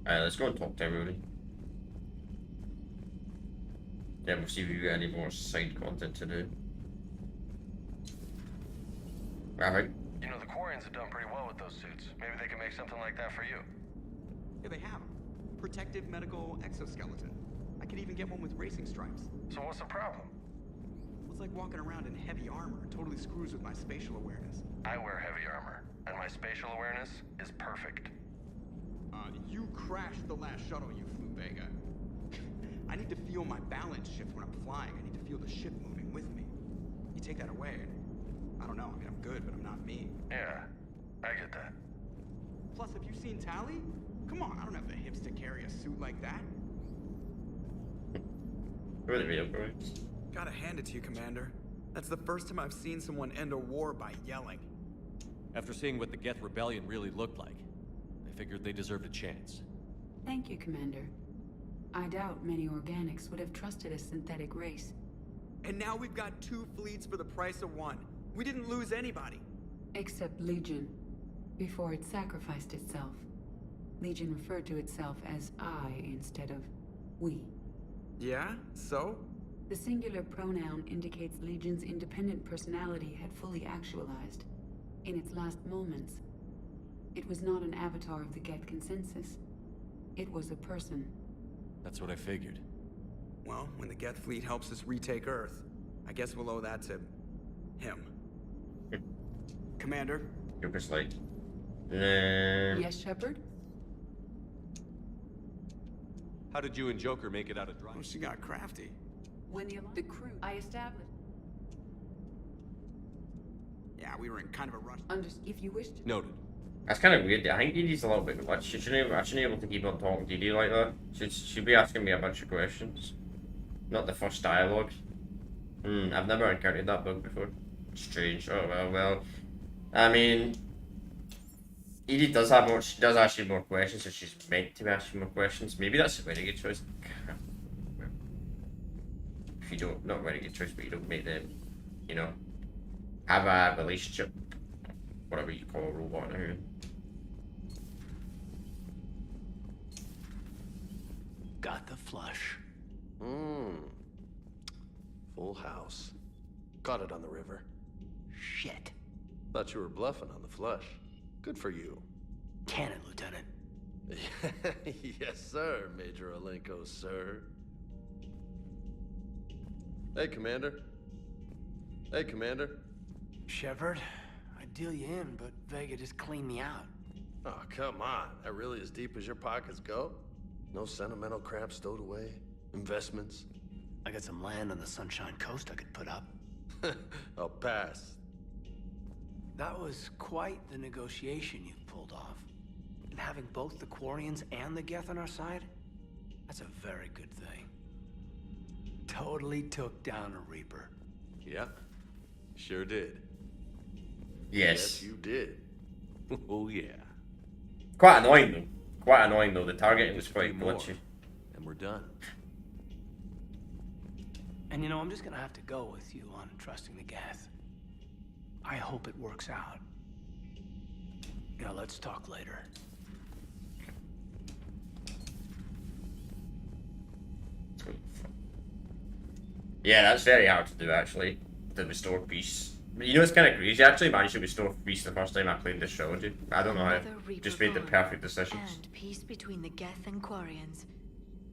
Alright, let's go and talk to everybody. Yeah, we'll see if we've got any more side content to do. Alright. You know, the Quarians have done pretty well with those suits. Maybe they can make something like that for you. Yeah, they have. Protective medical exoskeleton. I could even get one with racing stripes. So what's the problem? Well, it's like walking around in heavy armor. It totally screws with my spatial awareness. I wear heavy armor, and my spatial awareness is perfect. You crashed the last shuttle you flew, Vega. I need to feel my balance shift when I'm flying. I need to feel the ship moving with me. You take that away, and I don't know. I mean, I'm good, but I'm not me. Yeah, I get that. Plus, have you seen Tally? Come on, I don't have the hips to carry a suit like that. Really real, bro. Gotta hand it to you, Commander. That's the first time I've seen someone end a war by yelling. After seeing what the Geth Rebellion really looked like, I figured they deserved a chance. Thank you, Commander. I doubt many organics would have trusted a synthetic race. And now we've got 2 fleets for the price of 1. We didn't lose anybody. Except Legion, before it sacrificed itself. Legion referred to itself as I instead of we. Yeah? So? The singular pronoun indicates Legion's independent personality had fully actualized. In its last moments, it was not an avatar of the Geth consensus. It was a person. That's what I figured. Well, when the Geth fleet helps us retake Earth, I guess we'll owe that to him. Commander? You're just like, Yes, Shepard? How did you and Joker make it out of dry? Well, she got crafty. When the crew I established. Yeah, we were in kind of a rush. If you wish to. Noted. That's kind of weird. I think Edie's a little bit much. I shouldn't be able to keep on talking to Edie like that. She'd be asking me a bunch of questions. Not the first dialogue. I've never encountered that bug before. Strange. Oh well. I mean, Edie does have more. She does ask you more questions, so she's meant to be asking more questions. Maybe that's a very good choice. If you don't, not a very good choice, but you don't make them, you know, have a relationship, whatever you call a robot now. Got the flush. Full house. Caught it on the river. Shit. Thought you were bluffing on the flush. Good for you. Cannon, Lieutenant. Yes, sir, Major Alenko, sir. Hey, Commander. Hey, Commander. Shepard, I'd deal you in, but Vega just cleaned me out. Oh, come on. That really as deep as your pockets go? No sentimental crap stowed away? Investments? I got some land on the Sunshine Coast I could put up. I'll pass. That was quite the negotiation you pulled off. And having both the Quarians and the Geth on our side, that's a very good thing. Totally took down a Reaper. Yeah, sure did. Yes. Yes, you did. Oh yeah. Quite annoying though. Quite annoying though. The targeting was quite glitchy. And we're done. And you know, I'm just gonna have to go with you on trusting the Geth. I hope it works out. Yeah, let's talk later. Yeah, that's very hard to do actually, to restore peace. You know, it's kind of crazy. I actually managed to restore peace the first time I played this trilogy. I don't know how. Just made the perfect decisions. And peace between the Geth and Quarians.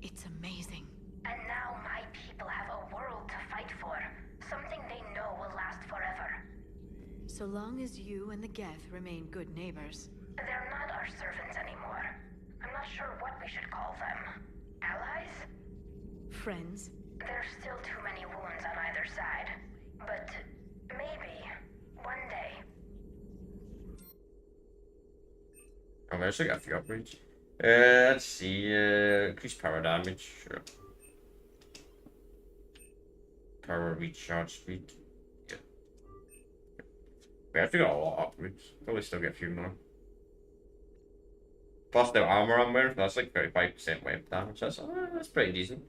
It's amazing. And now my people have a world to fight for. Something they know will last forever. So long as you and the Geth remain good neighbors. They're not our servants anymore. I'm not sure what we should call them. Allies? Friends? There's still too many wounds on either side. But maybe one day. Oh, I actually got a few upgrades. Let's see. Increased power damage. Sure. Power recharge speed. Yeah. We actually got a lot of upgrades. Probably still get a few more. Plus the armor I'm wearing, that's like 35% weapon damage. That's pretty decent.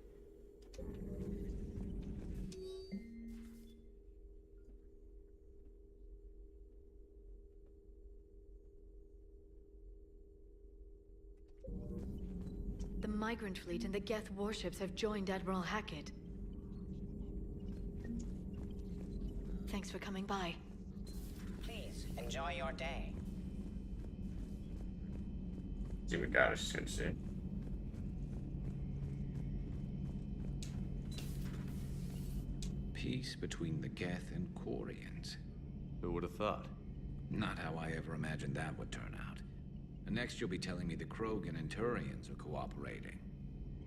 The Migrant Fleet and the Geth warships have joined Admiral Hackett. Thanks for coming by. Please, enjoy your day. See what God is going to say. Peace between the Geth and Quarians. Who would have thought? Not how I ever imagined that would turn out. And next you'll be telling me the Krogan and Turians are cooperating.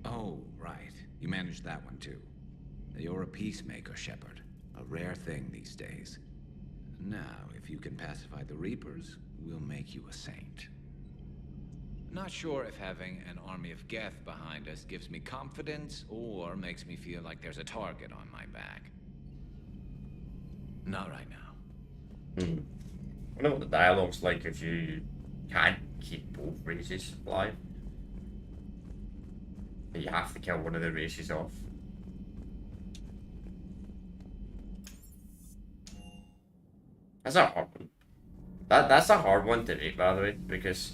Oh, right. You managed that one too. You're a peacemaker, Shepard. A rare thing these days. Now, if you can pacify the Reapers, we'll make you a saint. Not sure if having an army of Geth behind us gives me confidence or makes me feel like there's a target on my back. Not right now. I wonder what the dialogue's like if you can't keep both races alive. You have to kill one of the races off. That's a hard one. That's a hard one to make, by the way, because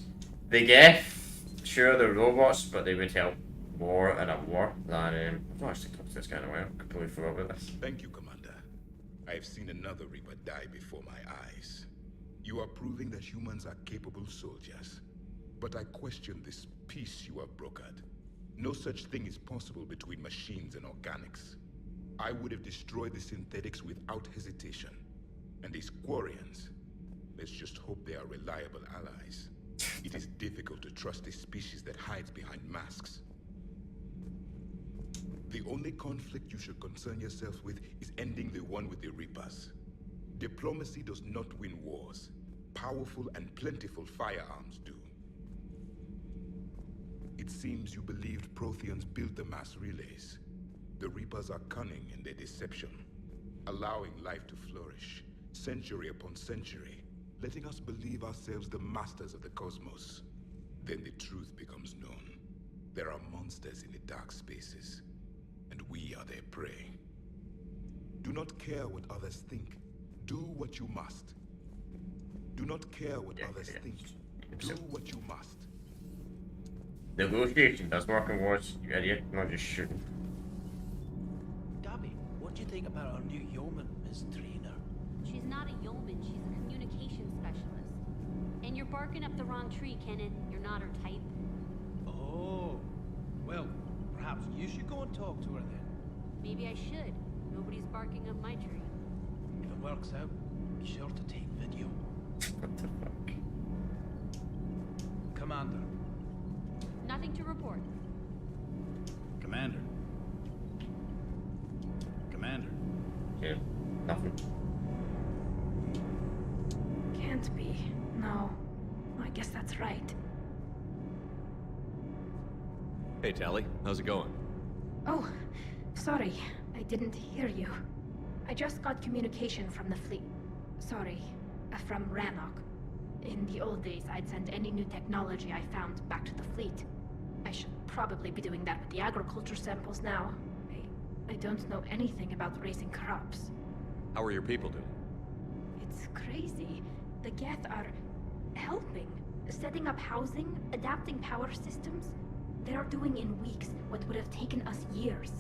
the Geth, sure, they're robots, but they would help more in a war than I've not actually come to this kind of way. I completely forgot about this. Thank you, Commander. I have seen another Reaper die before my eyes. You are proving that humans are capable soldiers. But I question this peace you have brokered. No such thing is possible between machines and organics. I would have destroyed the synthetics without hesitation. And these Quarians, let's just hope they are reliable allies. It is difficult to trust a species that hides behind masks. The only conflict you should concern yourself with is ending the one with the Reapers. Diplomacy does not win wars. Powerful and plentiful firearms do. It seems you believed Protheans built the mass relays. The Reapers are cunning in their deception, allowing life to flourish, century upon century, letting us believe ourselves the masters of the cosmos. Then the truth becomes known. There are monsters in the dark spaces, and we are their prey. Do not care what others think. Do what you must. Do not care what others think. Do what you must. Negotiation does work in wars, you idiot, not just shooting. Gabby, what do you think about our new yeoman, Miss Trainer? She's not a yeoman, she's a communication specialist. And you're barking up the wrong tree, Kenan. You're not her type. Oh, well, perhaps you should go and talk to her then. Maybe I should. Nobody's barking up my tree. If it works out, be sure to take video. What the fuck? Commander. Nothing to report. Commander. Commander. Yeah, nothing. Can't be. No. I guess that's right. Hey, Tali. How's it going? Oh, sorry. I didn't hear you. I just got communication from the fleet. Sorry. From Rannoch. In the old days, I'd send any new technology I found back to the fleet. I should probably be doing that with the agriculture samples now. I don't know anything about raising crops. How are your people doing? It's crazy. The Geth are helping. Setting up housing, adapting power systems. They're doing in weeks what would have taken us years.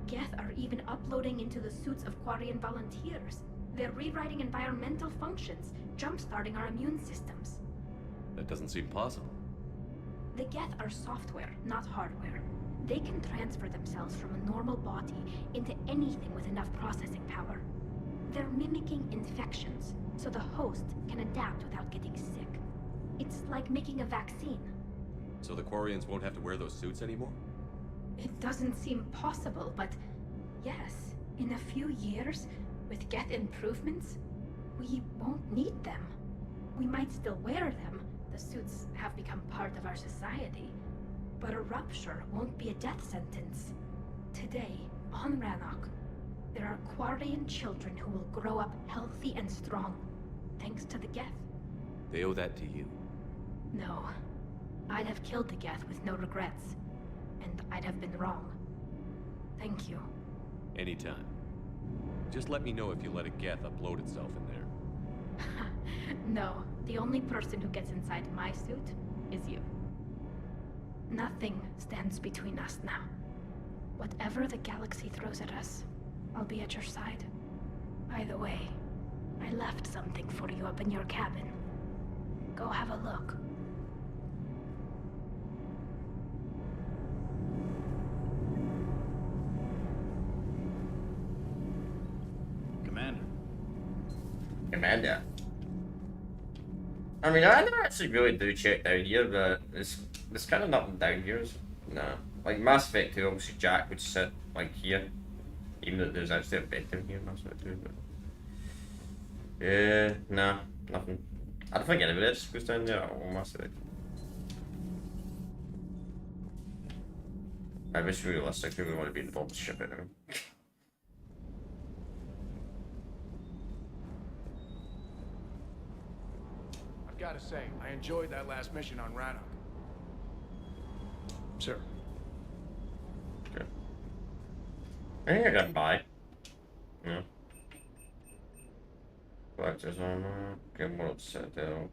Geth are even uploading into the suits of Quarian volunteers. They're rewriting environmental functions, jump-starting our immune systems. That doesn't seem possible. The Geth are software, not hardware. They can transfer themselves from a normal body into anything with enough processing power. They're mimicking infections, so the host can adapt without getting sick. It's like making a vaccine. So the Quarians won't have to wear those suits anymore? It doesn't seem possible, but yes, in a few years, with Geth improvements, we won't need them. We might still wear them. The suits have become part of our society. But a rupture won't be a death sentence. Today, on Rannoch, there are Quarian children who will grow up healthy and strong, thanks to the Geth. They owe that to you. No. I'd have killed the Geth with no regrets. And I'd have been wrong. Thank you. Anytime. Just let me know if you let a Geth upload itself in there. No, the only person who gets inside my suit is you. Nothing stands between us now. Whatever the galaxy throws at us, I'll be at your side. By the way, I left something for you up in your cabin. Go have a look. Commander. I mean, I never actually really do check down here, but there's kind of nothing down here. Nah. Like Mass Effect 2, obviously Jack would sit like here. Even though there's actually a bed in here in Mass Effect 2, but... Yeah, nah, nothing. I don't think anybody else goes down there at all, Mass Effect. I wish realistically we want to be involved with ship anyway. say, I enjoyed that last mission on Rannoch. Sir. Okay. I think I got by. Yeah. Collector's armor. Get World Citadel.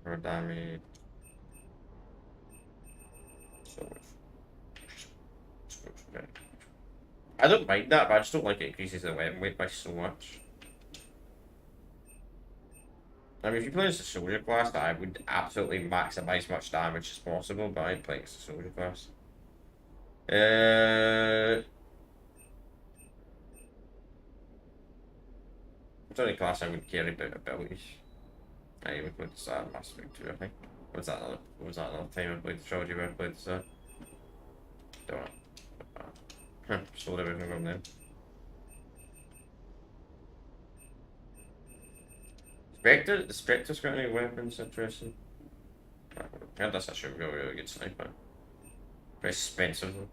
Rodami. So okay. I don't mind that, but I just don't like it increases the weapon weight by so much. I mean, if you play as a soldier class, I would absolutely maximize as much damage as possible, but I'm playing as a soldier class. It's the only class I would carry about abilities. I even played this Mass Effect 2, I think. What was that another time I played the trilogy where I played this? Don't know. Sold everything from them. Spectre? The Spectre's got any weapons? Interesting. I heard that's actually a really good sniper. Very expensive though.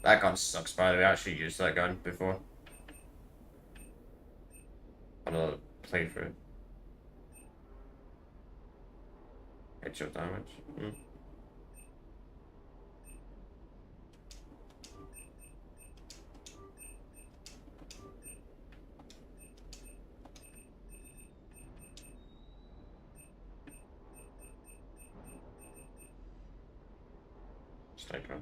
That gun sucks, by the way. I actually used that gun before. Another playthrough. Headshot damage. Sniper.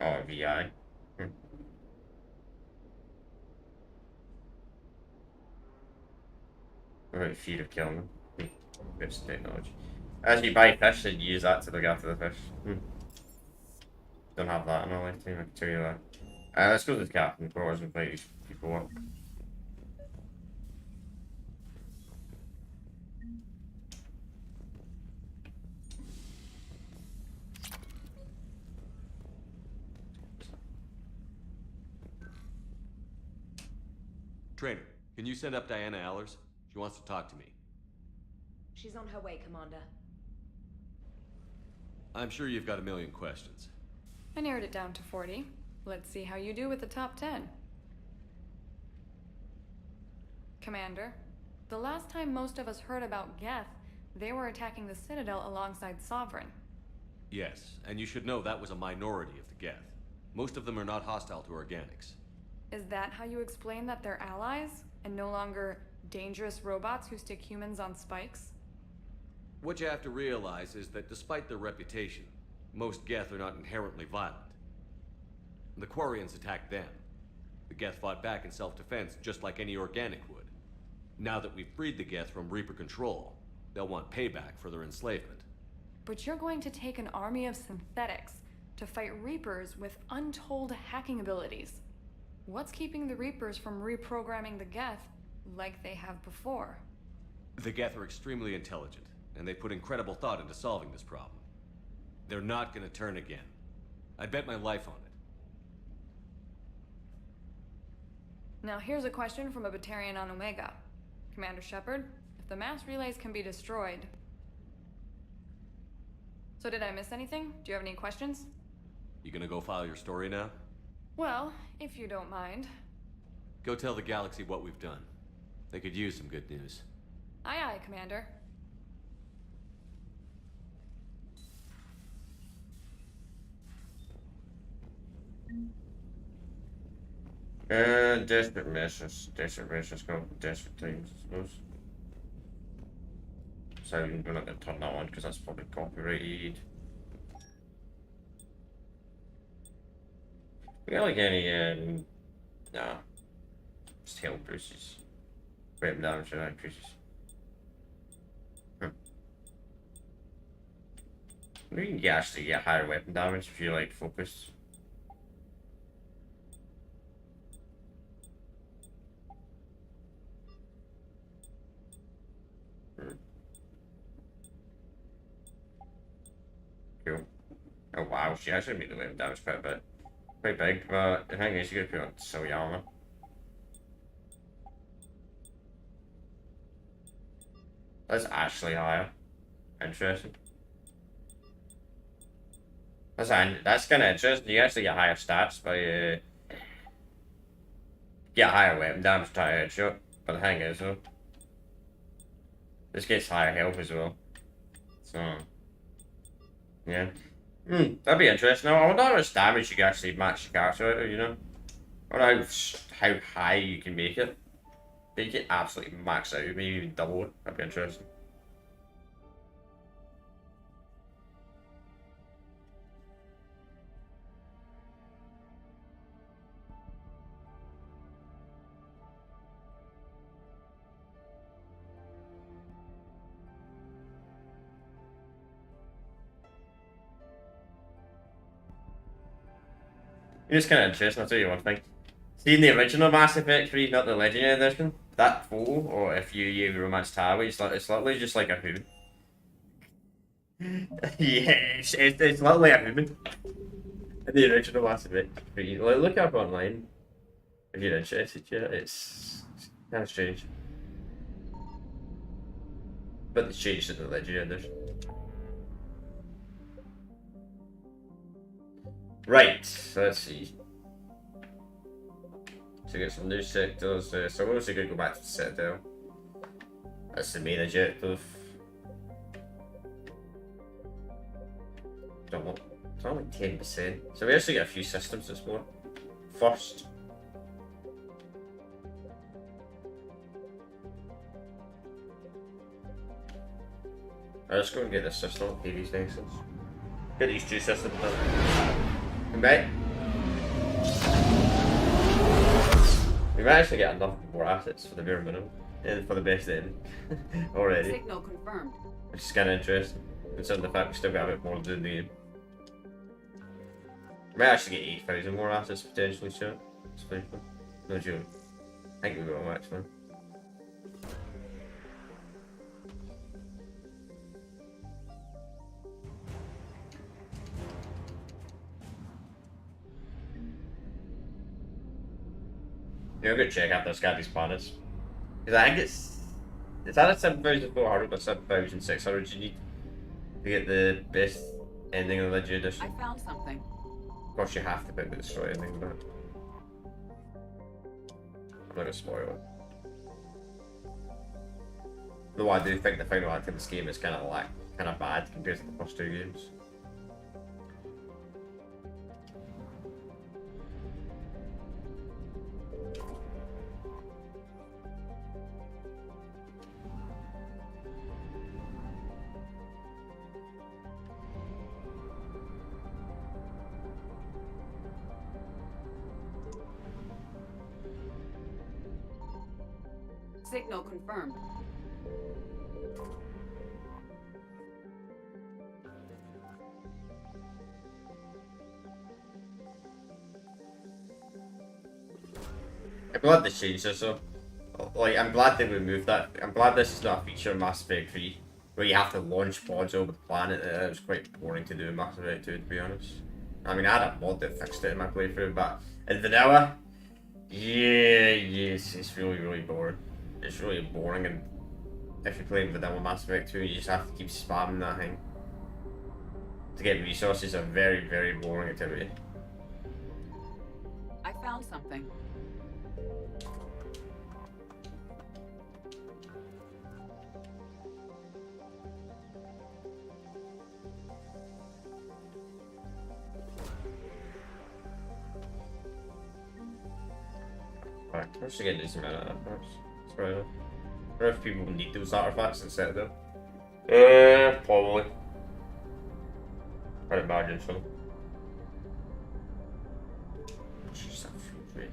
Oh, VI. Right, feet of killing them. Best technology. As you buy fish, then use that to look after the fish. Don't have that in my lifetime, I can tell you that. Let's go to the captain quarters and fight these people up. Trainer, can you send up Diana Allers? She wants to talk to me. She's on her way, Commander. I'm sure you've got a million questions. I narrowed it down to 40. Let's see how you do with the top 10. Commander, the last time most of us heard about Geth, they were attacking the Citadel alongside Sovereign. Yes, and you should know that was a minority of the Geth. Most of them are not hostile to organics. Is that how you explain that they're allies, and no longer dangerous robots who stick humans on spikes? What you have to realize is that despite their reputation, most Geth are not inherently violent. The Quarians attacked them. The Geth fought back in self-defense just like any organic would. Now that we've freed the Geth from Reaper control, they'll want payback for their enslavement. But you're going to take an army of synthetics to fight Reapers with untold hacking abilities. What's keeping the Reapers from reprogramming the Geth like they have before? The Geth are extremely intelligent, and they put incredible thought into solving this problem. They're not gonna turn again. I'd bet my life on it. Now here's a question from a Batarian on Omega. Commander Shepard, if the mass relays can be destroyed... So did I miss anything? Do you have any questions? You gonna go file your story now? Well, if you don't mind. Go tell the galaxy what we've done. They could use some good news. Aye aye, Commander. Desperate missions. Desperate missions go desperate times, I suppose. So we're not going to turn that on because that's probably copyrighted. We got like any, nah. Just health boosts. Weapon damage and increases. You can actually get higher weapon damage if you like focus. Cool. Oh wow, she actually made the weapon damage quite a bit. Quite big, but the thing is you gotta put on silly armor. That's actually higher. Interesting. That's kind of interesting. You actually get higher stats by get higher weapon damage to higher headshot. But the thing is though, this gets higher health as well. So yeah. That'd be interesting. Now, I wonder how much damage you can actually match your character out of, you know? I wonder how high you can make it. But you can absolutely max out, maybe even double it. That'd be interesting. It's kind of interesting, I'll tell you one thing. See, in the original Mass Effect 3, not the Legendary Edition, that fool, or if you use Romance Tower, it's literally just like a human. Yeah, it's literally a human. In the original Mass Effect 3. Look up online if you're interested, yeah, it's kind of strange. But they changed it in the Legendary Edition. Right, so let's see. So get some new sectors. So we're obviously going to go back to the Citadel. That's the main objective. It's only 10%. So we actually get a few systems to explore. First. Let's go and get this system, pay these things. Get these two systems done. Come back. We might actually get enough more assets for the bare minimum and for the best end already. Signal confirmed. Which is kind of interesting, considering the fact we still got a bit more to do in the game. We might actually get 8,000 more assets potentially, sure. No joke. I think we will actually. Yeah, I'm gonna check out those Scabby's planets. Because I think it's either 7,400 or 7,600 you need to get the best ending of the Legendary Edition. I found something. Of course you have to pick the destroy ending, but I'm not gonna spoil it. Though I do think the final act in this game is kind of bad compared to the first two games. Signal confirmed. I'm glad they changed this though. Like, I'm glad they removed that. I'm glad this is not a feature in Mass Effect 3 where you have to launch pods over the planet. It was quite boring to do in Mass Effect 2, to be honest. I mean, I had a mod that fixed it in my playthrough, but in vanilla, it's really boring. It's really boring, and if you're playing vanilla Mass Effect 2, you just have to keep spamming that thing. To get resources, a very boring activity. I found something. Right, let's get this amount of artifacts. That's right enough. I don't know if people need those artifacts instead of them. Probably. I'd imagine so. Jeez, that feels weird.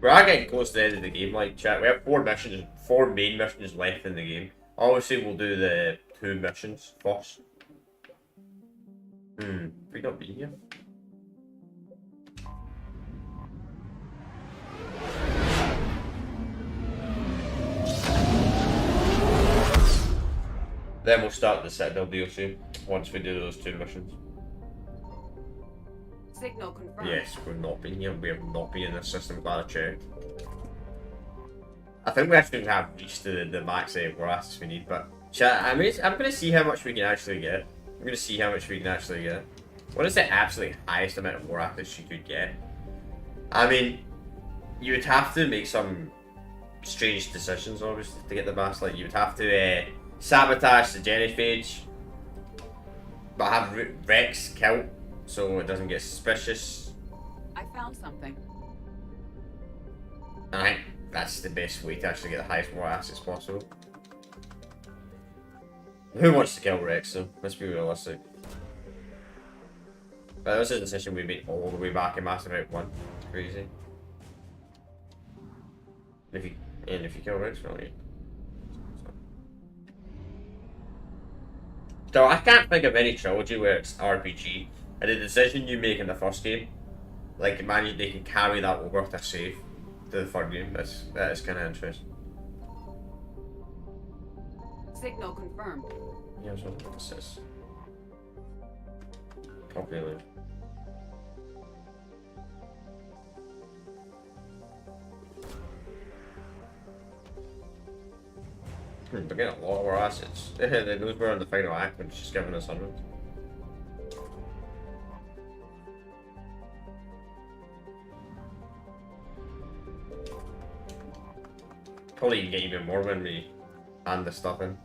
We are getting close to the end of the game, like chat. We have four main missions left in the game. Obviously, we'll do the 2 missions first. We not been here. Then we'll start the Citadel DLC once we do those 2 missions. Signal confirmed. Yes, we've not been here. We have not been in this system. Glad I checked. I think we actually have reached the max war assets we need, but I'm going to see how much we can actually get. I'm going to see how much we can actually get. What is the absolute highest amount of war assets you could get? I mean, you would have to make some strange decisions, obviously, to get the mass. Like, you would have to sabotage the genophage, but have Rex killed so it doesn't get suspicious. I found something. And I think that's the best way to actually get the highest war assets possible. Who wants to kill Rex, though? Let's be realistic. But this is a decision we made all the way back in Mass Effect 1. Crazy. If you kill Rex, really. So I can't think of any trilogy where it's RPG, and the decision you make in the first game, like, imagine they can carry that over to save to the third game. That is kind of interesting. Signal confirmed. Yeah, so what this is. Copy loop. We're getting a lot of our assets. Those were in the final act when she's giving us 100. Probably can get even more when we hand the stuff in.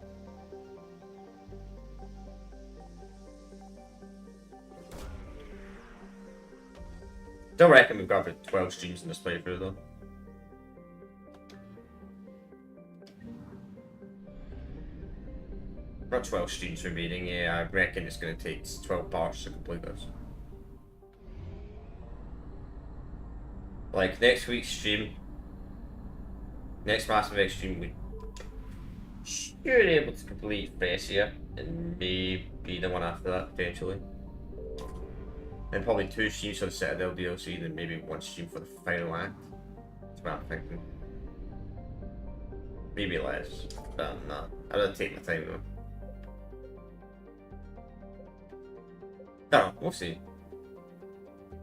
Still reckon we've got about 12 streams in this playthrough though. Not 12 streams remaining, yeah, I reckon it's going to take 12 parts to complete this. Like, next week's stream, next Mass Effect stream, we should be able to complete Thessia, and maybe the one after that, potentially. And probably 2 streams for the Citadel DLC, then maybe 1 stream for the final act. That's what I'm thinking. Maybe less, but nah, I'd rather take my time though. No, we'll see.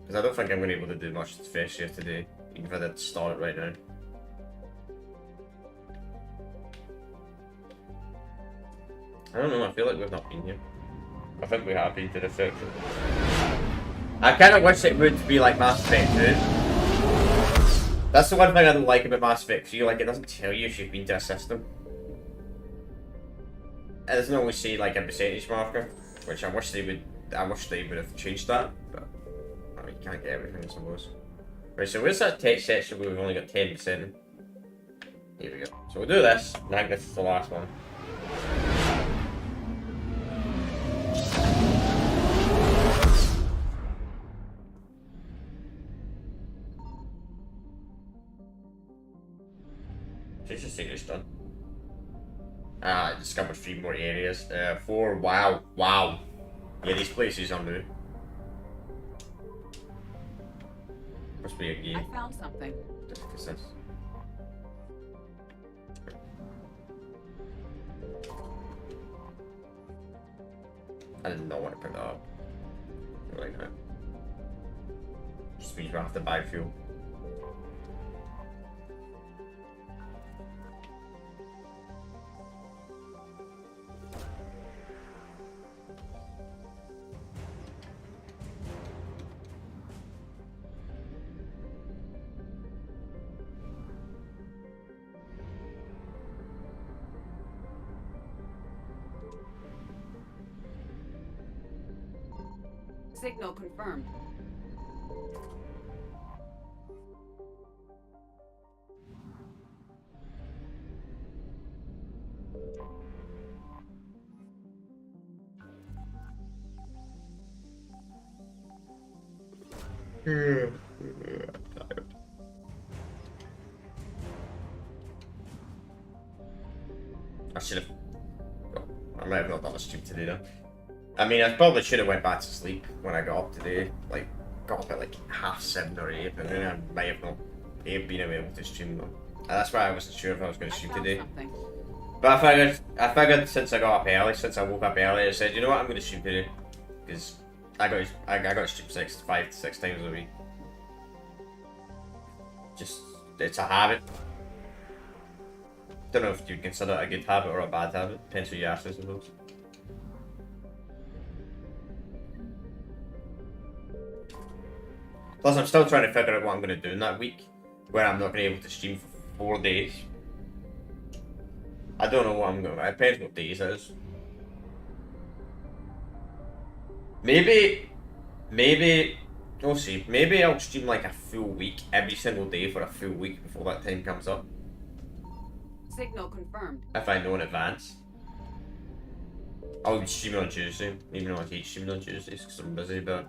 Because I don't think I'm going to be able to do much to Thessia today, even if I did start it right now. I don't know, I feel like we've not been here. I think we have been to the section. I kind of wish it would be like Mass Effect 2. That's the one thing I don't like about Mass Effect 2, like it doesn't tell you if you've been to a system. It doesn't always say like a percentage marker, which I wish they would have changed that, but I mean, you can't get everything, I suppose. Right, so where's that text section where we've only got 10% in? Here we go. So we'll do this, and I think this is the last one. This is secret's done. I discovered 3 more areas. 4, wow. Yeah, these places are new. Must be a game. I found something. What's this? I did not want to pick that up. I like that. Just means we have to buy fuel. Signal confirmed. I should have. Well, I might have not done a stream today though. I mean, I probably should have went back to sleep when I got up today. Like, got up at like 7:30 or 8, but then I might have not been able to stream though. And that's why I wasn't sure if I was going to stream today. Something. But I figured since I got up early, since I woke up early, I said, you know what, I'm going to stream today. Because I got to stream 5 to 6 times a week. Just, it's a habit. Don't know if you'd consider it a good habit or a bad habit. Depends who you ask, I suppose. Plus, I'm still trying to figure out what I'm going to do in that week, where I'm not going to be able to stream for 4 days. I don't know what I'm going to... It depends what days it is. Maybe, we'll see. Maybe I'll stream like a full week, every single day for a full week before that time comes up. Signal confirmed. If I know in advance. I'll be streaming on Tuesday, even though I hate streaming on Tuesdays because I'm busy, but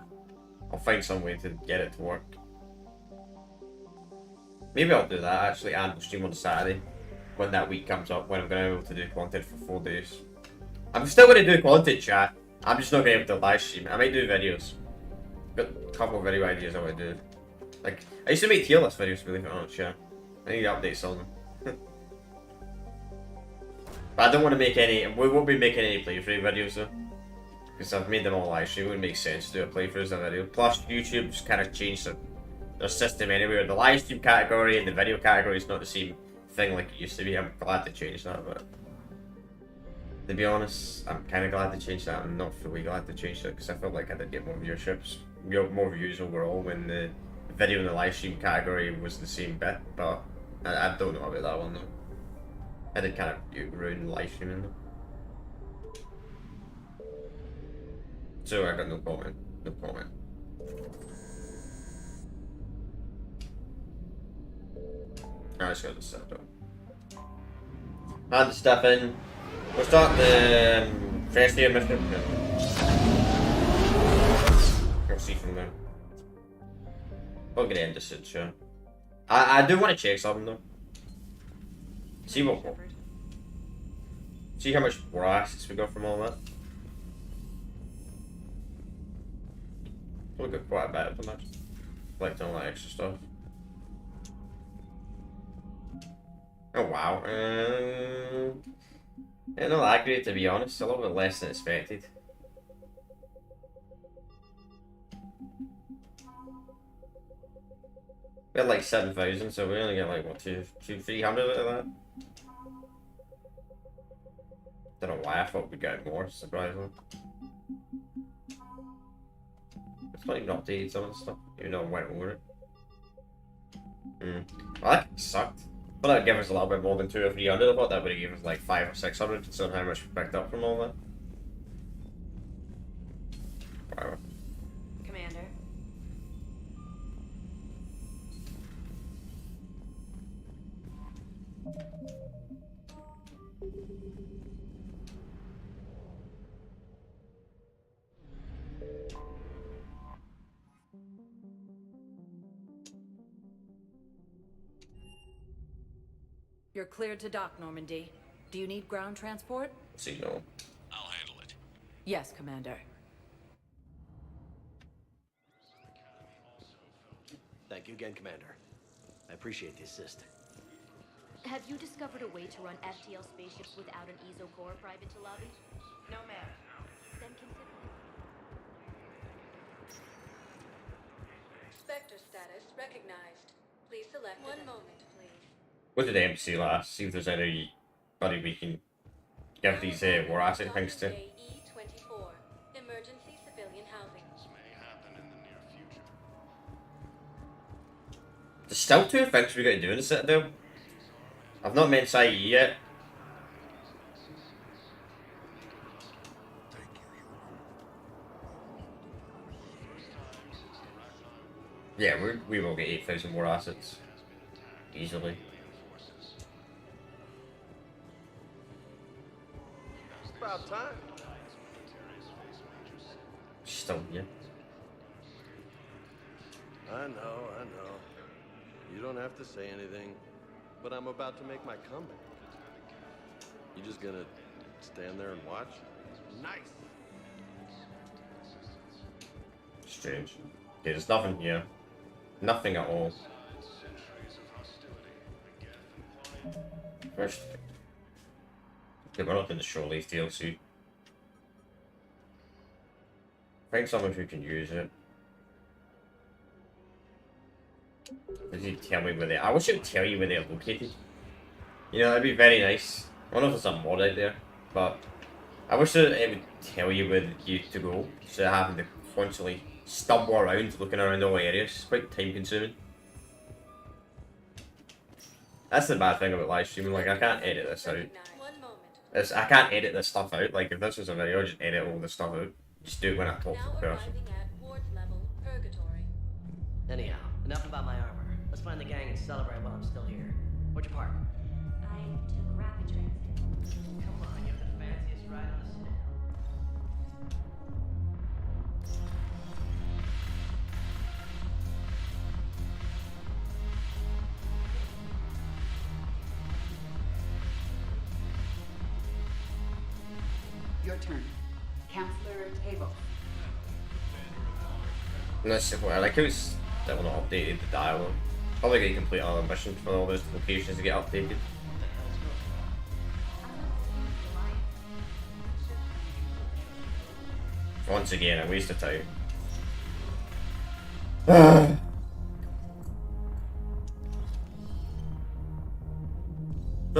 I'll find some way to get it to work. Maybe I'll do that actually, and we'll stream on Saturday when that week comes up, when I'm going to be able to do content for 4 days. I'm still going to do content, chat. I'm just not going to be able to live stream. I might do videos. Got a couple of video ideas I want to do. Like, I used to make tier list videos, believe it or not, chat. I need to update some of them. But I don't want to make any, we won't be making any playthrough videos though. Because I've made them all live stream, it wouldn't make sense to do a playthrough as a video. Plus, YouTube's kind of changed their system anyway. The live stream category and the video category is not the same thing like it used to be. I'm glad to change that, but to be honest, I'm kind of glad to change that. I'm not fully glad to change that because I felt like I did get more viewerships, more views overall when the video and the live stream category was the same bit, but I don't know about that one though. I did kind of ruin live streaming though. So I got no comment. No comment. I just got to set up. Hand the stuff in. We'll start the first year mission. We'll see from there. We're gonna end this soon, sure. I do want to check something though. See what. See how much more assets we got from all that. We got quite a bit of them actually. Collecting all that extra stuff. Oh wow. Yeah, not that great to be honest. A little bit less than expected. We had like 7,000, so we only get like what 300 out of that. Don't know why I thought we'd get more, surprisingly. It's not even updated some of the stuff, even though I went over it. Well, that sucked. But that would give us a little bit more than 200 or 300. I thought that would have given us like 500 or 600, considering how much we picked up from all that. Wow. Commander. You're cleared to dock, Normandy. Do you need ground transport? Signal. I'll handle it. Yes, Commander. Thank you again, Commander. I appreciate the assist. Have you discovered a way to run FTL spaceships without an ESO core private to lobby? No, ma'am. Then consider it. Spectre status recognized. Please select one moment, please. What did the embassy last? See if there's anybody we can give these war asset things to. E24. Emergency civilian housing. There's still 2 things we got to do in the Citadel. I've not met Sai yet. Yeah, we will get 8,000 more assets. Easily. About time. Still, yeah. I know. You don't have to say anything, but I'm about to make my comeback. You just gonna stand there and watch? Nice. Strange. Yeah, there's nothing here. Nothing at all. First. Okay, we're not in the Shore Leave DLC. Find someone who can use it. Does he tell me where they are? I wish it would tell you where they're located. You know, that'd be very nice. I don't know if there's a mod out there, but I wish that it would tell you where you to go, instead of having to constantly stumble around looking around all areas. It's quite time consuming. That's the bad thing about live streaming, like I can't edit this out. I can't edit this stuff out, like if this was a video, I'd just edit all this stuff out. Just do it when I talk to the person. Anyhow, enough about my armor. Let's find the gang and celebrate while I'm still here. Where'd you park? I took rapid transit. Come on, you have the fanciest ride on the Citadel. Your turn. Counselor Table. And that's what I like how it's still not updated the dialogue. Probably get a complete other mission for all those locations to get updated. Once again, a waste of time. Not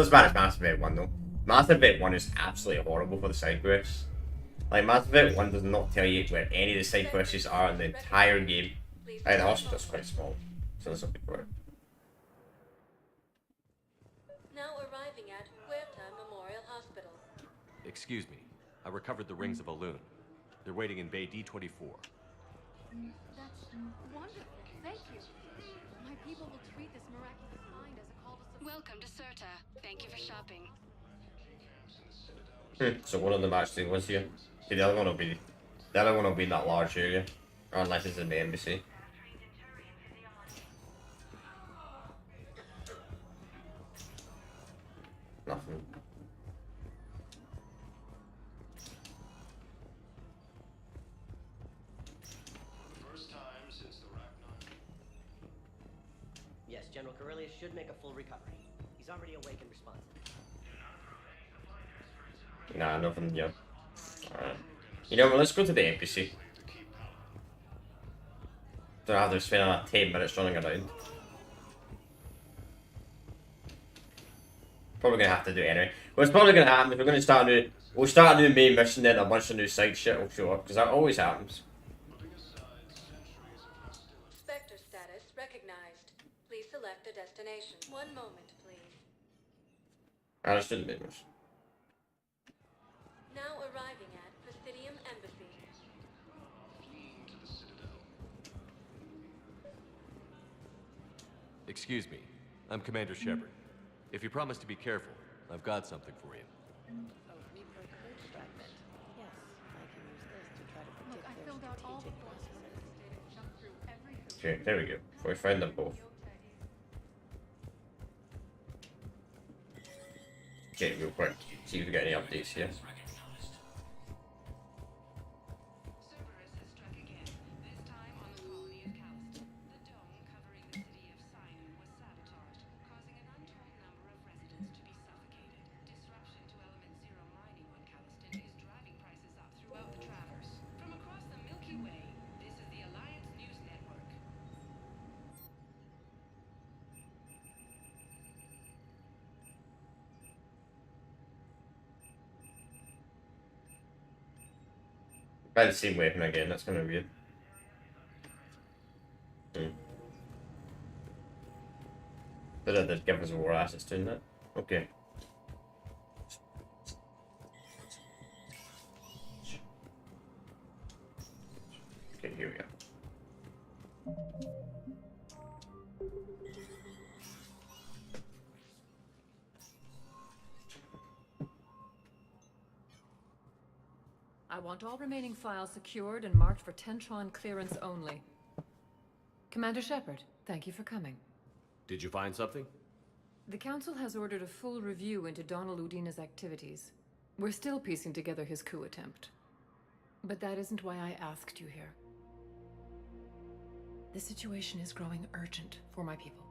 as bad as Mass Effect 1 though. Mass Effect 1 is absolutely horrible for the side quests. Like, Mass Effect 1 does not tell you where any of the side quests are in the entire game. The hospital's quite small, so this will be quick. Now arriving at Huerta Memorial Hospital. Excuse me. I recovered the rings of Elune. They're waiting in Bay D-24. That's wonderful. Thank you. My people will treat this miraculous find as a call to... Welcome to Serta. Thank you for shopping. So one of them actually was here. See, the other one will be in that large area, unless it's in the embassy. Nothing. Yes, General Corellius should make a full recovery. He's already awake and responsive. Nah, nothing, yeah. Alright. You know what, let's go to the embassy. Don't have to spend another 10 minutes running around. Probably gonna have to do it anyway. What's probably gonna happen if we're gonna start a new... We'll start a new main mission, then a bunch of new side shit will show up, because that always happens. Spectre status recognized. Please select a destination. One moment, please. I just didn't make much. Now arriving at Presidium Embassy. Excuse me. I'm Commander Shepard. If you promise to be careful, I've got something for you. Look, I filled out all the forms. Jumped through every hoop. Okay, there we go. We find them both. Okay, real quick. See if we get any updates here. By the same weapon again, that's kind of weird. But that give us more assets doing that. Okay. Okay, here we go. I want all remaining files secured and marked for Tentron clearance only. Commander Shepard, thank you for coming. Did you find something? The Council has ordered a full review into Donald Udina's activities. We're still piecing together his coup attempt. But that isn't why I asked you here. The situation is growing urgent for my people.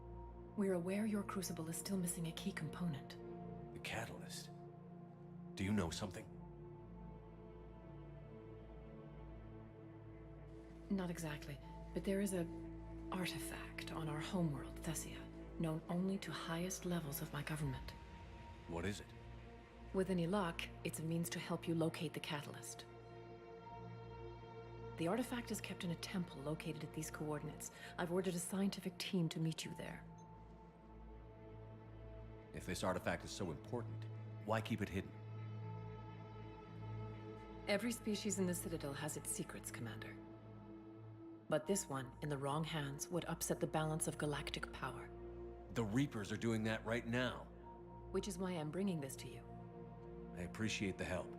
We're aware your crucible is still missing a key component. The catalyst. Do you know something? Not exactly, but there is a artifact on our homeworld, Thessia, known only to highest levels of my government. What is it? With any luck, it's a means to help you locate the catalyst. The artifact is kept in a temple located at these coordinates. I've ordered a scientific team to meet you there. If this artifact is so important, why keep it hidden? Every species in the Citadel has its secrets, Commander. But this one, in the wrong hands, would upset the balance of galactic power. The Reapers are doing that right now. Which is why I'm bringing this to you. I appreciate the help.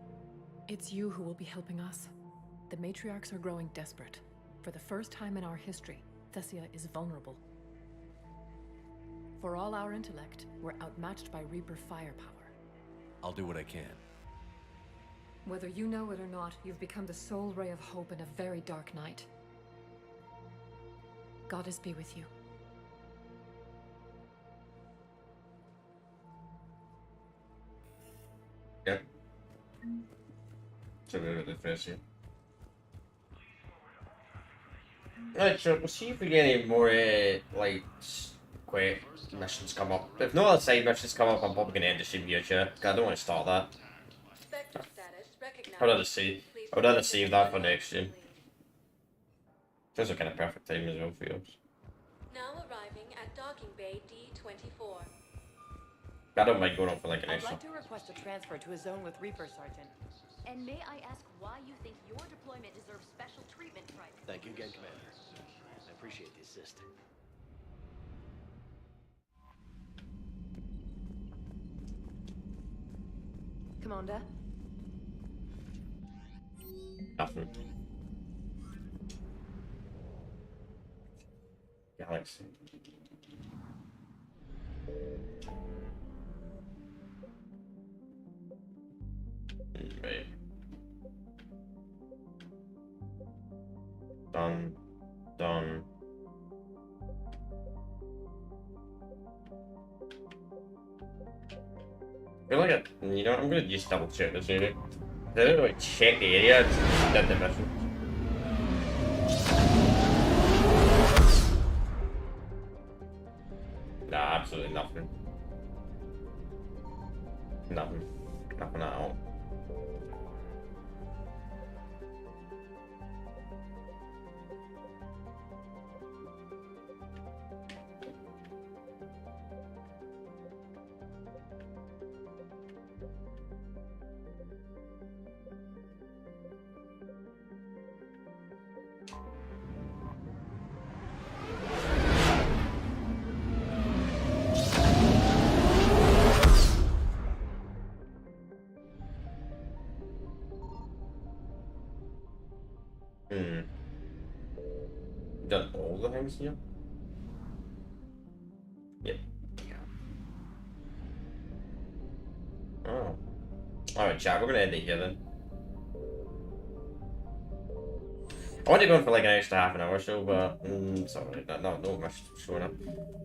It's you who will be helping us. The matriarchs are growing desperate. For the first time in our history, Thessia is vulnerable. For all our intellect, we're outmatched by Reaper firepower. I'll do what I can. Whether you know it or not, you've become the sole ray of hope in a very dark night. Goddess be with you. Yep. So we're the first here. Right, so we'll see if we get any more, like, quick missions come up. If no other side missions come up, I'm probably going to end the stream here, chat. I don't want to start that. I'd rather save that for next stream. Feels like kind of perfect time as well for yours. Now arriving at docking bay D24. I don't mind going on for like an I'd extra. like to request a transfer to a zone with Reaper, Sergeant. And may I ask why you think your deployment deserves special treatment, Private? Thank you again, Commander. I appreciate the assist. Commander? Nothing. Galaxy. Right. Done. Done. I feel like you know what, I'm gonna just double check this area. I don't really check the area, I just did the mission. Nah, absolutely nothing. Nothing. Nothing at all. Done all the things here? Yep. Oh. Alright, chat, we're gonna end it here then. I want to go on for like an extra half an hour or so, but sorry, no much showing up.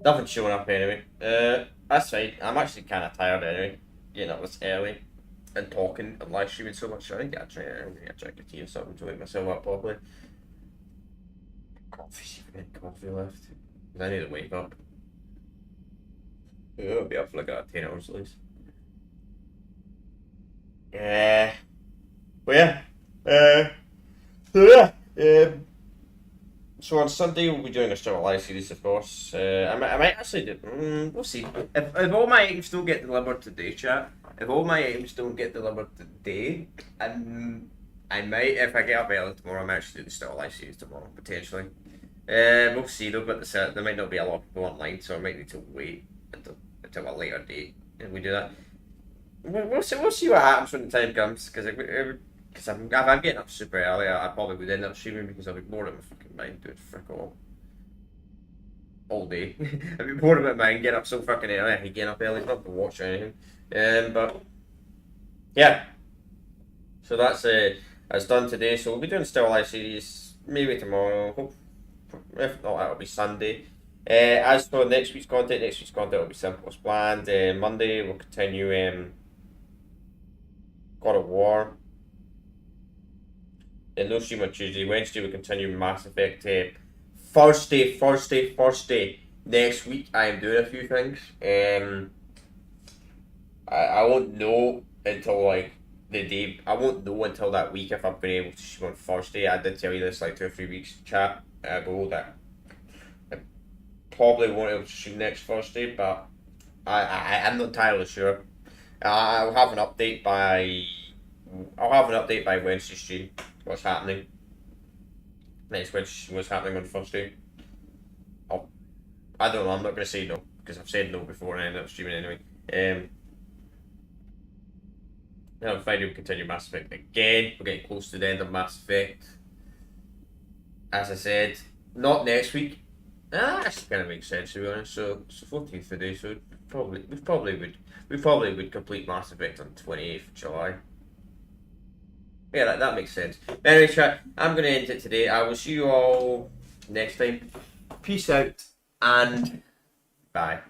Nothing showing up anyway. That's fine. I'm actually kind of tired anyway. Getting up this early and talking and live streaming so much. So I think I'm gonna drink a tea or something to wake myself up properly. Coffee left. I need to wake up. Yeah, I'll be up for like 10 hours at least. But yeah. So on Sunday we'll be doing a Star Live series, of course. I might actually do. We'll see. If all my items don't get delivered today, chat. If all my items don't get delivered today, I might, if I get up early tomorrow, I might actually do the Star Live series tomorrow, potentially. We'll see though, but there might not be a lot of people online, so I might need to wait until a later date if we do that. We'll see what happens when the time comes, because if I'm getting up super early, I probably would end up streaming because I'll be bored of my fucking mind doing frick all day. I'd be bored of my mind getting up so fucking early. I hate getting up early, it's not to watch or anything. But yeah, so that's done today. So we'll be doing a Still Alive series maybe tomorrow. If not, it'll be Sunday. As for next week's content will be simple as planned. Monday we'll continue God of War. and no stream on Tuesday. Wednesday we continue Mass Effect. Thursday next week I am doing a few things. I won't know until like the day. I won't know until that week if I've been able to stream on Thursday. I did tell you this like 2 or 3 weeks chat ago that I probably won't be able to stream next Thursday, but I'm not entirely sure. I'll have an update by Wednesday stream. What's happening next Wednesday? What's happening on Thursday? I don't know. I'm not gonna say no because I've said no before and I ended up streaming anyway. On Friday we continue Mass Effect again. We're getting close to the end of Mass Effect. As I said, not next week. That kind of makes sense to be honest. So it's the 14th today, so we probably would complete Mass Effect on 28th of July. Yeah, that makes sense. Anyway, chat, I'm going to end it today. I will see you all next time. Peace out and bye.